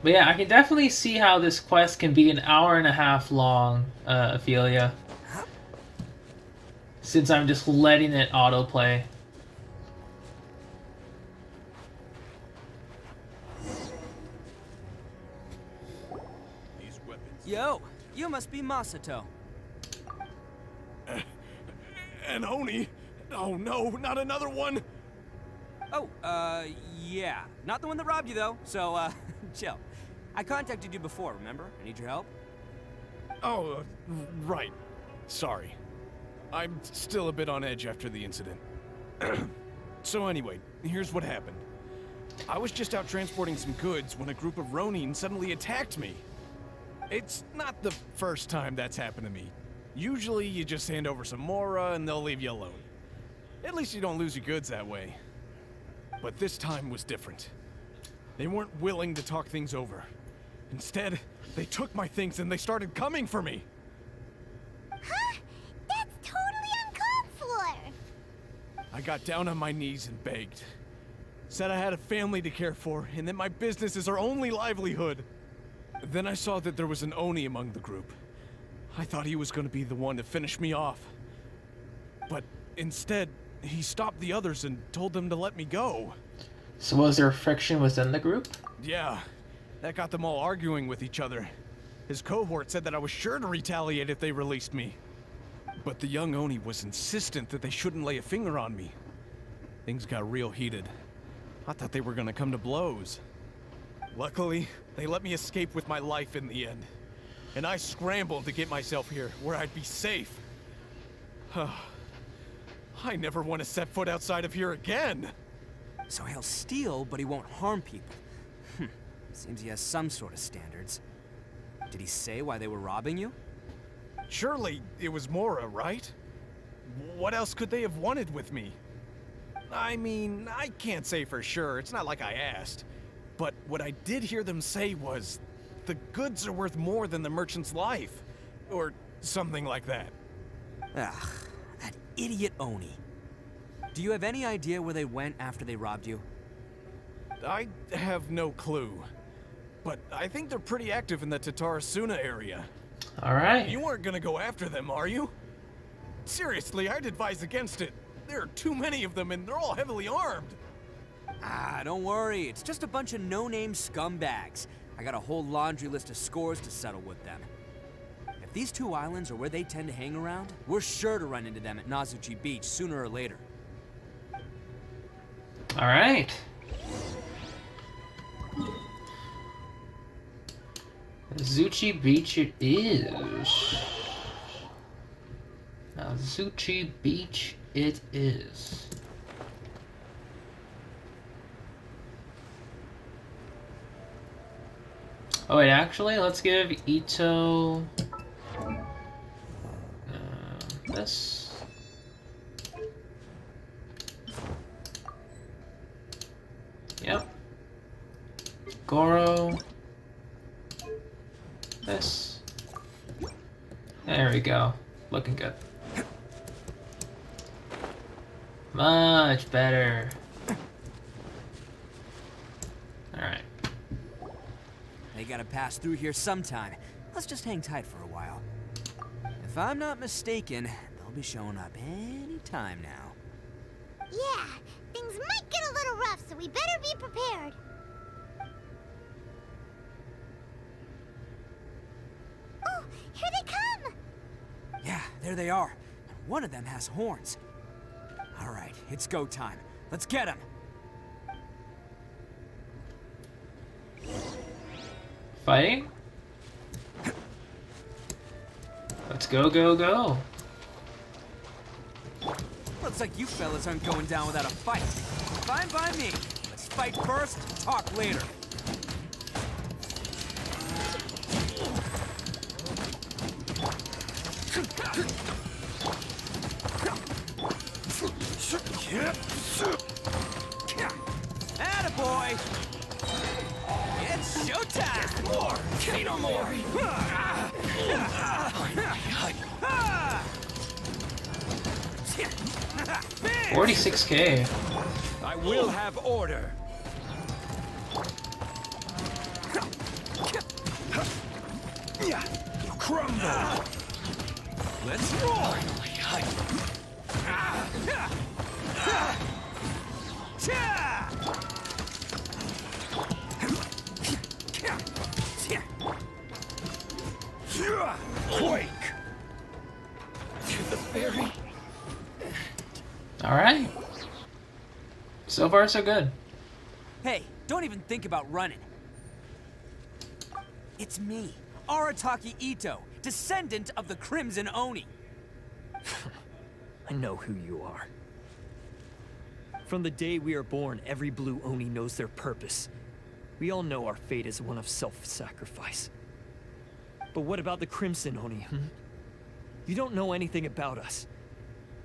But yeah, I can definitely see how this quest can be an hour and a half long, Ophelia. Since I'm just letting it autoplay. These weapons. Yo, you must be Masato. An Oni? Oh no, not another one! Oh, yeah. Not the one that robbed you, though, so, chill. I contacted you before, remember? I need your help. Oh, right. Sorry. I'm still a bit on edge after the incident. So anyway, here's what happened. I was just out transporting some goods when a group of Ronin suddenly attacked me. It's not the first time that's happened to me. Usually you just hand over some Mora and they'll leave you alone. At least you don't lose your goods that way. But this time was different. They weren't willing to talk things over. Instead, they took my things and they started coming for me. Huh? That's totally uncalled for. I got down on my knees and begged. Said I had a family to care for and that my business is our only livelihood. Then I saw that there was an Oni among the group. I thought he was going to be the one to finish me off. But instead, he stopped the others and told them to let me go. So was there friction within the group? Yeah, that got them all arguing with each other. His cohort said that I was sure to retaliate if they released me. But the young Oni was insistent that they shouldn't lay a finger on me. Things got real heated. I thought they were gonna come to blows. Luckily, they let me escape with my life in the end. And I scrambled to get myself here, where I'd be safe. I never want to set foot outside of here again! So he'll steal, but he won't harm people. Seems he has some sort of standards. Did he say why they were robbing you? Surely it was Mora, right? What else could they have wanted with me? I mean, I can't say for sure, it's not like I asked. But what I did hear them say was, the goods are worth more than the merchant's life. Or something like that. Ugh, that idiot Oni. Do you have any idea where they went after they robbed you? I have no clue. But I think they're pretty active in the Tatarasuna area. Alright. You aren't gonna go after them, are you? Seriously, I'd advise against it. There are too many of them and they're all heavily armed. Ah, don't worry. It's just a bunch of no-name scumbags. I got a whole laundry list of scores to settle with them. If these two islands are where they tend to hang around, we're sure to run into them at Nazuchi Beach sooner or later. Alright. Zuchi Beach it is. Now, Zuchi Beach it is. Oh wait, actually, let's give Itto... this. Yep. Goro. This. There we go. Looking good. Much better. Alright. They gotta pass through here sometime. Let's just hang tight for a while. If I'm not mistaken, they'll be showing up any time now. Yeah, things might get a little rough, so we better be prepared. Oh, here they come! Yeah, there they are. And one of them has horns. All right, it's go time. Let's get him. Fighting? Let's go, go, go. Looks like you fellas aren't going down without a fight. Fine by me. Let's fight first, talk later. Attaboy! It's showtime! More! Say no more! 46K. I will have order. Crumble. Let's roll! Quake. To the fairy. Alright. So far, so good. Hey, don't even think about running. It's me, Arataki Itto, descendant of the Crimson Oni. I know who you are. From the day we are born, every blue Oni knows their purpose. We all know our fate is one of self-sacrifice. But what about the Crimson Oni, You don't know anything about us.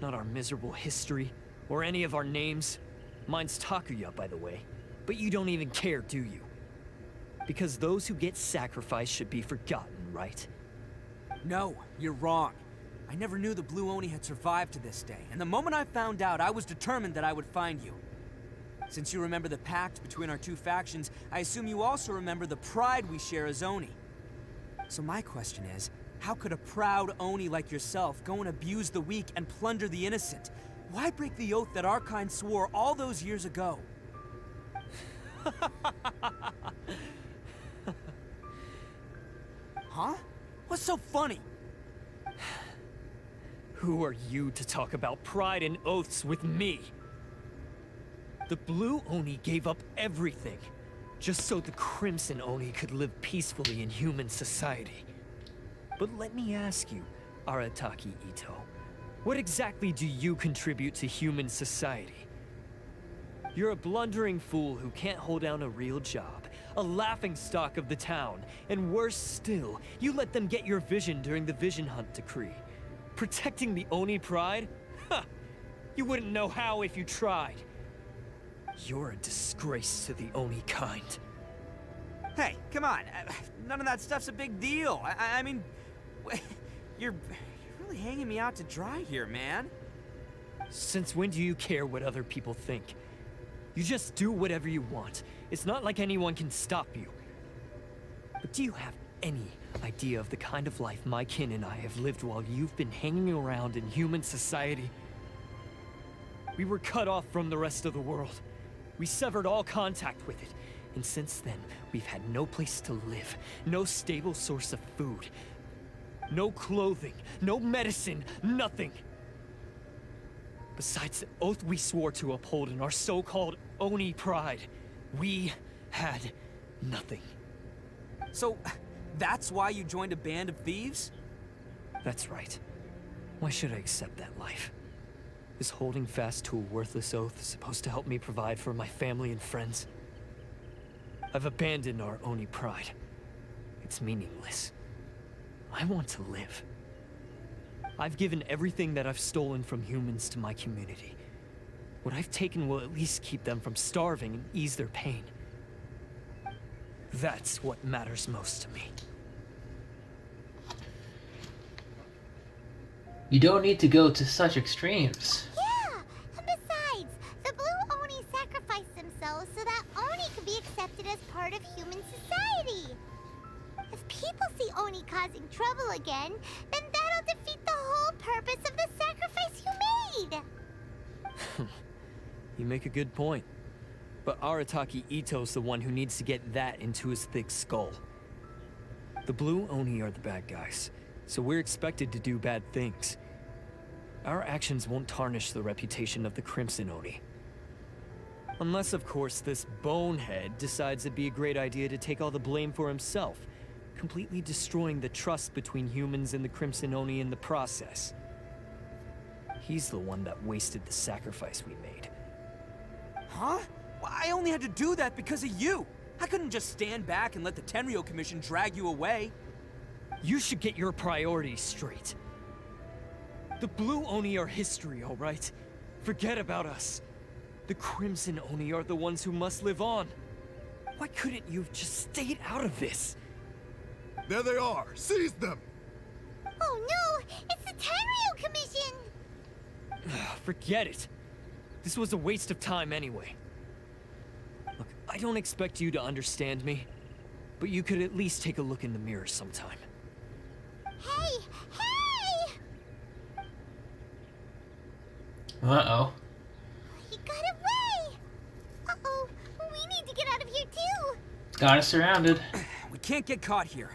Not our miserable history, or any of our names. Mine's Takuya, by the way. But you don't even care, do you? Because those who get sacrificed should be forgotten, right? No, you're wrong. I never knew the Blue Oni had survived to this day, and the moment I found out, I was determined that I would find you. Since you remember the pact between our two factions, I assume you also remember the pride we share as Oni. So my question is, how could a proud Oni like yourself go and abuse the weak and plunder the innocent? Why break the oath that our kind swore all those years ago? Huh? What's so funny? Who are you to talk about pride and oaths with me? The Blue Oni gave up everything, just so the Crimson Oni could live peacefully in human society. But let me ask you, Arataki Itto, what exactly do you contribute to human society? You're a blundering fool who can't hold down a real job, a laughingstock of the town, and worse still, you let them get your vision during the Vision Hunt decree. Protecting the Oni pride? Ha! You wouldn't know how if you tried. You're a disgrace to the Oni kind. Hey, come on. None of that stuff's a big deal. I mean, you're really hanging me out to dry here, man. Since when do you care what other people think? You just do whatever you want. It's not like anyone can stop you. But do you have any idea of the kind of life my kin and I have lived while you've been hanging around in human society? We were cut off from the rest of the world. We severed all contact with it. And since then, we've had no place to live, no stable source of food, no clothing, no medicine, nothing. Besides the oath we swore to uphold in our so-called Oni pride, we had nothing. So, that's why you joined a band of thieves? That's right. Why should I accept that life? Is holding fast to a worthless oath supposed to help me provide for my family and friends? I've abandoned our Oni pride. It's meaningless. I want to live. I've given everything that I've stolen from humans to my community. What I've taken will at least keep them from starving and ease their pain. That's what matters most to me. You don't need to go to such extremes. Yeah, and besides, the Blue Oni sacrificed themselves so that Oni could be accepted as part of human society. If people see Oni causing trouble again, then that'll defeat the whole purpose of the sacrifice you made. You make a good point. But Arataki Itto's the one who needs to get that into his thick skull. The Blue Oni are the bad guys, so we're expected to do bad things. Our actions won't tarnish the reputation of the Crimson Oni. Unless, of course, this bonehead decides it'd be a great idea to take all the blame for himself, completely destroying the trust between humans and the Crimson Oni in the process. He's the one that wasted the sacrifice we made. Huh? Well, I only had to do that because of you. I couldn't just stand back and let the Tenryo Commission drag you away. You should get your priorities straight. The Blue Oni are history, all right? Forget about us. The Crimson Oni are the ones who must live on. Why couldn't you have just stayed out of this? There they are! Seize them! Oh no! It's the Tenryo Commission! Forget it. This was a waste of time anyway. Look, I don't expect you to understand me, but you could at least take a look in the mirror sometime. Hey! Hey! Uh-oh. He got away! Uh-oh, we need to get out of here too! Got us surrounded. We can't get caught here.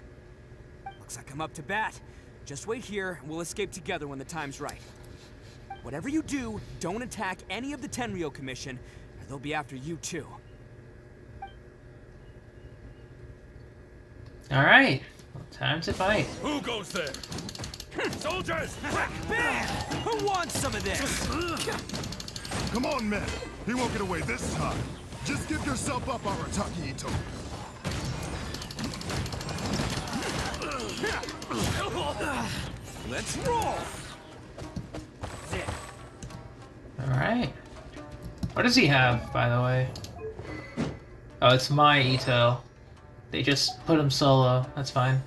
Looks like I'm up to bat. Just wait here, and we'll escape together when the time's right. Whatever you do, don't attack any of the Tenryo Commission, or they'll be after you too. Alright. Well, time to fight. Who goes there? Soldiers! Who wants some of this? Come on, men. He won't get away this time. Just give yourself up, Arataki Itto. Let's roll! Alright. What does he have, by the way? Oh, it's my Itto. They just put him solo. That's fine.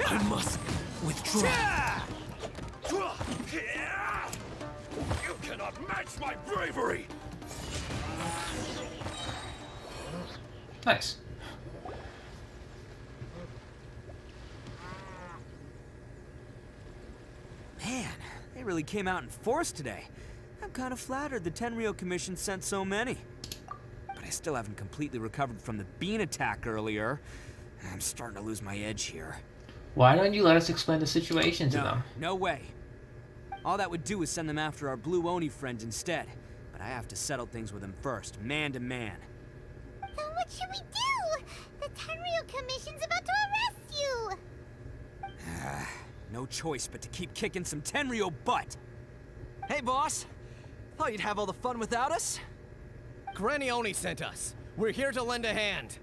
I must withdraw. You cannot match my bravery! Nice. Man, they really came out in force today. I'm kind of flattered the Tenryo Commission sent so many. But I still haven't completely recovered from the bean attack earlier. I'm starting to lose my edge here. Why don't you let us explain the situation to them? No way. All that would do is send them after our Blue Oni friend instead. But I have to settle things with him first, man to man. Then what should we do? The Tenryo Commission's about to arrest you! No choice but to keep kicking some Tenryo butt. Hey, boss. Thought you'd have all the fun without us? Granny Oni sent us. We're here to lend a hand.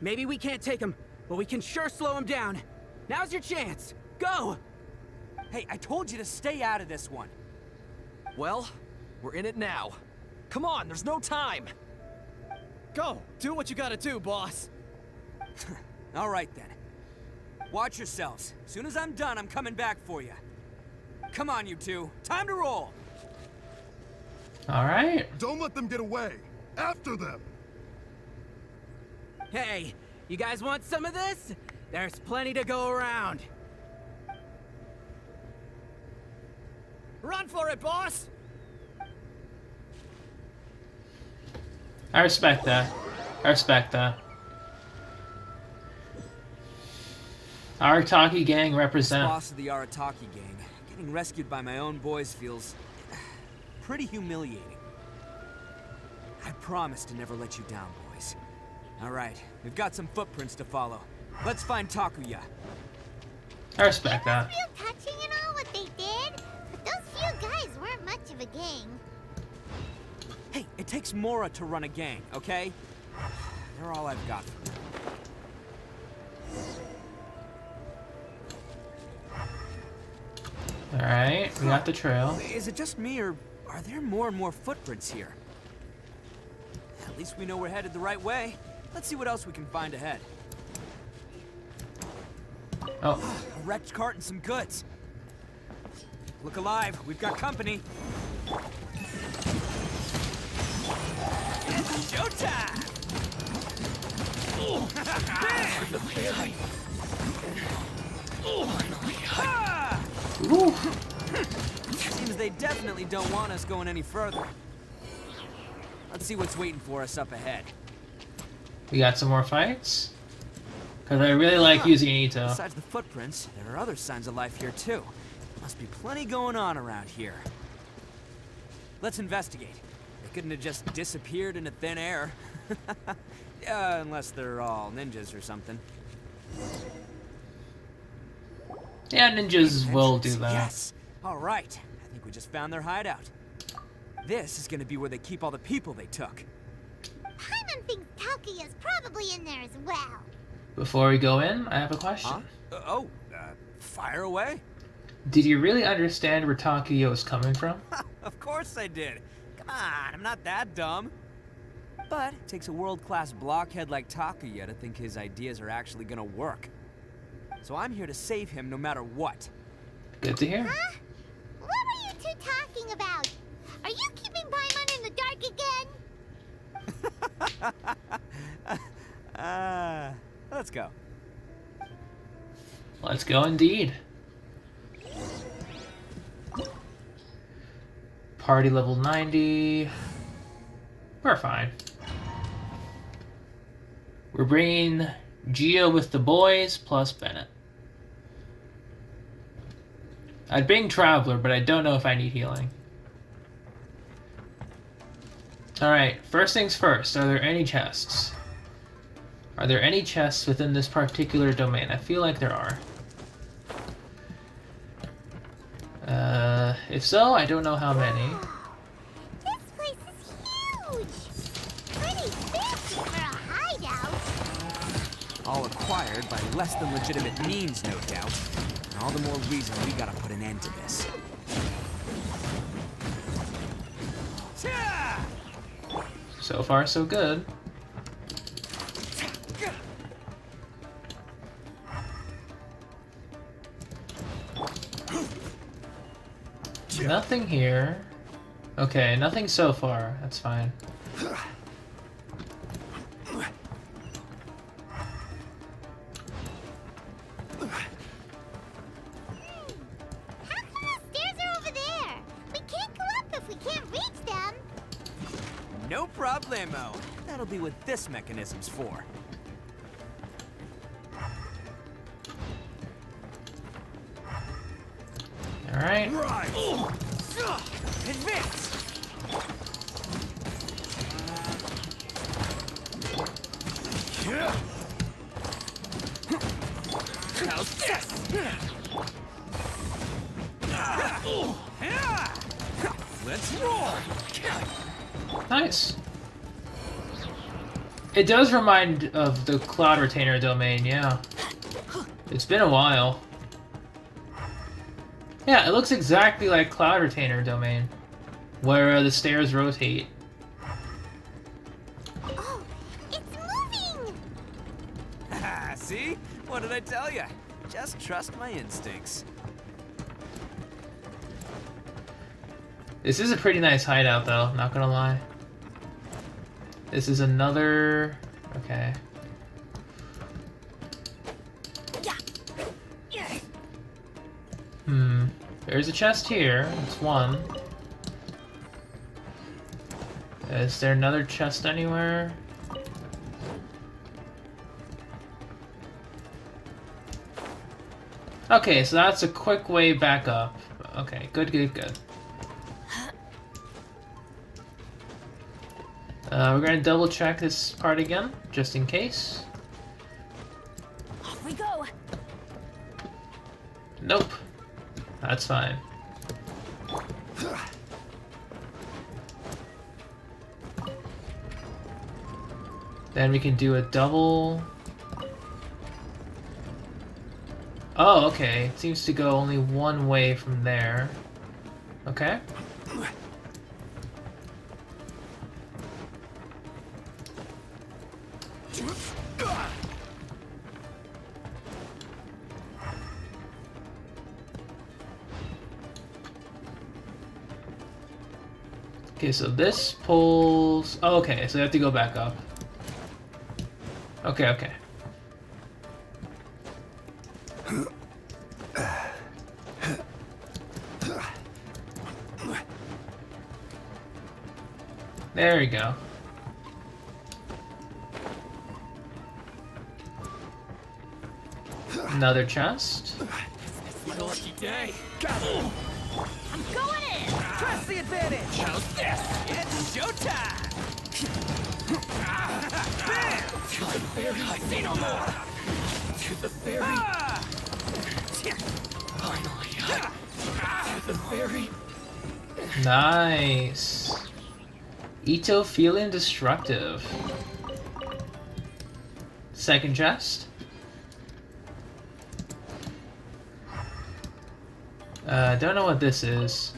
Maybe we can't take him, but we can sure slow him down. Now's your chance. Go! Hey, I told you to stay out of this one. Well, we're in it now. Come on, there's no time. Go, do what you gotta do, boss. All right then. Watch yourselves. As soon as I'm done, I'm coming back for you. Come on, you two. Time to roll. Alright. Don't let them get away! After them! Hey, you guys want some of this? There's plenty to go around. Run for it, boss! I respect that. I respect that. Arataki gang represent. Boss of the Arataki gang. Getting rescued by my own boys feels pretty humiliating. I promise to never let you down, boys. All right, we've got some footprints to follow. Let's find Takuya. I respect that. Real touching and all what they did, but those few guys weren't much of a gang. Hey, it takes Mora to run a gang, okay? They're all I've got for now. Alright, we got the trail. Is it just me, or are there more and more footprints here? At least we know we're headed the right way. Let's see what else we can find ahead. Oh. A wrecked cart and some goods. Look alive, we've got company. It's showtime! Seems they definitely don't want us going any further. Let's see what's waiting for us up ahead. We got some more fights? Because I really like using Itto. Besides the footprints, there are other signs of life here too. Must be plenty going on around here. Let's investigate. They couldn't have just disappeared into thin air. Unless they're all ninjas or something. Yeah, ninjas will do that. Yes. All right. I think we just found their hideout. This is going to be where they keep all the people they took. Paimon thinks Takuya's probably in there as well. Before we go in, I have a question. Huh? Fire away. Did you really understand where Takuya was coming from? Of course I did. Come on, I'm not that dumb. But it takes a world-class blockhead like Takuya to think his ideas are actually gonna work. So I'm here to save him no matter what. Good to hear. Huh? What are you two talking about? Are you keeping Paimon in the dark again? Let's go. Let's go indeed. Party level 90. We're fine. We're bringing Geo with the boys plus Bennett. I'd bring Traveler, but I don't know if I need healing. Alright, first things first. Are there any chests? Are there any chests within this particular domain? I feel like there are. If so, I don't know how many. This place is huge! Pretty fancy for a hideout! All acquired by less than legitimate means, no doubt. And all the more reason we gotta put an end to this. So far, so good. Nothing here. Okay, nothing so far. That's fine. How come the stairs are over there? We can't go up if we can't reach them. No problemo. That'll be what this mechanism's for. Alright. Advance! How's this? Let's roll! Nice. It does remind of the Cloud Retainer domain, yeah. It's been a while. Yeah, it looks exactly like Cloud Retainer domain, where the stairs rotate. Oh, it's moving! See? What did I tell you? Just trust my instincts. This is a pretty nice hideout, though, not gonna lie. This is another... okay. There's a chest here. It's one. Is there another chest anywhere? Okay, so that's a quick way back up. Okay, good, good, good. We're gonna double check this part again, just in case. Off we go. Nope. That's fine. Then we can do a double... Oh, okay. It seems to go only one way from there. Okay. Okay, so this pulls... Oh, okay, so I have to go back up. Okay, okay. There we go. Another chest. My lucky day. I'm going in! Press the advantage! How's this? It's showtime! Bam! To the very... Say no more! To the very... Finally. To the very... Nice. Itto feeling destructive. Second chest. Don't know what this is.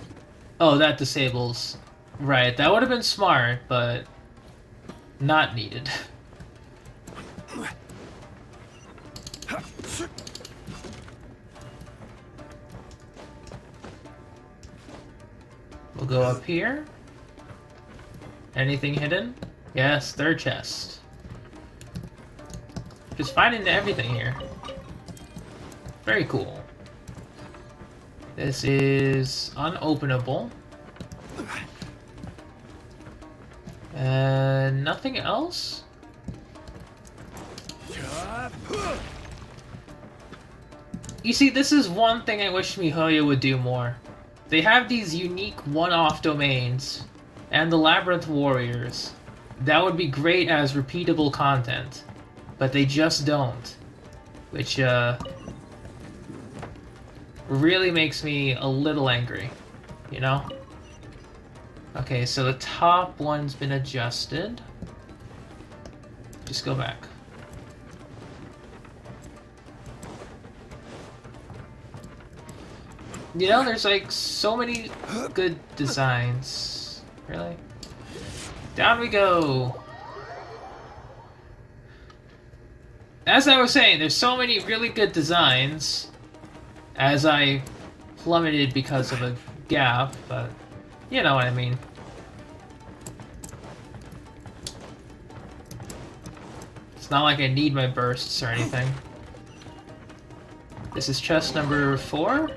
Oh, that disables. Right, that would have been smart, but not needed. We'll go up here. Anything hidden? Yes, third chest. Just finding everything here. Very cool. This is unopenable. Nothing else? You see, this is one thing I wish MiHoYo would do more. They have these unique one-off domains, and the Labyrinth Warriors. That would be great as repeatable content, but they just don't. Which, really makes me a little angry, you know? Okay, so the top one's been adjusted. Just go back. You know, there's like so many good designs. Really? Down we go! As I was saying, there's so many really good designs. As I plummeted because of a gap, but you know what I mean. It's not like I need my bursts or anything. This is chest number 4?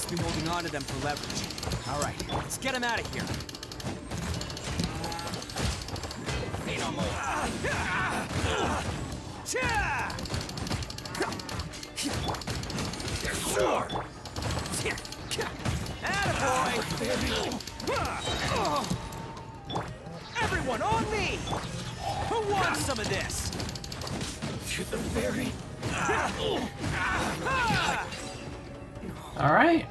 Be holding on to them for leverage. All right, let's get them out of here. Say no more. Attaboy! Everyone on me! Who wants some of this? To the very... Alright.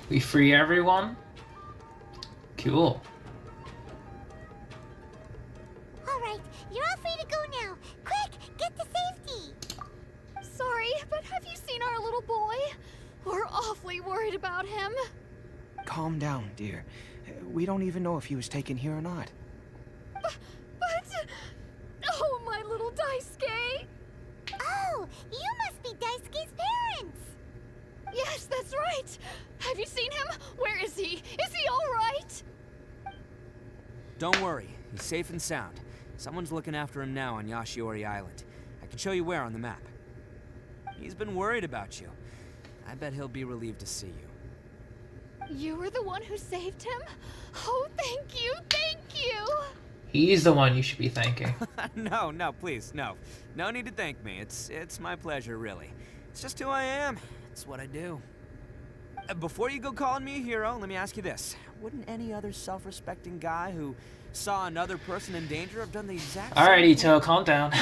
We free everyone? Cool. Alright, you're all free to go now. Quick, get to safety! Sorry, but have you seen our little boy? We're awfully worried about him. Calm down, dear. We don't even know if he was taken here or not. But... Oh, my little Daisuke! Oh, you must be Daisuke's parents! Yes, that's right! Have you seen him? Where is he? Is he alright? Don't worry, he's safe and sound. Someone's looking after him now on Yashiori Island. I can show you where on the map. He's been worried about you. I bet he'll be relieved to see you. You were the one who saved him? Oh, thank you, thank you! He's the one you should be thanking. No, please, no. No need to thank me. It's my pleasure, really. It's just who I am. It's what I do. Before you go calling me a hero, let me ask you this. Wouldn't any other self-respecting guy who saw another person in danger have done the exact same Alright, thing? Itto, calm down.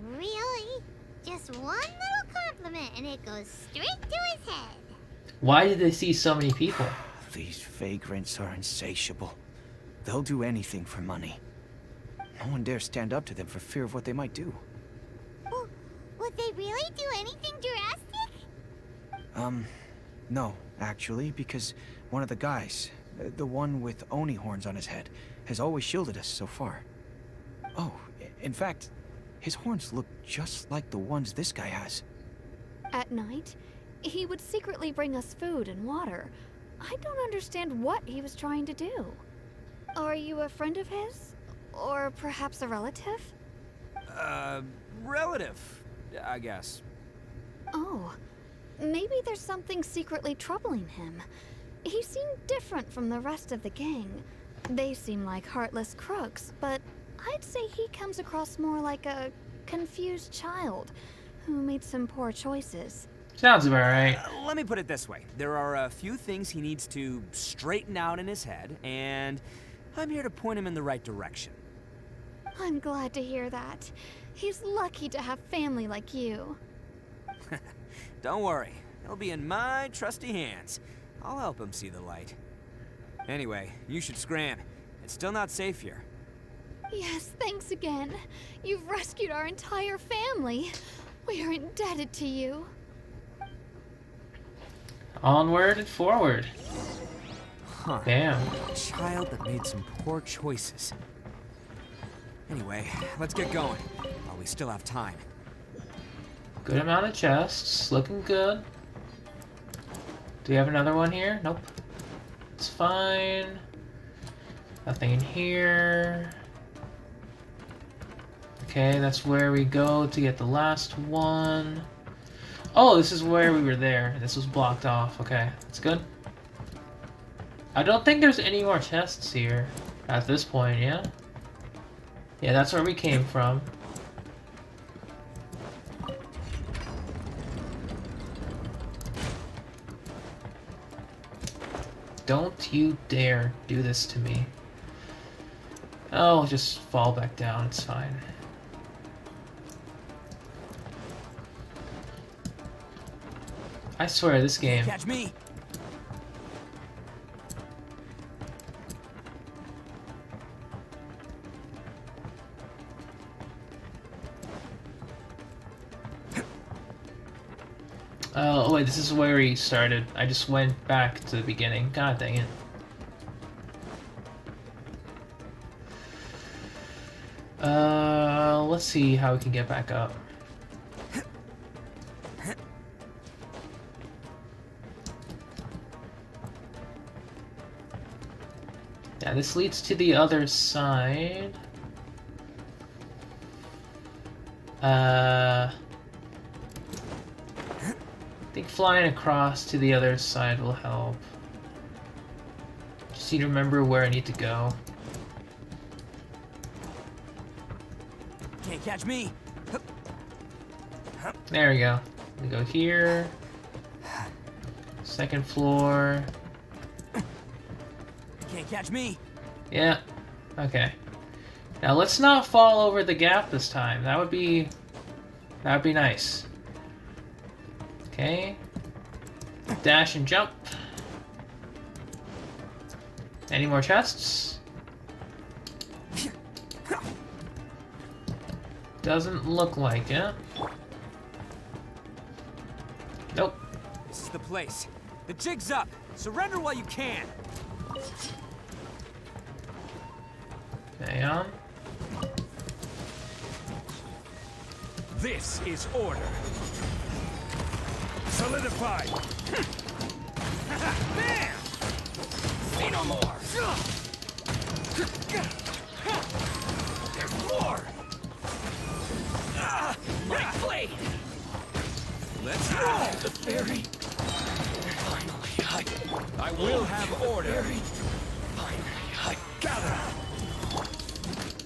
Really? Just one little compliment and it goes straight to his head. Why did they see so many people? These vagrants are insatiable. They'll do anything for money. No one dares stand up to them for fear of what they might do. Well, would they really do anything drastic? No, actually, because one of the guys, the one with Oni horns on his head, has always shielded us so far. Oh, in fact, his horns look just like the ones this guy has. At night, he would secretly bring us food and water. I don't understand what he was trying to do. Are you a friend of his? Or perhaps a relative? Relative, I guess. Oh, maybe there's something secretly troubling him. He seemed different from the rest of the gang. They seem like heartless crooks, but I'd say he comes across more like a confused child who made some poor choices. Sounds about right. Let me put it this way. There are a few things he needs to straighten out in his head, and I'm here to point him in the right direction. I'm glad to hear that. He's lucky to have family like you. Don't worry. He'll be in my trusty hands. I'll help him see the light. Anyway, you should scram. It's still not safe here. Yes, thanks again. You've rescued our entire family. We are indebted to you. Onward and forward. Huh. Damn. A child that made some poor choices. Anyway, let's get going, while we still have time. Good amount of chests. Looking good. Do we have another one here? Nope. It's fine. Nothing in here. Okay, that's where we go to get the last one. Oh, this is where we were there. This was blocked off. Okay, that's good. I don't think there's any more chests here at this point, yeah? Yeah, that's where we came from. Don't you dare do this to me. Oh, just fall back down, it's fine. I swear, this game... Catch me! Oh, wait, this is where he started. I just went back to the beginning. God dang it. Let's see how we can get back up. Yeah, this leads to the other side. I think flying across to the other side will help. Just need to remember where I need to go. Can't catch me! There we go. We go here. Second floor. Can't catch me! Yeah. Okay. Now let's not fall over the gap this time. That would be nice. Okay. Dash and jump. Any more chests? Doesn't look like it. Nope. This is the place. The jig's up. Surrender while you can. Hang on. This is order. Solidified. Bam! Say no more. There's more. My blade. Let's go. The fairy. Finally, I will have order. Finally, I gather.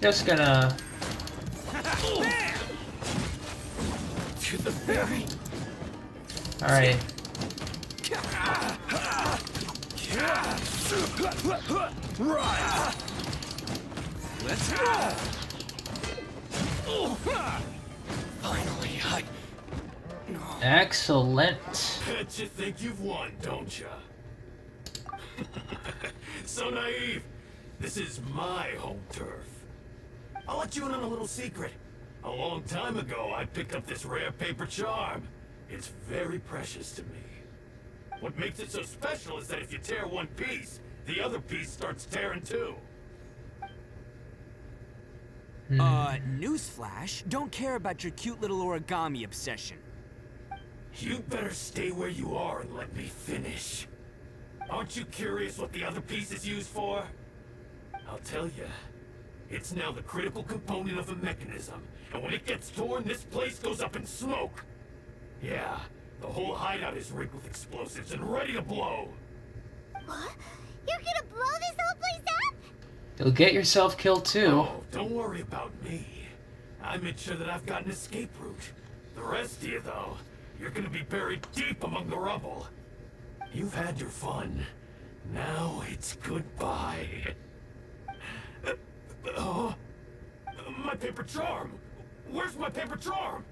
Just gonna. Bam! To the fairy. All right. Right. Let's go. Finally, I. No. Excellent. Bet you think you've won, don't ya? So naive. This is my home turf. I'll let you in on a little secret. A long time ago, I picked up this rare paper charm. It's very precious to me. What makes it so special is that if you tear one piece, the other piece starts tearing too. Newsflash, don't care about your cute little origami obsession. You'd better stay where you are and let me finish. Aren't you curious what the other piece is used for? I'll tell you. It's now the critical component of a mechanism, and when it gets torn, this place goes up in smoke. Yeah, the whole hideout is rigged with explosives and ready to blow. What? You're gonna blow this whole place up? You'll get yourself killed too. Oh, don't worry about me. I made sure that I've got an escape route. The rest of you, though, you're gonna be buried deep among the rubble. You've had your fun. Now it's goodbye. My paper charm! Where's my paper charm?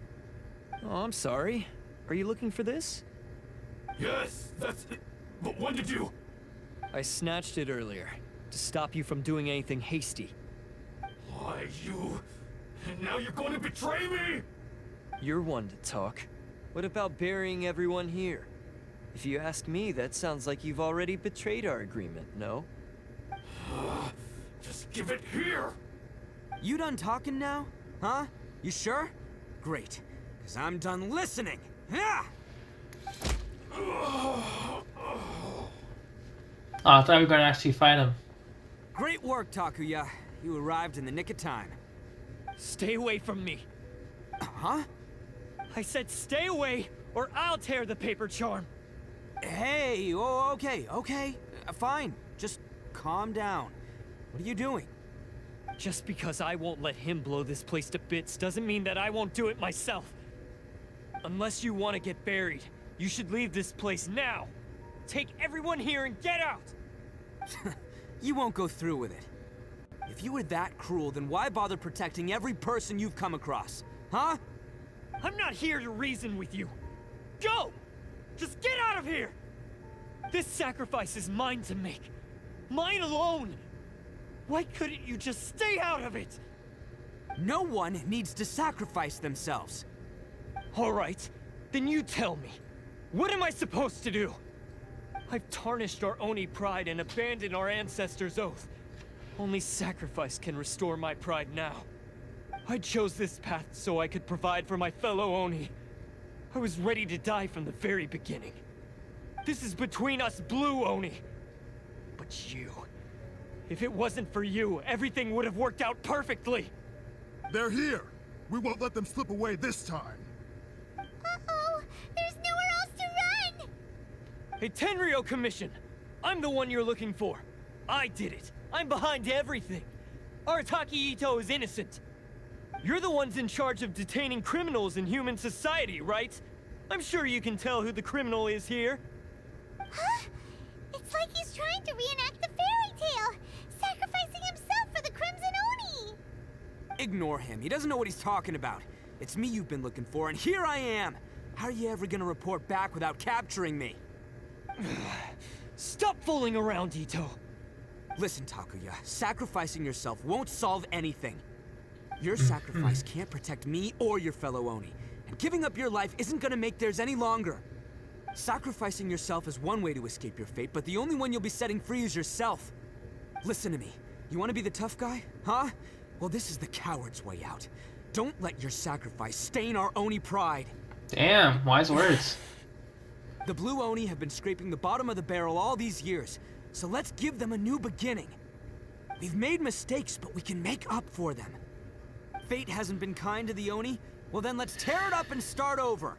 Oh, I'm sorry. Are you looking for this? Yes, that's it. But when did you... I snatched it earlier, to stop you from doing anything hasty. Why, you... And now you're going to betray me? You're one to talk. What about burying everyone here? If you ask me, that sounds like you've already betrayed our agreement, no? Just give it here! You done talking now? Huh? You sure? Great. Because I'm done listening. Yeah! Oh, I thought we were going to actually fight him. Great work, Takuya. You arrived in the nick of time. Stay away from me. Huh? I said stay away, or I'll tear the paper charm. Hey, oh, okay. Fine. Just calm down. What are you doing? Just because I won't let him blow this place to bits doesn't mean that I won't do it myself. Unless you want to get buried, you should leave this place now. Take everyone here and get out! You won't go through with it. If you were that cruel, then why bother protecting every person you've come across? Huh? I'm not here to reason with you. Go! Just get out of here! This sacrifice is mine to make. Mine alone! Why couldn't you just stay out of it? No one needs to sacrifice themselves. All right, then you tell me. What am I supposed to do? I've tarnished our Oni pride and abandoned our ancestors' oath. Only sacrifice can restore my pride now. I chose this path so I could provide for my fellow Oni. I was ready to die from the very beginning. This is between us blue Oni. But you... If it wasn't for you, everything would have worked out perfectly! They're here! We won't let them slip away this time! Uh-oh! There's nowhere else to run! Hey, Tenryo Commission! I'm the one you're looking for. I did it. I'm behind everything. Arataki Itto is innocent. You're the ones in charge of detaining criminals in human society, right? I'm sure you can tell who the criminal is here. Huh? It's like he's trying to reenact the fairy tale, sacrificing himself for the Crimson Oni! Ignore him. He doesn't know what he's talking about. It's me you've been looking for, and here I am! How are you ever gonna report back without capturing me? Stop fooling around, Itto! Listen, Takuya, sacrificing yourself won't solve anything. Your sacrifice can't protect me or your fellow Oni, and giving up your life isn't gonna make theirs any longer. Sacrificing yourself is one way to escape your fate, but the only one you'll be setting free is yourself. Listen to me. You want to be the tough guy? Huh? Well, this is the coward's way out. Don't let your sacrifice stain our Oni pride. Damn, wise words. The blue Oni have been scraping the bottom of the barrel all these years, so let's give them a new beginning. We've made mistakes, but we can make up for them. Fate hasn't been kind to the Oni? Well then let's tear it up and start over.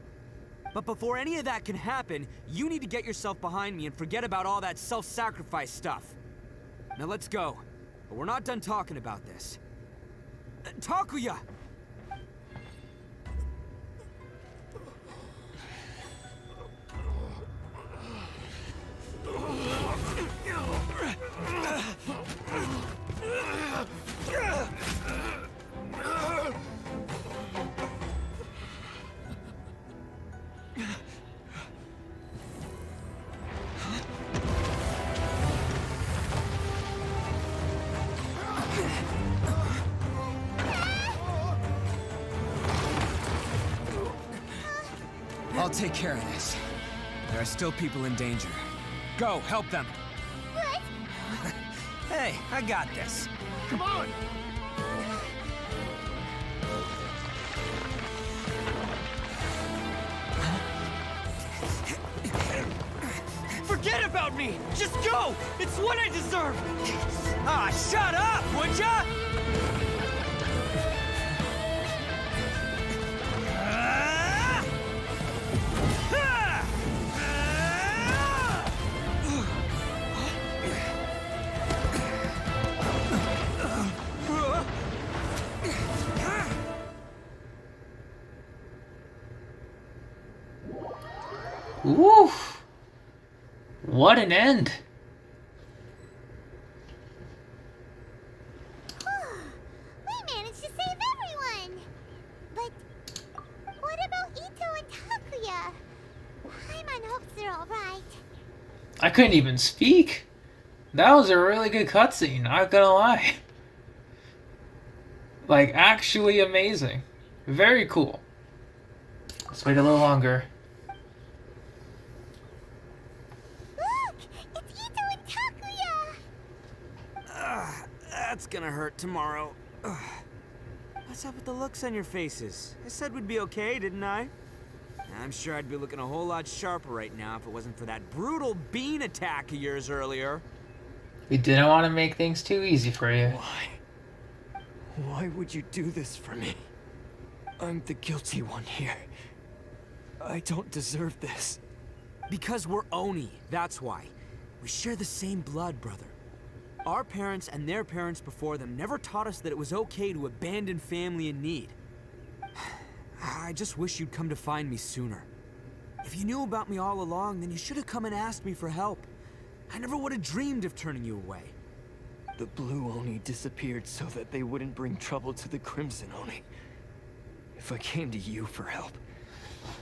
But before any of that can happen, you need to get yourself behind me and forget about all that self-sacrifice stuff. Now let's go. But we're not done talking about this. Takuya! I'll take care of this. There are still people in danger. Go, help them. What? Hey, I got this. Come on! Forget about me! Just go! It's what I deserve! Ah, shut up, would ya? Oof. What an end. We managed to save everyone! But what about Itto and Takuya? Paimon hopes they're alright. I couldn't even speak. That was a really good cutscene, not gonna lie. Like, actually amazing. Very cool. Let's wait a little longer. Look! It's Itto and Takuya! That's gonna hurt tomorrow. What's up with the looks on your faces? I said we'd be okay, didn't I? I'm sure I'd be looking a whole lot sharper right now if it wasn't for that brutal bean attack of yours earlier. We didn't want to make things too easy for you. Why? Why would you do this for me? I'm the guilty one here. I don't deserve this. Because we're Oni, that's why. We share the same blood, brother. Our parents and their parents before them never taught us that it was okay to abandon family in need. I just wish you'd come to find me sooner. If you knew about me all along, then you should have come and asked me for help. I never would have dreamed of turning you away. The Blue Oni disappeared so that they wouldn't bring trouble to the Crimson Oni. If I came to you for help,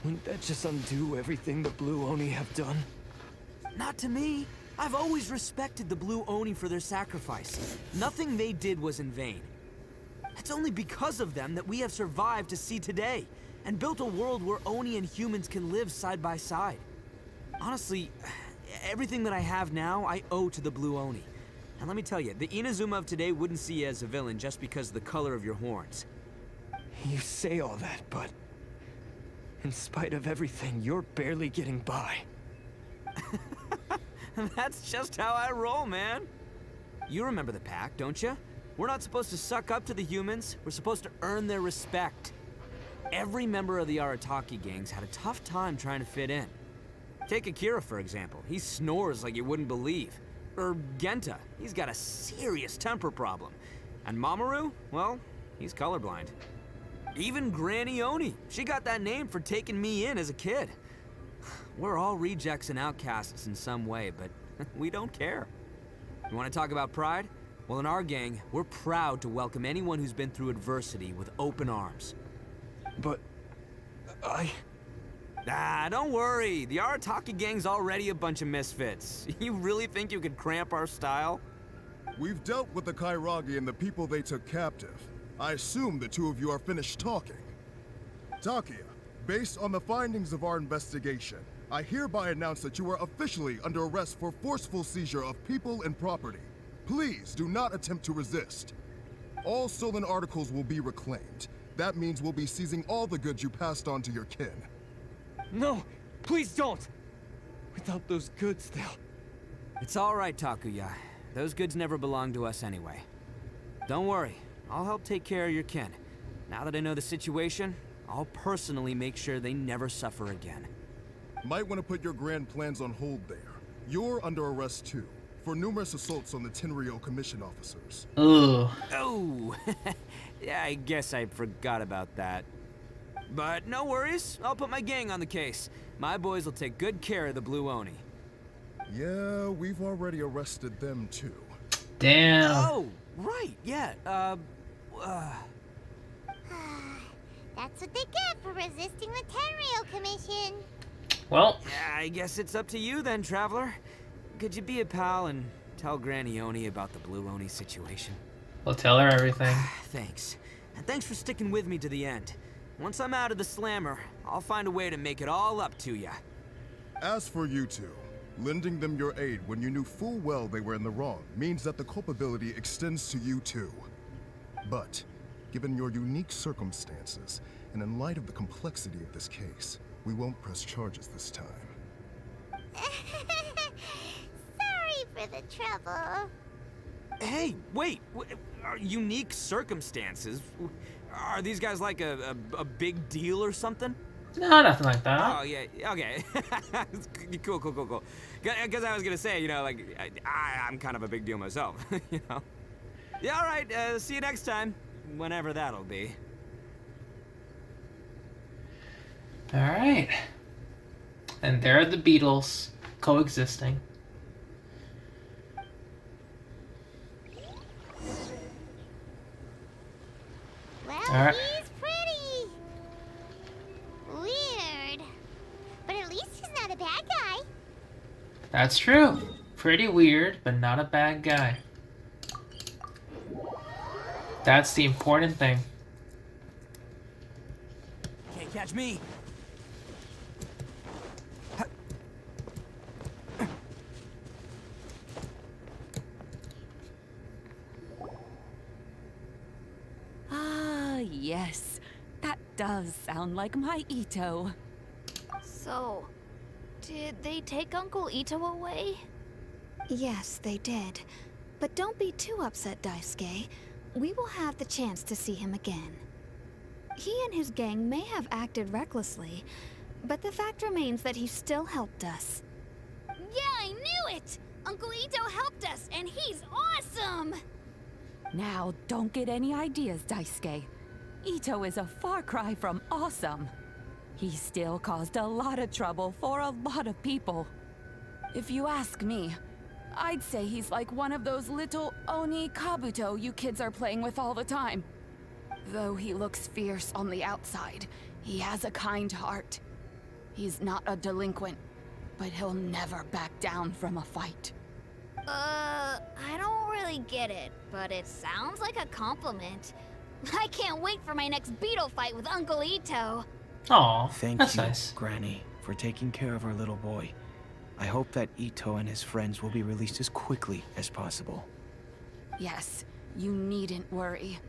wouldn't that just undo everything the Blue Oni have done? Not to me. I've always respected the Blue Oni for their sacrifice. Nothing they did was in vain. It's only because of them that we have survived to see today, and built a world where Oni and humans can live side by side. Honestly, everything that I have now, I owe to the Blue Oni. And let me tell you, the Inazuma of today wouldn't see you as a villain just because of the color of your horns. You say all that, but in spite of everything, you're barely getting by. That's just how I roll, man. You remember the pact, don't you? We're not supposed to suck up to the humans. We're supposed to earn their respect. Every member of the Arataki gangs had a tough time trying to fit in. Take Akira, for example. He snores like you wouldn't believe. Or Genta. He's got a serious temper problem. And Mamoru? Well, he's colorblind. Even Granny Oni. She got that name for taking me in as a kid. We're all rejects and outcasts in some way, but we don't care. You want to talk about pride? Well, in our gang, we're proud to welcome anyone who's been through adversity with open arms. But don't worry. The Arataki gang's already a bunch of misfits. You really think you could cramp our style? We've dealt with the Kairagi and the people they took captive. I assume the two of you are finished talking. Takuya, based on the findings of our investigation, I hereby announce that you are officially under arrest for forceful seizure of people and property. Please do not attempt to resist. All stolen articles will be reclaimed. That means we'll be seizing all the goods you passed on to your kin. no, please don't. Without those goods, they'll... It's all right, Takuya. Those goods never belonged to us anyway. Don't worry. I'll help take care of your kin. Now that I know the situation, I'll personally make sure they never suffer again. Might want to put your grand plans on hold there. You're under arrest too, for numerous assaults on the Tenryou Commission officers. Ugh. Oh, yeah, I guess I forgot about that. But no worries, I'll put my gang on the case. My boys will take good care of the Blue Oni. Yeah, we've already arrested them too. Damn. Oh, right, yeah, That's what they get for resisting the Tenryou Commission. Well, yeah, I guess it's up to you then, Traveler. Could you be a pal and tell Granny Oni about the Blue Oni situation? we'll tell her everything. Thanks. And thanks for sticking with me to the end. Once I'm out of the slammer, I'll find a way to make it all up to ya. As for you two, lending them your aid when you knew full well they were in the wrong means that the culpability extends to you too. But, given your unique circumstances, and in light of the complexity of this case, we won't press charges this time. Sorry for the trouble. Hey, wait! Unique circumstances? Are these guys like a big deal or something? No, nothing like that. Oh, yeah, okay. Cool. Because I was gonna say, you know, like, I'm kind of a big deal myself, you know? Yeah, all right, see you next time. Whenever that'll be. Alright. And there are the Beatles coexisting. Well, Alright. he's pretty weird. But at least he's not a bad guy. That's true. Pretty weird, but not a bad guy. That's the important thing. Can't catch me. Ah, yes. That does sound like my Itto. So, did they take Uncle Itto away? Yes, they did. But don't be too upset, Daisuke. We will have the chance to see him again. He and his gang may have acted recklessly, but the fact remains that he still helped us. Yeah, I knew it! Uncle Itto helped us, and he's awesome! Now, don't get any ideas, Daisuke. Itto is a far cry from awesome. He still caused a lot of trouble for a lot of people. If you ask me, I'd say he's like one of those little Oni Kabuto you kids are playing with all the time. Though he looks fierce on the outside, he has a kind heart. He's not a delinquent, but he'll never back down from a fight. I don't really get it, but it sounds like a compliment. I can't wait for my next beetle fight with Uncle Itto. Aw, Thank that's you, nice. Granny, for taking care of our little boy. I hope that Itto and his friends will be released as quickly as possible. Yes, you needn't worry.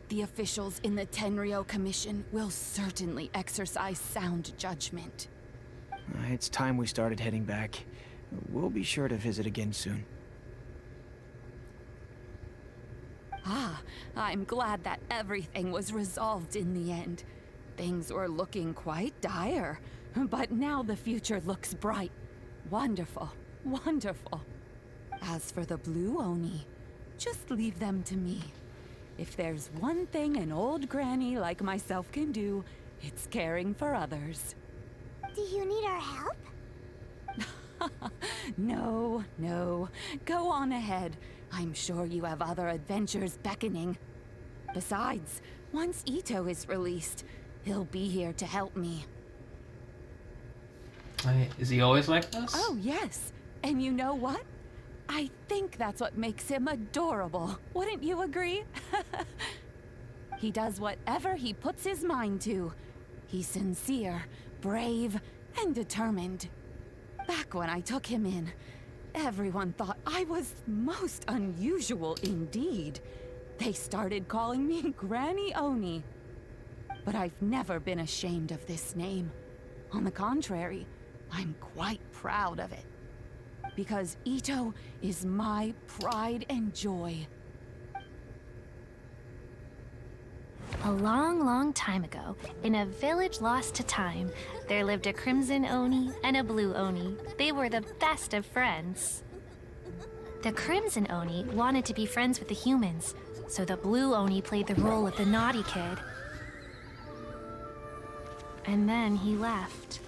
The officials in the Tenryo Commission will certainly exercise sound judgment. It's time we started heading back. We'll be sure to visit again soon. Ah, I'm glad that everything was resolved in the end. Things were looking quite dire, but now the future looks bright. Wonderful, wonderful. As for the Blue Oni, just leave them to me. If there's one thing an old granny like myself can do, it's caring for others. Do you need our help? No. Go on ahead. I'm sure you have other adventures beckoning. Besides, once Itto is released, he'll be here to help me. Is he always like this? Oh, yes. And you know what? I think that's what makes him adorable. Wouldn't you agree? He does whatever he puts his mind to. He's sincere, brave, and determined. Back when I took him in, everyone thought I was most unusual indeed. They started calling me Granny Oni. But I've never been ashamed of this name. On the contrary, I'm quite proud of it. Because Itto is my pride and joy. A long, long time ago, in a village lost to time, there lived a Crimson Oni and a Blue Oni. They were the best of friends. The Crimson Oni wanted to be friends with the humans, so the Blue Oni played the role of the naughty kid. And then he left.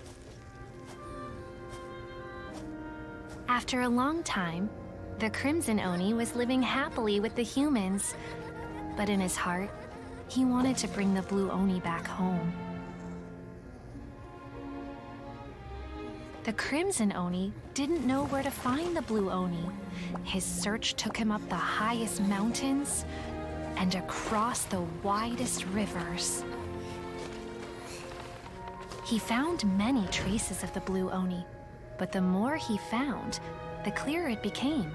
After a long time, the Crimson Oni was living happily with the humans, but in his heart, he wanted to bring the Blue Oni back home. The Crimson Oni didn't know where to find the Blue Oni. His search took him up the highest mountains and across the widest rivers. He found many traces of the Blue Oni, but the more he found, the clearer it became.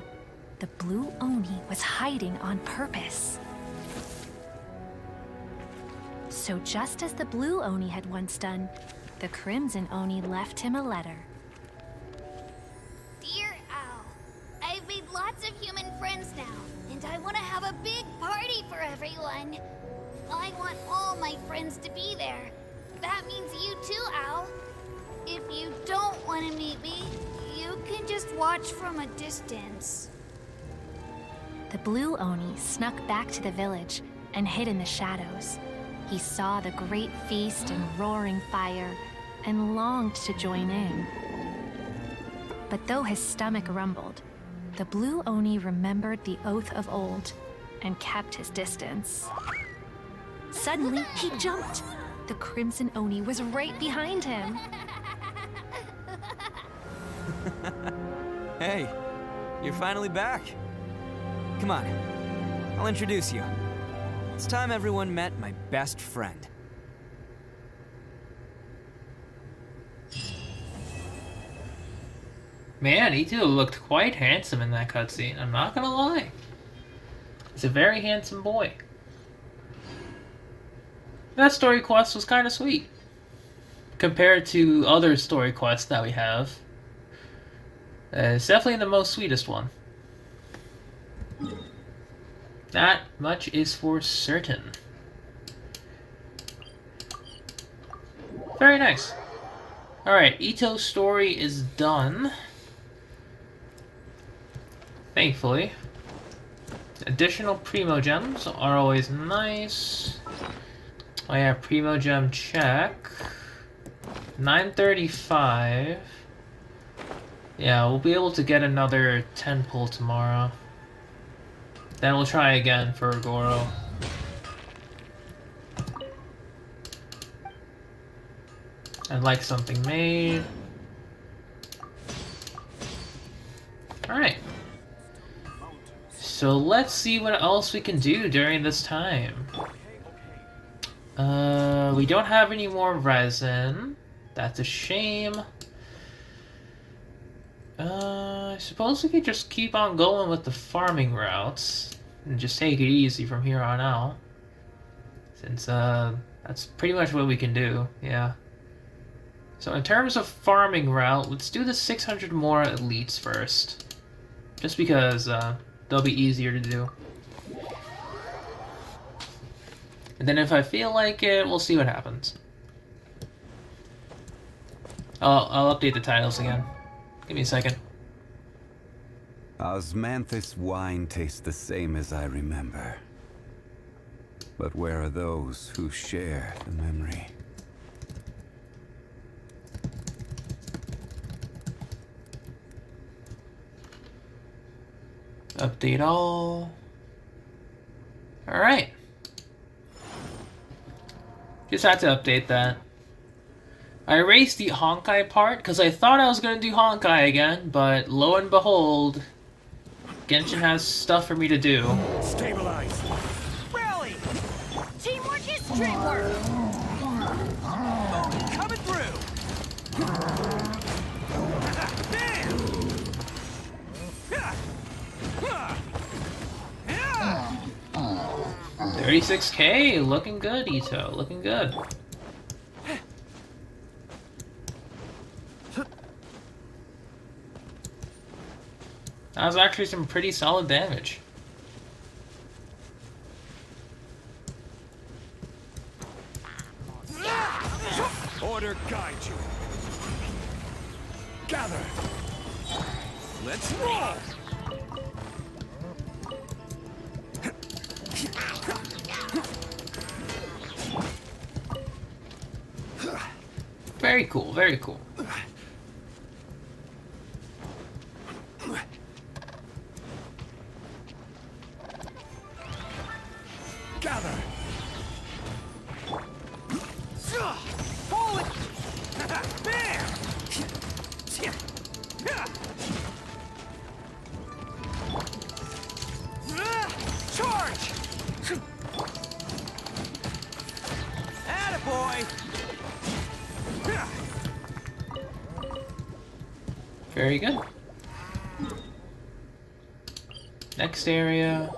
The Blue Oni was hiding on purpose. So just as the Blue Oni had once done, the Crimson Oni left him a letter. Dear Owl, I've made lots of human friends now, and I want to have a big party for everyone. I want all my friends to be there. That means you too, Owl. If you don't want to meet me, you can just watch from a distance. The Blue Oni snuck back to the village and hid in the shadows. He saw the great feast and roaring fire and longed to join in. But though his stomach rumbled, the Blue Oni remembered the oath of old and kept his distance. Suddenly, he jumped. The Crimson Oni was right behind him. Hey, you're finally back. Come on, I'll introduce you. It's time everyone met my best friend. Man, Itto looked quite handsome in that cutscene, I'm not gonna lie. He's a very handsome boy. That story quest was kind of sweet. Compared to other story quests that we have. It's definitely the most sweetest one. That much is for certain. Very nice. Alright, Itto's story is done. Thankfully. Additional Primo Gems are always nice. Oh yeah, Primo Gem check. 935. Yeah, we'll be able to get another 10 pull tomorrow. Then we'll try again for Goro. I'd like something made. Alright. So let's see what else we can do during this time. We don't have any more resin. That's a shame. I suppose we could just keep on going with the farming routes and just take it easy from here on out. Since that's pretty much what we can do, yeah. So in terms of farming route, let's do the 600 more elites first. Just because they'll be easier to do. And then if I feel like it, we'll see what happens. I'll update the titles again. Give me a second. Osmanthus wine tastes the same as I remember. But where are those who share the memory? Update all. Alright. Just had to update that. I erased the Honkai part because I thought I was going to do Honkai again, but lo and behold, Genshin has stuff for me to do. Stabilize. Rally! Teamwork is dreamwork. Oh, coming through! Bam! 36k, looking good, Itto, looking good. That was actually some pretty solid damage. Order guide you. Gather. Let's roll. Very cool, very cool. Gather. Hold it! Bam! Charge! Attaboy! Very good. Next area.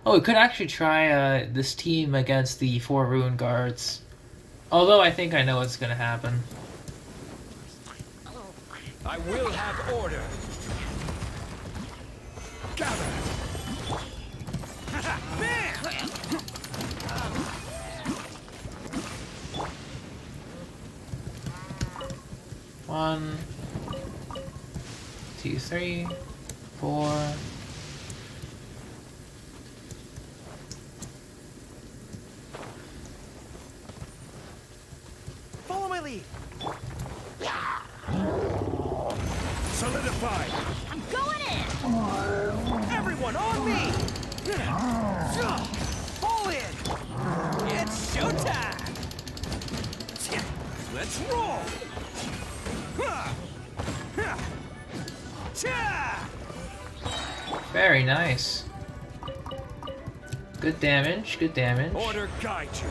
Oh, we could actually try this team against the 4 Ruin Guards. Although I think I know what's gonna happen. I will have order. Gather. Bam! 1, 2, 3, 4. Follow my lead. Solidify. I'm going in! Everyone on me! Fall in! It's showtime! Let's roll! Very nice. Good damage, good damage. Order guide you.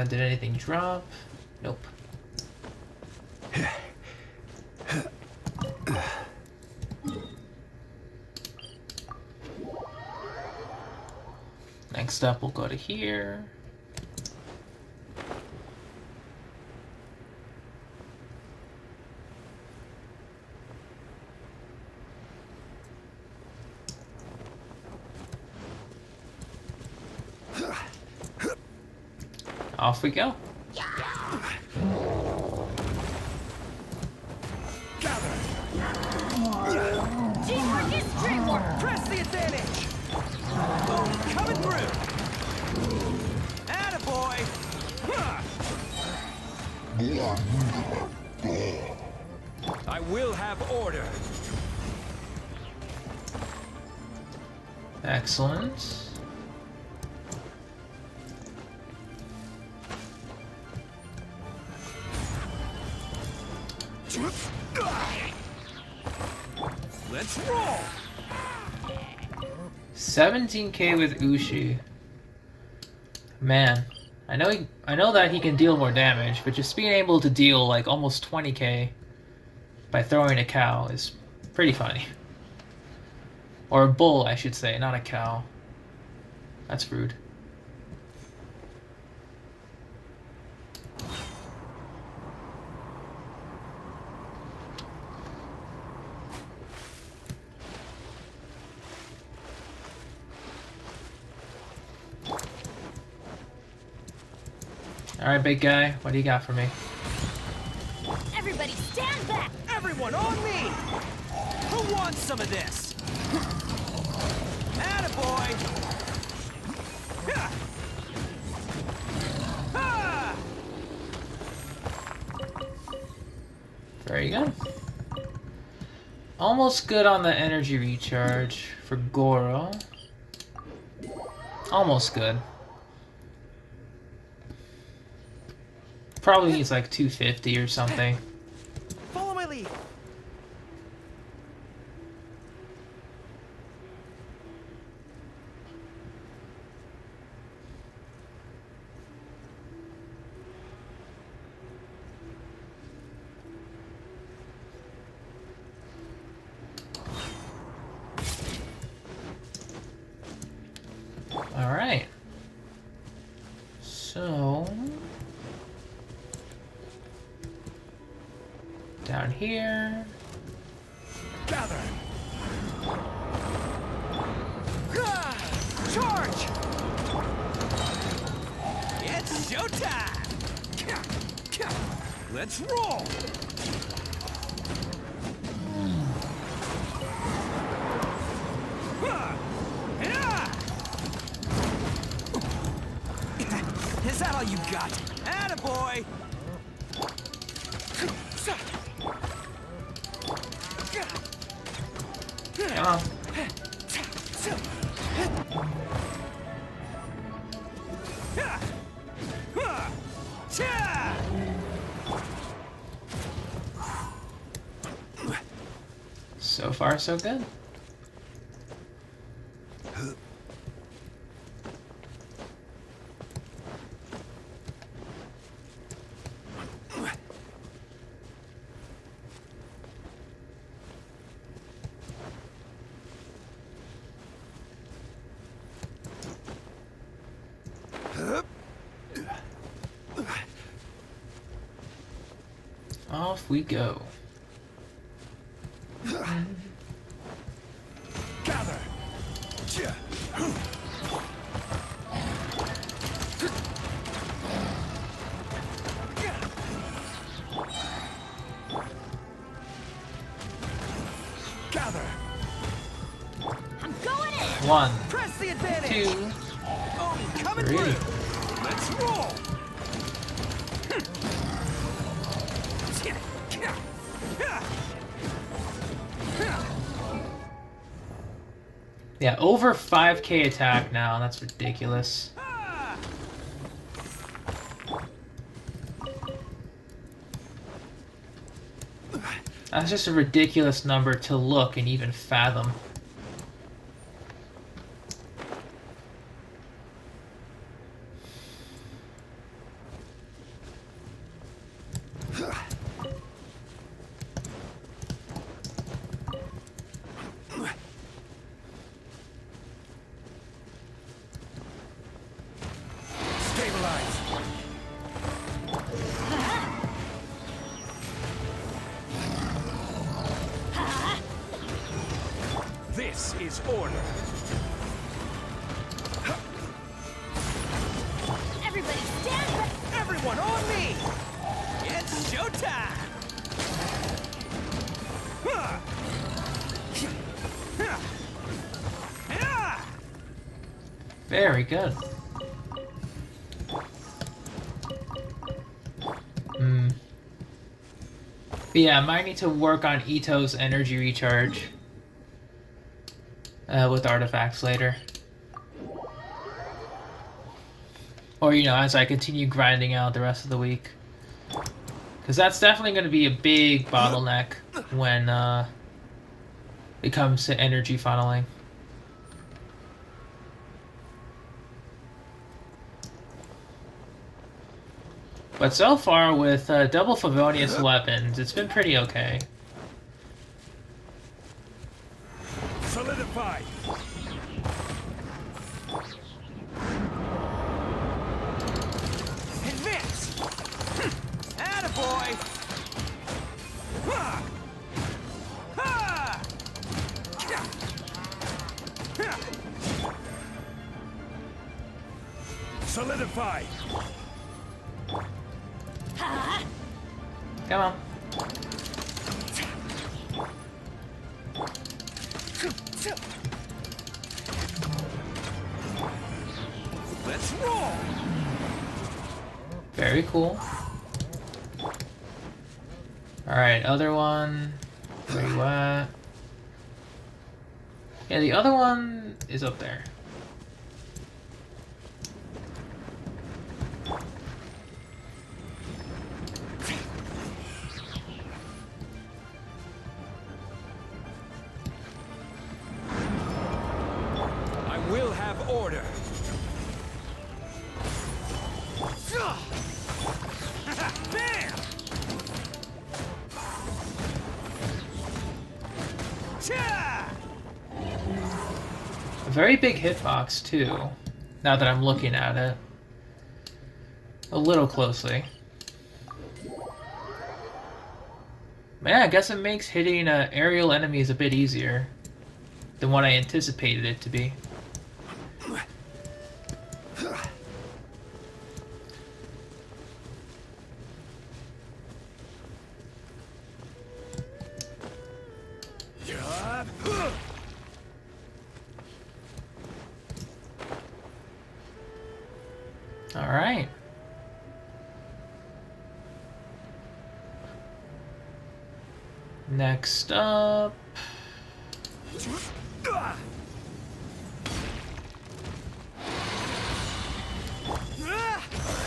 Did anything drop? Nope. Next up, we'll go to here. Off we go. Teamwork is dreamwork! Press the advantage! Boom, coming through! Attaboy! I will have order. Excellent. Let's roll! 17k with Ushi. Man, I know that he can deal more damage, but just being able to deal like almost 20k by throwing a cow is pretty funny. Or a bull, I should say, not a cow. That's rude. Alright, big guy, what do you got for me? Everybody stand back! Everyone on me! Who wants some of this? Attaboy! Ha! Very good. Almost good on the energy recharge for Goro. Almost good. Probably needs like 250 or something. Follow my lead. All right. So down here. Gather. Charge! It's showtime! Let's roll! Is that all you got? Attaboy! Come on. So far, so good. off we go. Gather. Gather. I'm going in. 1, Press the advantage. 2, Oh, coming 3. through. Let's roll. Yeah, over 5k attack now. That's ridiculous. That's just a ridiculous number to look and even fathom. This is order. Everybody stand back. Everyone on me. It's showtime. Very good. But yeah, I might need to work on Itto's energy recharge with artifacts later. Or, you know, as I continue grinding out the rest of the week. Because that's definitely going to be a big bottleneck when it comes to energy funneling. But so far, with double Favonius weapons, it's been pretty okay. Solidify. Advance. Attaboy. Solidify. Come on. Let's roll. Very cool. Alright, other one. Where you at? Yeah, the other one is up there. I will have order. Bam! A very big hitbox, too, now that I'm looking at it a little closely. Man, I guess it makes hitting aerial enemies a bit easier than what I anticipated it to be. All right. Next up.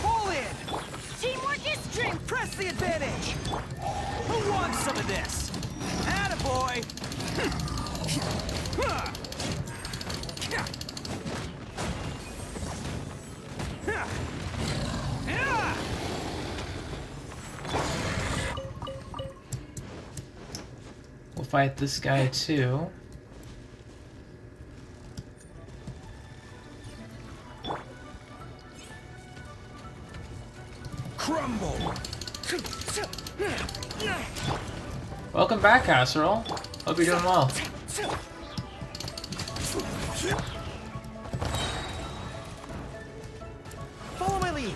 Pull in. Teamwork is strength. Press the advantage. Who wants some of this? Attaboy. We'll fight this guy too. Crumble. Welcome back, Casserole. Hope you're doing well. Follow my lead.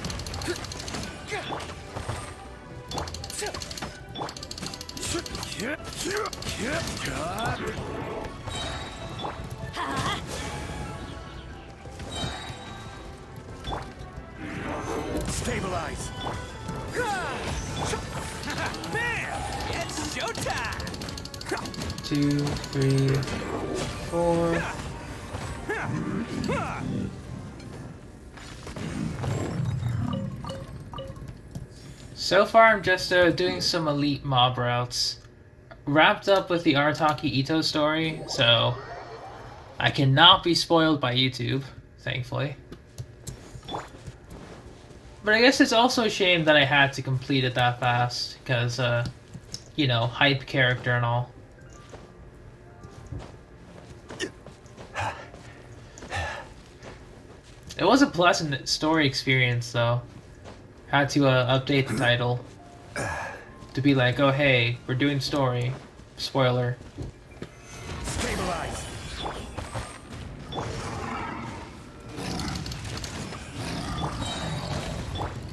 Stabilize. Bam! It's showtime. 2, 3, 4. So far, I'm just doing some elite mob routes. Wrapped up with the Arataki Itto story, so I cannot be spoiled by YouTube, thankfully. But I guess it's also a shame that I had to complete it that fast, because, you know, hype character and all. It was a pleasant story experience, though. Had to update the title to be like, oh hey, we're doing story. Spoiler. Stabilize.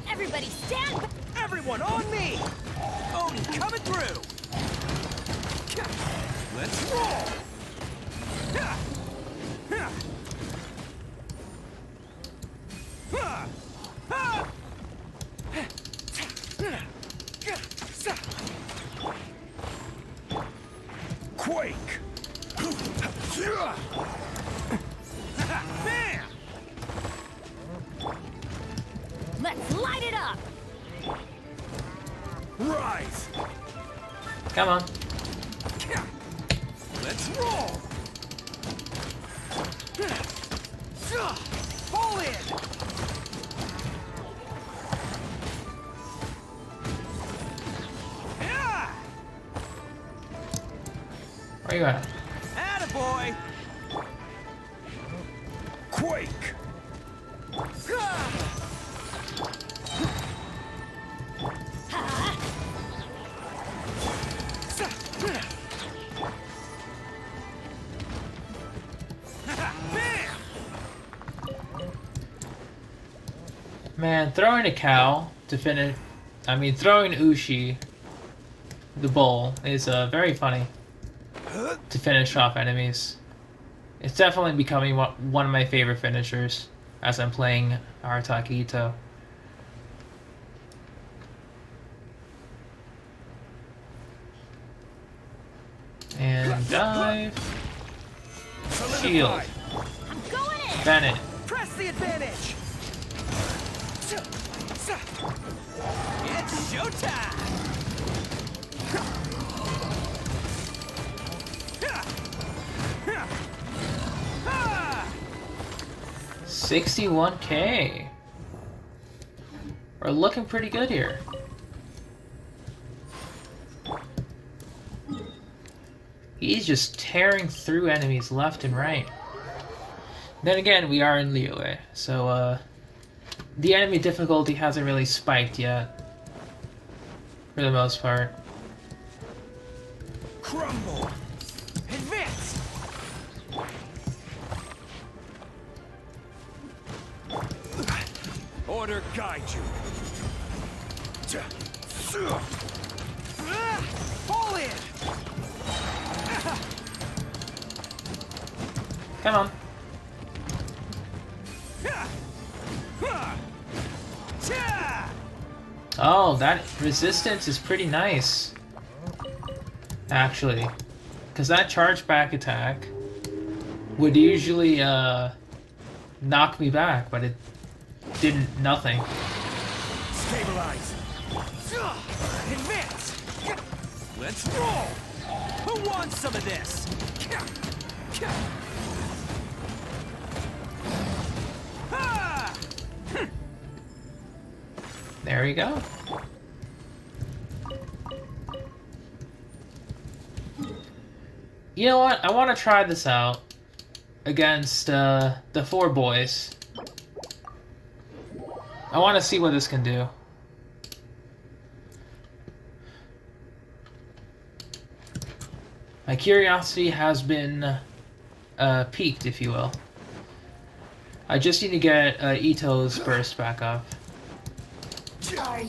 Everybody stand back! Everyone on me! Oni coming through! Let's roll! Quake! Bam! Let's light it up! Rise! Come on. Let's roll! Fall in! Yeah! Where you at? Attaboy! Quake! Man, throwing a cow to finish... I mean, throwing Ushi, the bull, is very funny to finish off enemies. It's definitely becoming one of my favorite finishers as I'm playing Arataki Itto. And dive. Shield. I'm going in! Bennett. Press the advantage! It's showtime! 61K. We're looking pretty good here. He's just tearing through enemies left and right. Then again, we are in Liyue, so the enemy difficulty hasn't really spiked yet, for the most part. Crumble! Advance! Order guide you. Fall in! Come on. Oh, that resistance is pretty nice. Actually. Because that charge back attack would usually knock me back, but it didn't nothing. Stabilize. Advance. Let's roll. Who wants some of this? There we go. You know what? I want to try this out against the 4 boys. I want to see what this can do. My curiosity has been piqued, if you will. I just need to get Itto's burst back up. Are you?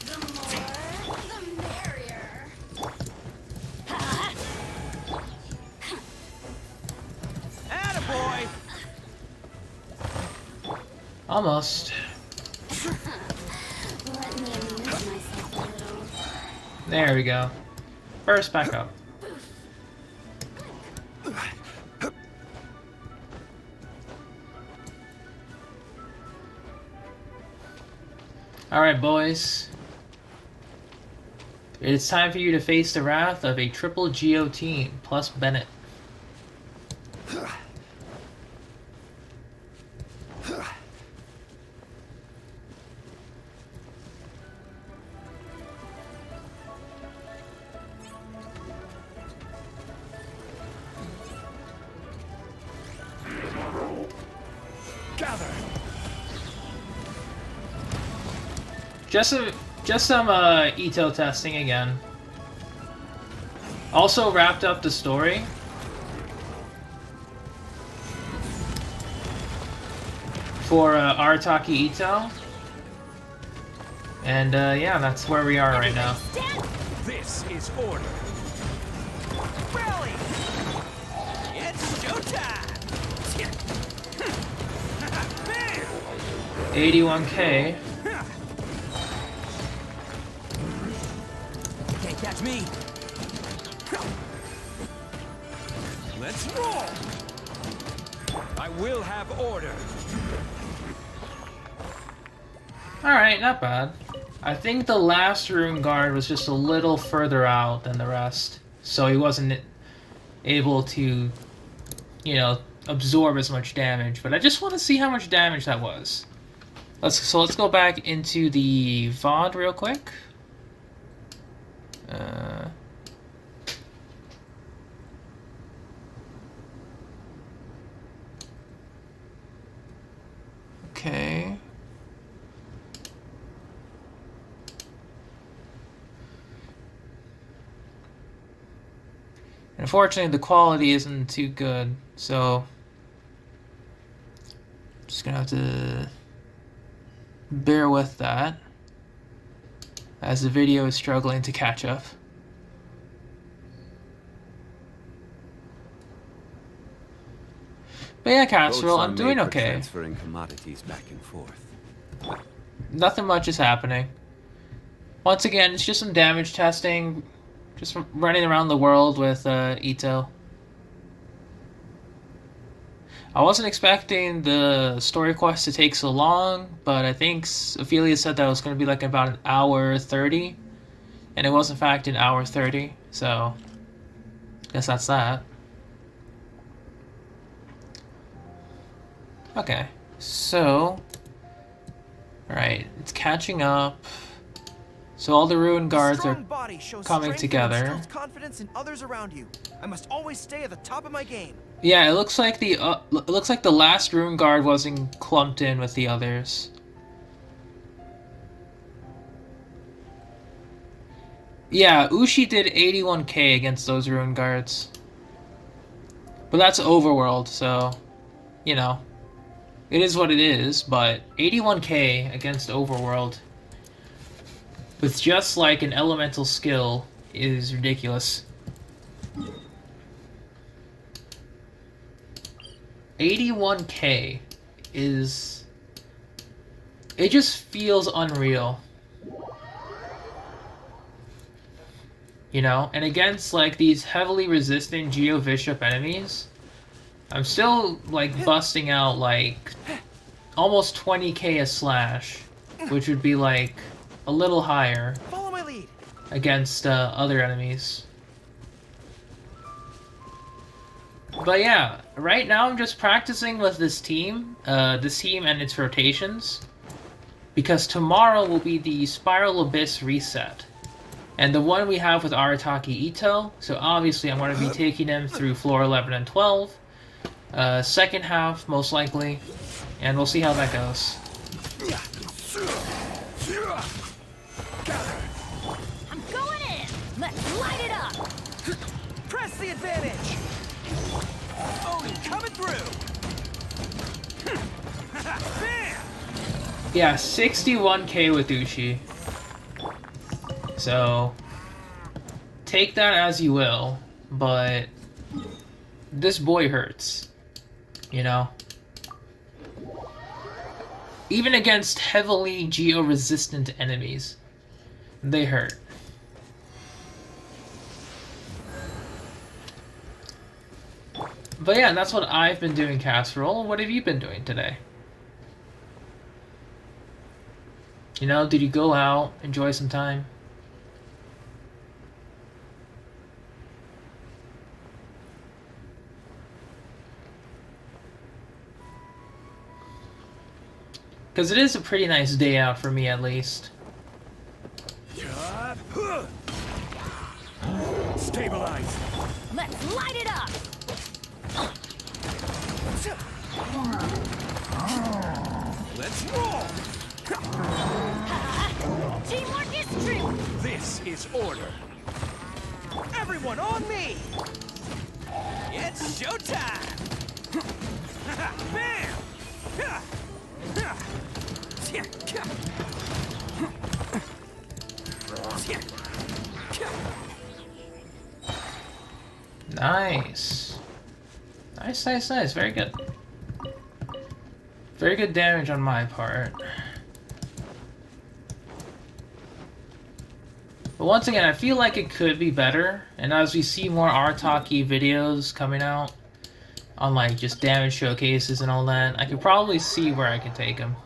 The more, the merrier. Attaboy! Almost. Let me amuse myself a little. There we go. Burst back up. Alright, boys. It's time for you to face the wrath of a triple Geo team, plus Bennett. Just some Itto testing again. Also wrapped up the story. For Arataki Itto. And yeah, that's where we are right now. This is order. Rally! It's showtime! 81K. Can't catch me. Let's roll. I will have order. Alright, not bad. I think the last rune guard was just a little further out than the rest, so he wasn't able to, you know, absorb as much damage. But I just want to see how much damage that was. Let's go back into the VOD real quick. Okay. Unfortunately, the quality isn't too good, so just gonna have to bear with that as the video is struggling to catch up. But yeah, Casserole, I'm doing okay. Transferring commodities back and forth. Nothing much is happening. Once again, it's just some damage testing. Just running around the world with Itto. I wasn't expecting the story quest to take so long, but I think Ophelia said that it was going to be like about an hour 30. And it was in fact an hour 30, so guess that's that. Okay, so... Alright, it's catching up. So all the ruined guards are coming together. Confidence in others around you. I must always stay at the top of my game. Yeah, it looks like the last ruined guard wasn't clumped in with the others. Yeah, Ushi did 81k against those ruined guards. But that's overworld, so you know, it is what it is. But 81k against overworld with just like an elemental skill is ridiculous. 81k is... it just feels unreal. You know? And against like these heavily resistant Geo Bishop enemies, I'm still like busting out like almost 20k a slash, which would be like a little higher against other enemies. But yeah, right now I'm just practicing with this team and its rotations, because tomorrow will be the Spiral Abyss reset, and the one we have with Arataki Itto, so obviously I'm going to be taking him through floor 11 and 12, second half most likely, and we'll see how that goes. I'm going in. Let's coming through. Yeah, 61k with Uchi. So, take that as you will, but this boy hurts, you know? Even against heavily geo-resistant enemies, they hurt. But yeah, that's what I've been doing, Casserole. What have you been doing today? You know, did you go out, enjoy some time? Because it is a pretty nice day out for me, at least. Stabilize. Let's light it up! Let's roll. Teamwork is true! This is order. Everyone on me. It's showtime. Bam! Nice. Nice, nice, nice. Very good. Very good damage on my part. But once again, I feel like it could be better. And as we see more Arataki videos coming out on like just damage showcases and all that, I could probably see where I can take him.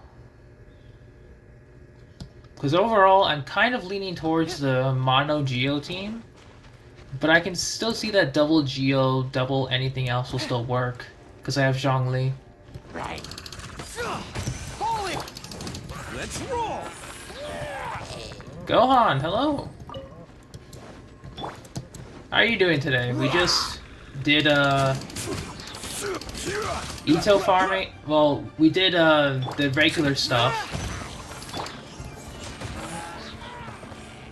Because overall, I'm kind of leaning towards the mono Geo team. But I can still see that double Geo, double anything else will still work. Because I have Zhongli. Right. Hold it. Let's roll. Gohan, hello. How are you doing today? We just did Itto farming. Well, we did the regular stuff.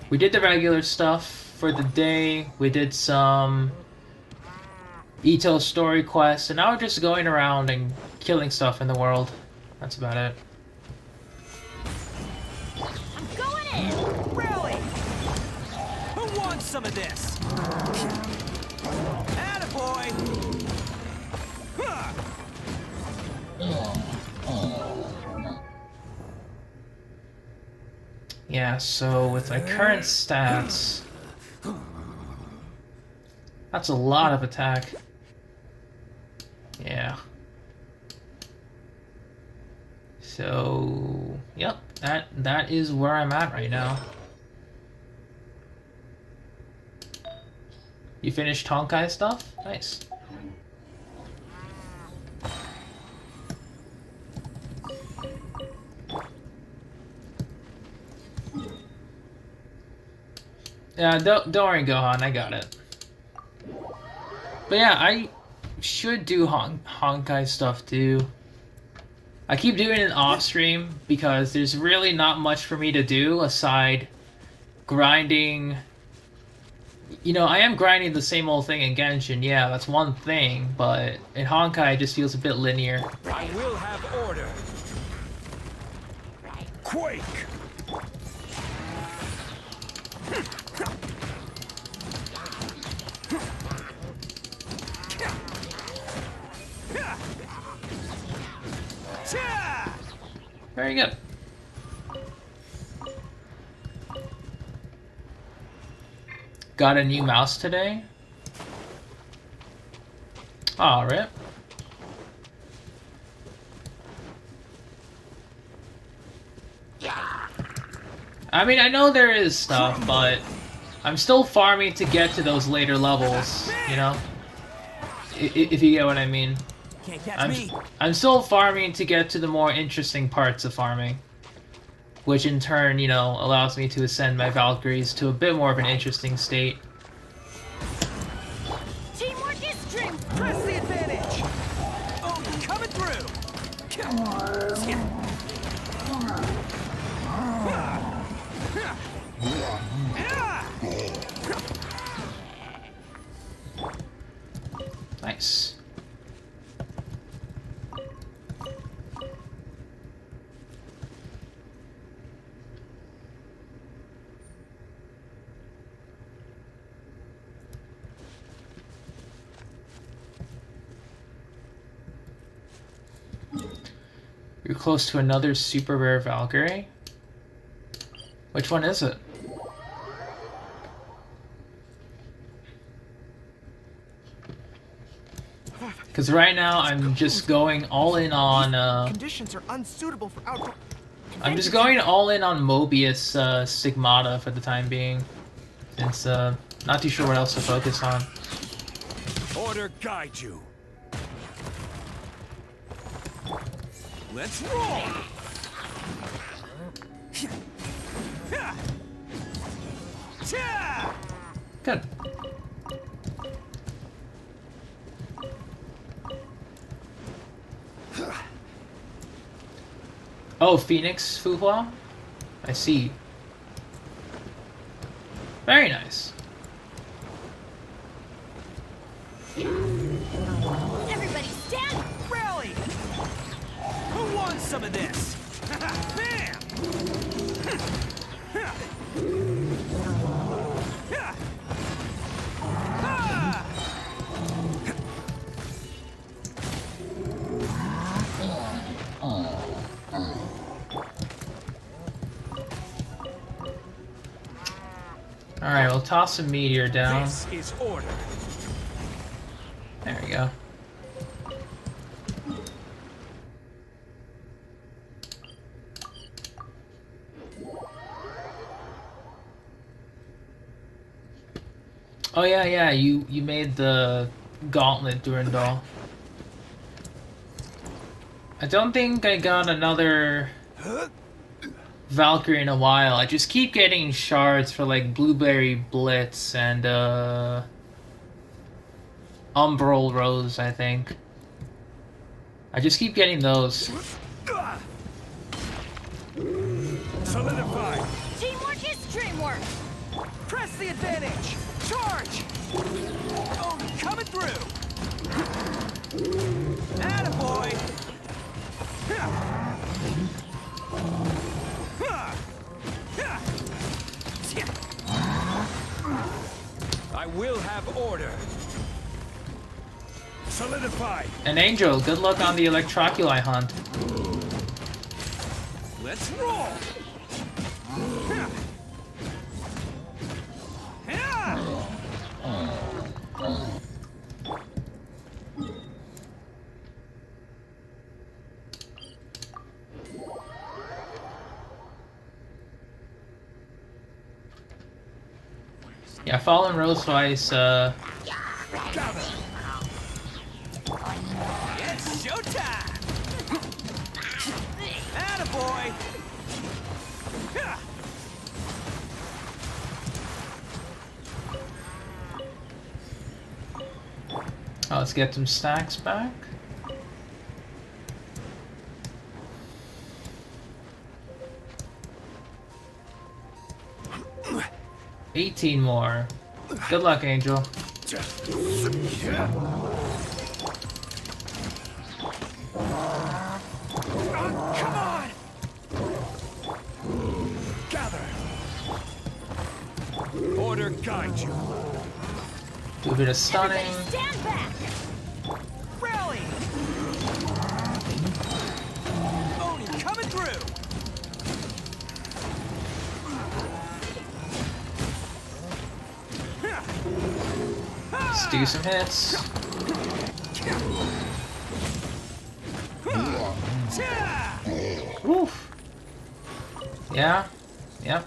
We did the regular stuff for the day. We did some Itto story quests, and now we're just going around and killing stuff in the world. That's about it. I'm going in. Rally. Who wants some of this? Attaboy. Yeah, so with my current stats, that's a lot of attack. Yeah. So, yep, that is where I'm at right now. You finished Honkai stuff? Nice. Yeah, don't worry, Gohan, I got it. But yeah, I should do Honkai stuff too. I keep doing it off stream because there's really not much for me to do aside grinding. You know, I am grinding the same old thing in Genshin, yeah, that's one thing, but in Honkai it just feels a bit linear. I will have order. Quake. Very good. Got a new mouse today? Aw, rip. I mean, I know there is stuff, but I'm still farming to get to those later levels, you know? If you get what I mean. Can't catch me. I'm still farming to get to the more interesting parts of farming. Which in turn, you know, allows me to ascend my Valkyries to a bit more of an interesting state. Teamwork is true. Press the advantage. Oh, coming through. Nice. You're close to another super rare Valkyrie. Which one is it? Because right now I'm just going all in on. Conditions are unsuitable for outdoor. I'm just going all in on Mobius Stigmata for the time being. Since not too sure what else to focus on. Order guide you. Let's roll. Good. Oh, Phoenix Fuhua? I see. Very nice. Everybody stand! Rally! Who wants some of this? Bam! Alright, we'll toss a meteor down. This is order. There we go. Oh yeah, you made the gauntlet Durandal. I don't think I got another Valkyrie in a while. I just keep getting shards for like Blueberry Blitz and Umbral Rose, I think. I just keep getting those. Solidify. Teamwork is dreamwork! Press the advantage! Charge! Oh, coming through! Attaboy! I will have order. Solidify. And Angel, good luck on the Electroculi hunt. Let's roll. Yeah, Fallen Rose twice, It's showtime! Attaboy! Oh, let's get some stacks back. $18 more. Good luck, Angel. Come on! Gather. Order guide you. Do a bit of stunning. Stand back! Rally! Oni coming through! Let's do some hits. Oof. Yeah. Yep.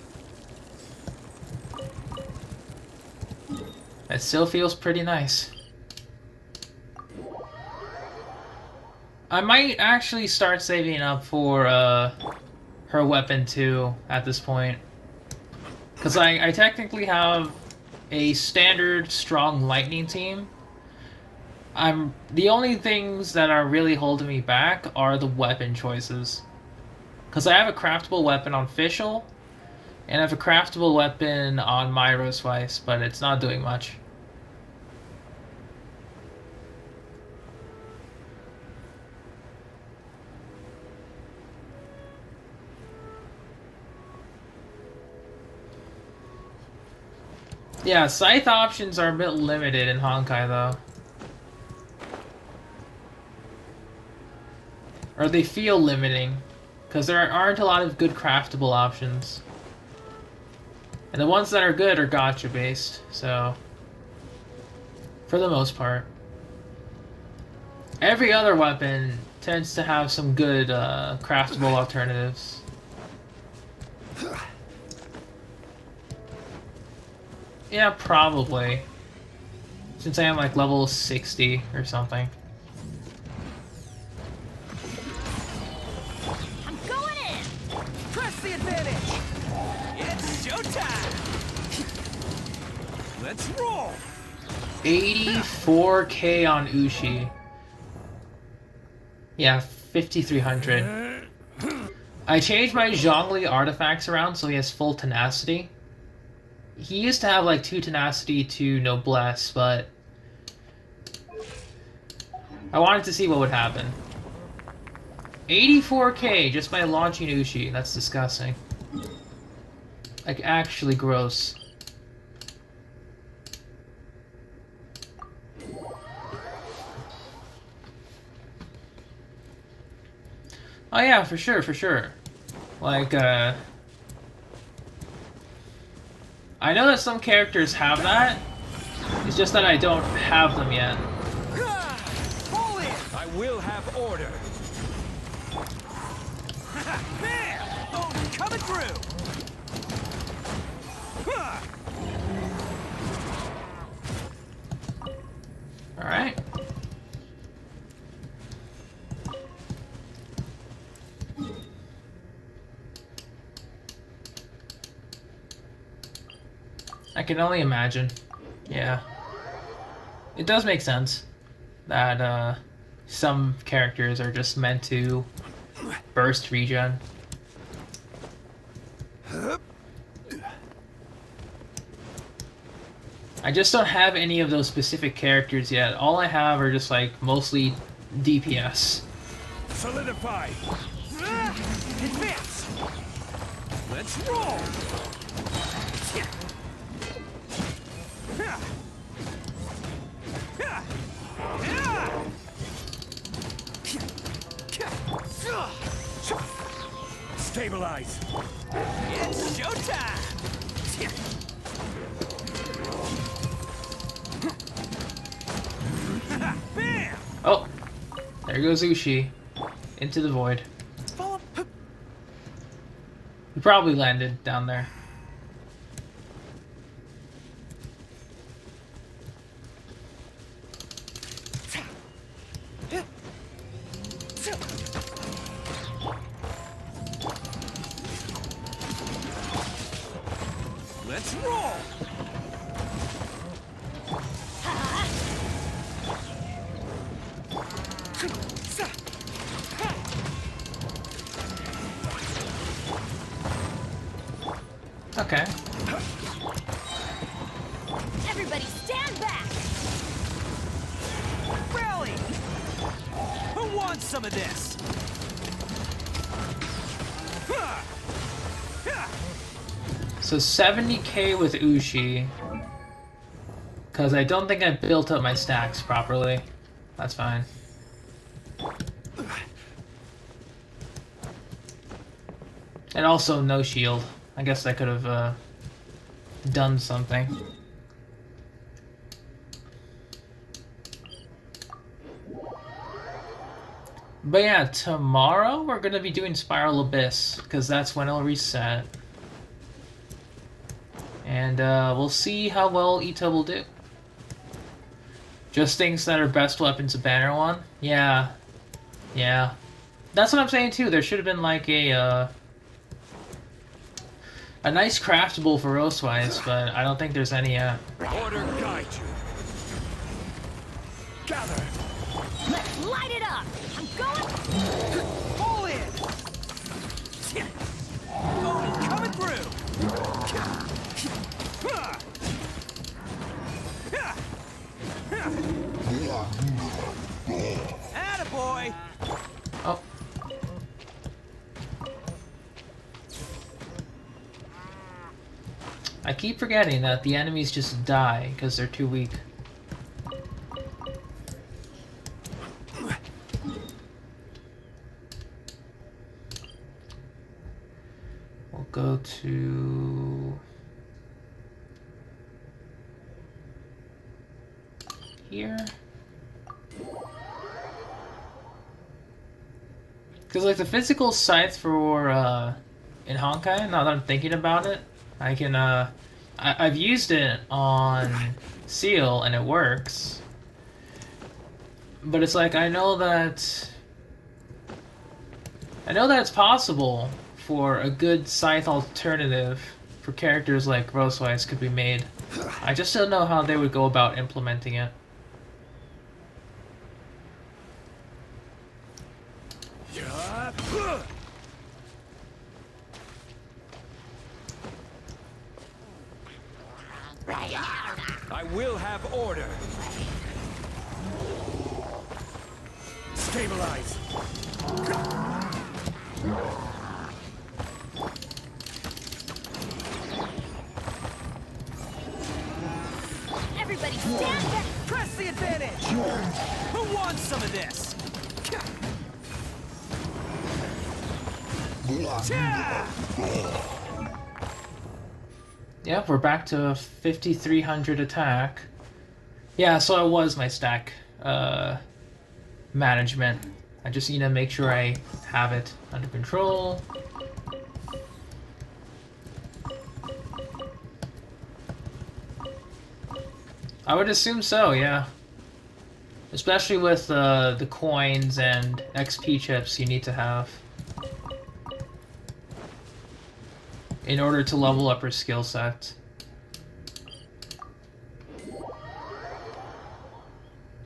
It still feels pretty nice. I might actually start saving up for her weapon too at this point. Because I technically have a standard strong lightning team. The only things that are really holding me back are the weapon choices. Because I have a craftable weapon on Fischl, and I have a craftable weapon on Myros Weiss, but it's not doing much. Yeah, scythe options are a bit limited in Honkai, though. Or they feel limiting. Because there aren't a lot of good craftable options. And the ones that are good are gacha based, so... For the most part. Every other weapon tends to have some good craftable alternatives. Yeah, probably. Since I am like level 60 or something. I'm going in! Press the advantage! It's showtime! Let's roll! 84k on Ushi. Yeah, 5300. I changed my Zhongli artifacts around so he has full tenacity. He used to have like 2 tenacity, 2 noblesse, but I wanted to see what would happen. 84k just by launching Ushi. That's disgusting. Like, actually gross. Oh yeah, for sure, for sure. Like, I know that some characters have that. It's just that I don't have them yet. Pull it! I will have order. Bam! Oh, coming through! Alright. I can only imagine. Yeah. It does make sense that some characters are just meant to burst regen. I just don't have any of those specific characters yet. All I have are just like mostly DPS. Solidify! Advance! Let's roll! Stabilize! It's showtime! Bam! Oh, there goes Ushi into the void. He probably landed down there. Let's roll! Okay. Everybody stand back! Rally! Who wants some of this? So 70k with Ushi. Because I don't think I built up my stacks properly. That's fine. And also no shield. I guess I could have done something. But yeah, tomorrow we're going to be doing Spiral Abyss. Because that's when it'll reset. And we'll see how well Itto will do. Just things that are best weapons of Banner 1? Yeah. Yeah. That's what I'm saying too. There should have been like a nice craftable for Rosewise, but I don't think there's any yet. Order guide you. Gather. Let's light it up! I'm going... Pull in! Oh, coming through! Attaboy! Oh. I keep forgetting that the enemies just die because they're too weak. go to here. Because like the physical scythe for in Honkai, now that I'm thinking about it, I can I've used it on Seal and it works. But it's like I know that it's possible for a good scythe alternative for characters like Rosewise could be made. I just don't know how they would go about implementing it. I will have order. Stabilize. Everybody stand back. Press the advantage. Who wants some of this? Yep, we're back to 5,300 attack. Yeah, so it was my stack management. I just need to make sure I have it under control. I would assume so, yeah. Especially with the coins and XP chips you need to have in order to level up your skill set.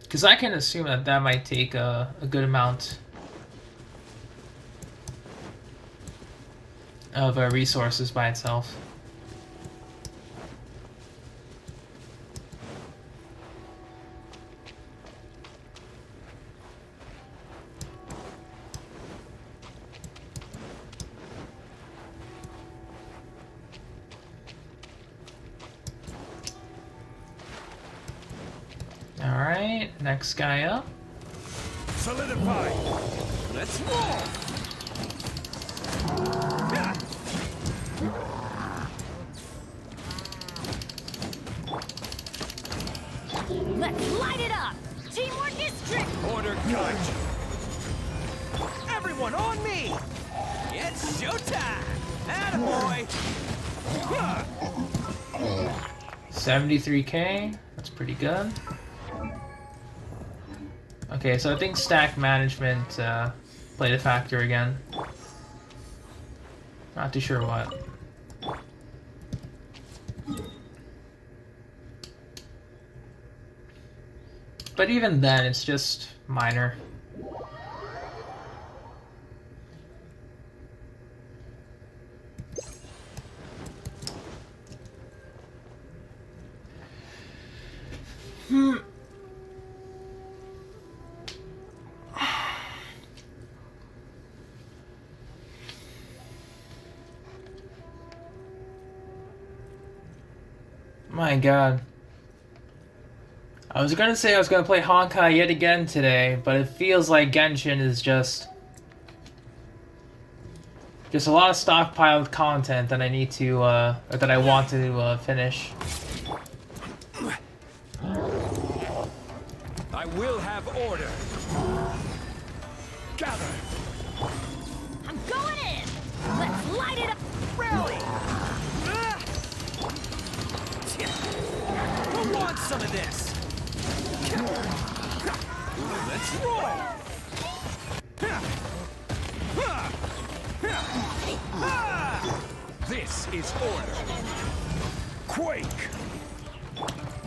Because I can assume that that might take a good amount of resources by itself. Alright, next guy up. Solidify. Let's roll. Let's light it up! Teamwork is strict! Order cut. Everyone on me! It's showtime! Attaboy! 73k, that's pretty good. Okay, so I think stack management played a factor again. Not too sure what. But even then, it's just minor. My god. I was gonna say I was gonna play Honkai yet again today, but it feels like Genshin is just a lot of stockpiled content that I need to, or that I want to finish. I will have order. Gather. I'm going in! Let's light it up! Rally. Who wants some of this? Let's roll! This is order. Quake!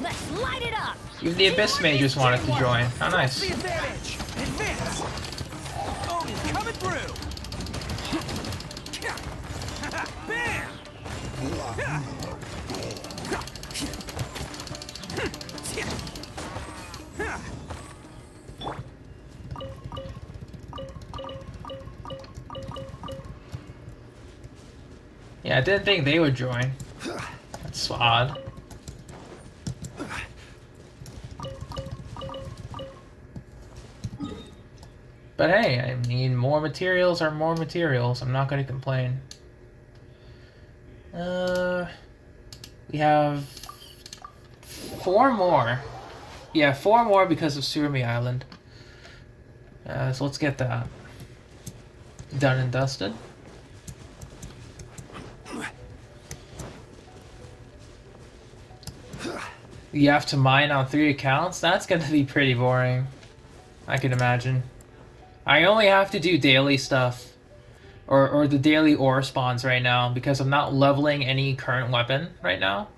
Let's light it up! Even the Abyss Mages wanted to join. How nice. The advantage! Advance! Oni coming through! Bam! Yeah, I didn't think they would join. That's odd. But hey, I mean, more materials are more materials. I'm not going to complain. We have 4 more. Yeah, 4 more because of Surimi Island. So let's get that done and dusted. You have to mine on 3 accounts? That's gonna be pretty boring. I can imagine. I only have to do daily stuff. Or the daily ore spawns right now because I'm not leveling any current weapon right now.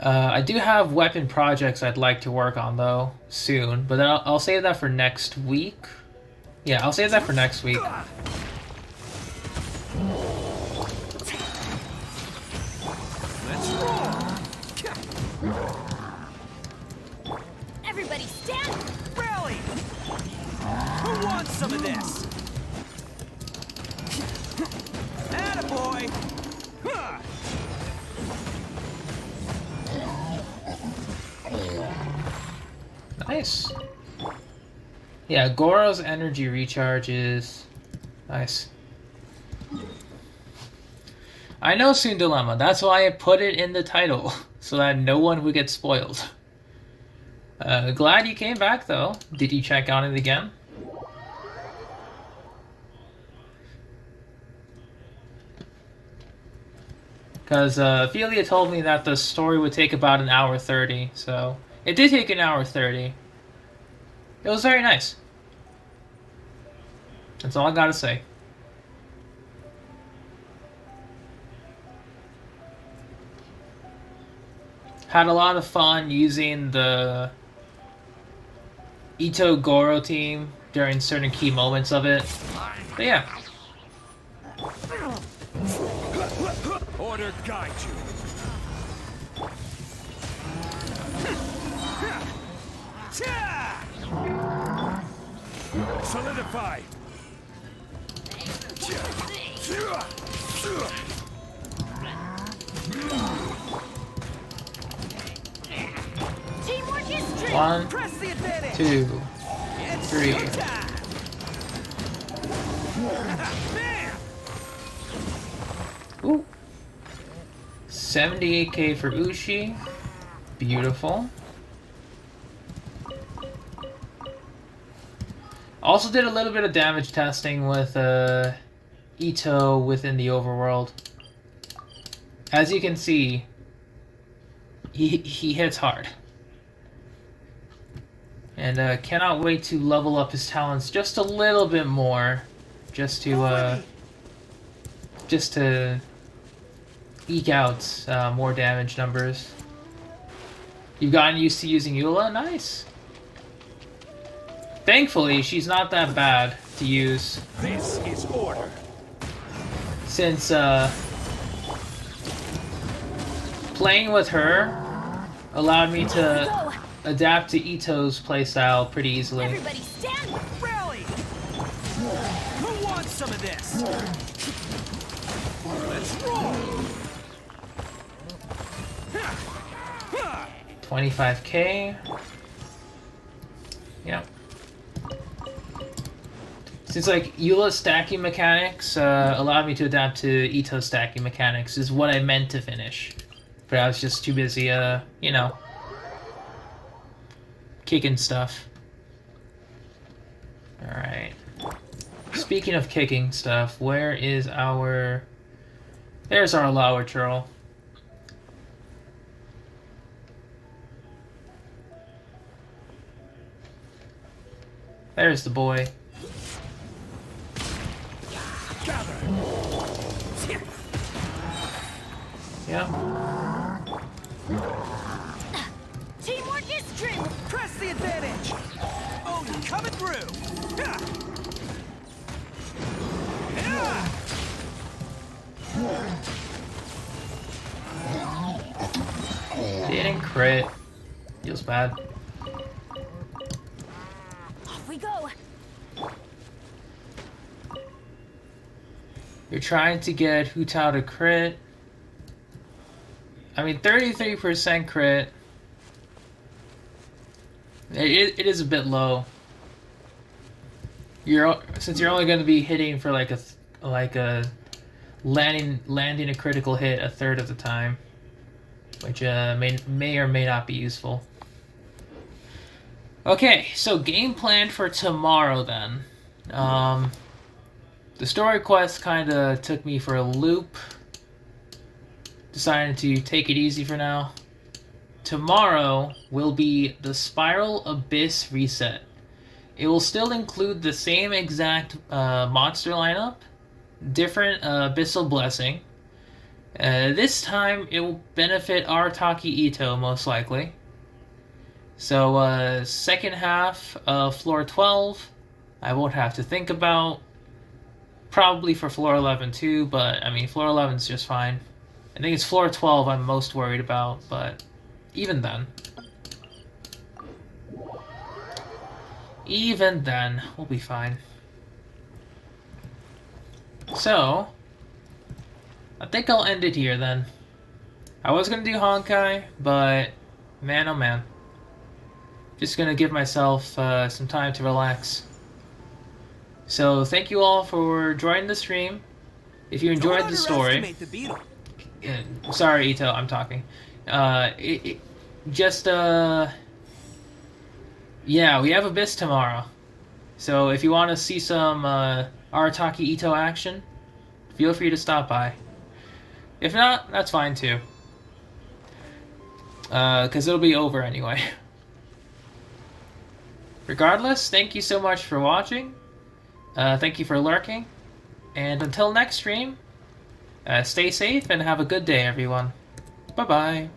I do have weapon projects I'd like to work on though soon, but I'll save that for next week. Yeah, I'll save that for next week. Let's roll. Everybody stand! Rally! Who wants some of this? Attaboy! Huh. Nice. Yeah, Goro's energy recharge is nice. I know Soon Dilemma. That's why I put it in the title, so that no one would get spoiled. Glad you came back, though. Did you check on it again? Because Ophelia told me that the story would take about 1 hour 30, so it did take 1 hour 30. It was very nice. That's all I gotta say. Had a lot of fun using the Itto Goro team during certain key moments of it. But yeah. Order guide you. Solidify. Teamwork is strength. 1, Press the advantage. 2, It's 3. showtime. Ooh. 78k for Ushi. Beautiful. Also did a little bit of damage testing with Itto within the overworld. As you can see, he hits hard. And cannot wait to level up his talents just a little bit more, just to eke out more damage numbers. You've gotten used to using Eula? Nice. Thankfully, she's not that bad to use. This is order. Since playing with her allowed me to adapt to Itto's playstyle pretty easily. Everybody stand! Rally! Who wants some of this? Let's roll! 25k. Yep. Since like Eula's stacking mechanics allowed me to adapt to Itto's stacking mechanics is what I meant to finish. But I was just too busy, you know, kicking stuff. Alright. Speaking of kicking stuff, where is our... There's our Lower Churl. There's the boy. Yeah. Teamwork is strength. Press the advantage. Oh, coming through. Didn't crit. Feels bad. Off we go. You're trying to get Hu Tao to crit. I mean, 33% crit. It is a bit low. Since you're only going to be hitting for like landing a critical hit a third of the time, which may or may not be useful. Okay, so game plan for tomorrow then. The story quest kind of took me for a loop. Decided to take it easy for now. Tomorrow will be the Spiral Abyss reset. It will still include the same exact monster lineup, different Abyssal Blessing. This time it will benefit Arataki Itto most likely. So second half of floor 12, I won't have to think about. Probably for floor 11 too, but I mean floor 11 is just fine. I think it's floor 12 I'm most worried about, but even then. Even then, we'll be fine. So, I think I'll end it here then. I was gonna do Honkai, but man oh man. Just gonna give myself some time to relax. So, thank you all for joining the stream. If you enjoyed the story... sorry, Itto, I'm talking. Yeah, we have Abyss tomorrow. So if you want to see some Arataki Itto action, feel free to stop by. If not, that's fine too. Because it'll be over anyway. Regardless, thank you so much for watching. Thank you for lurking. And until next stream, stay safe and have a good day, everyone. Bye-bye.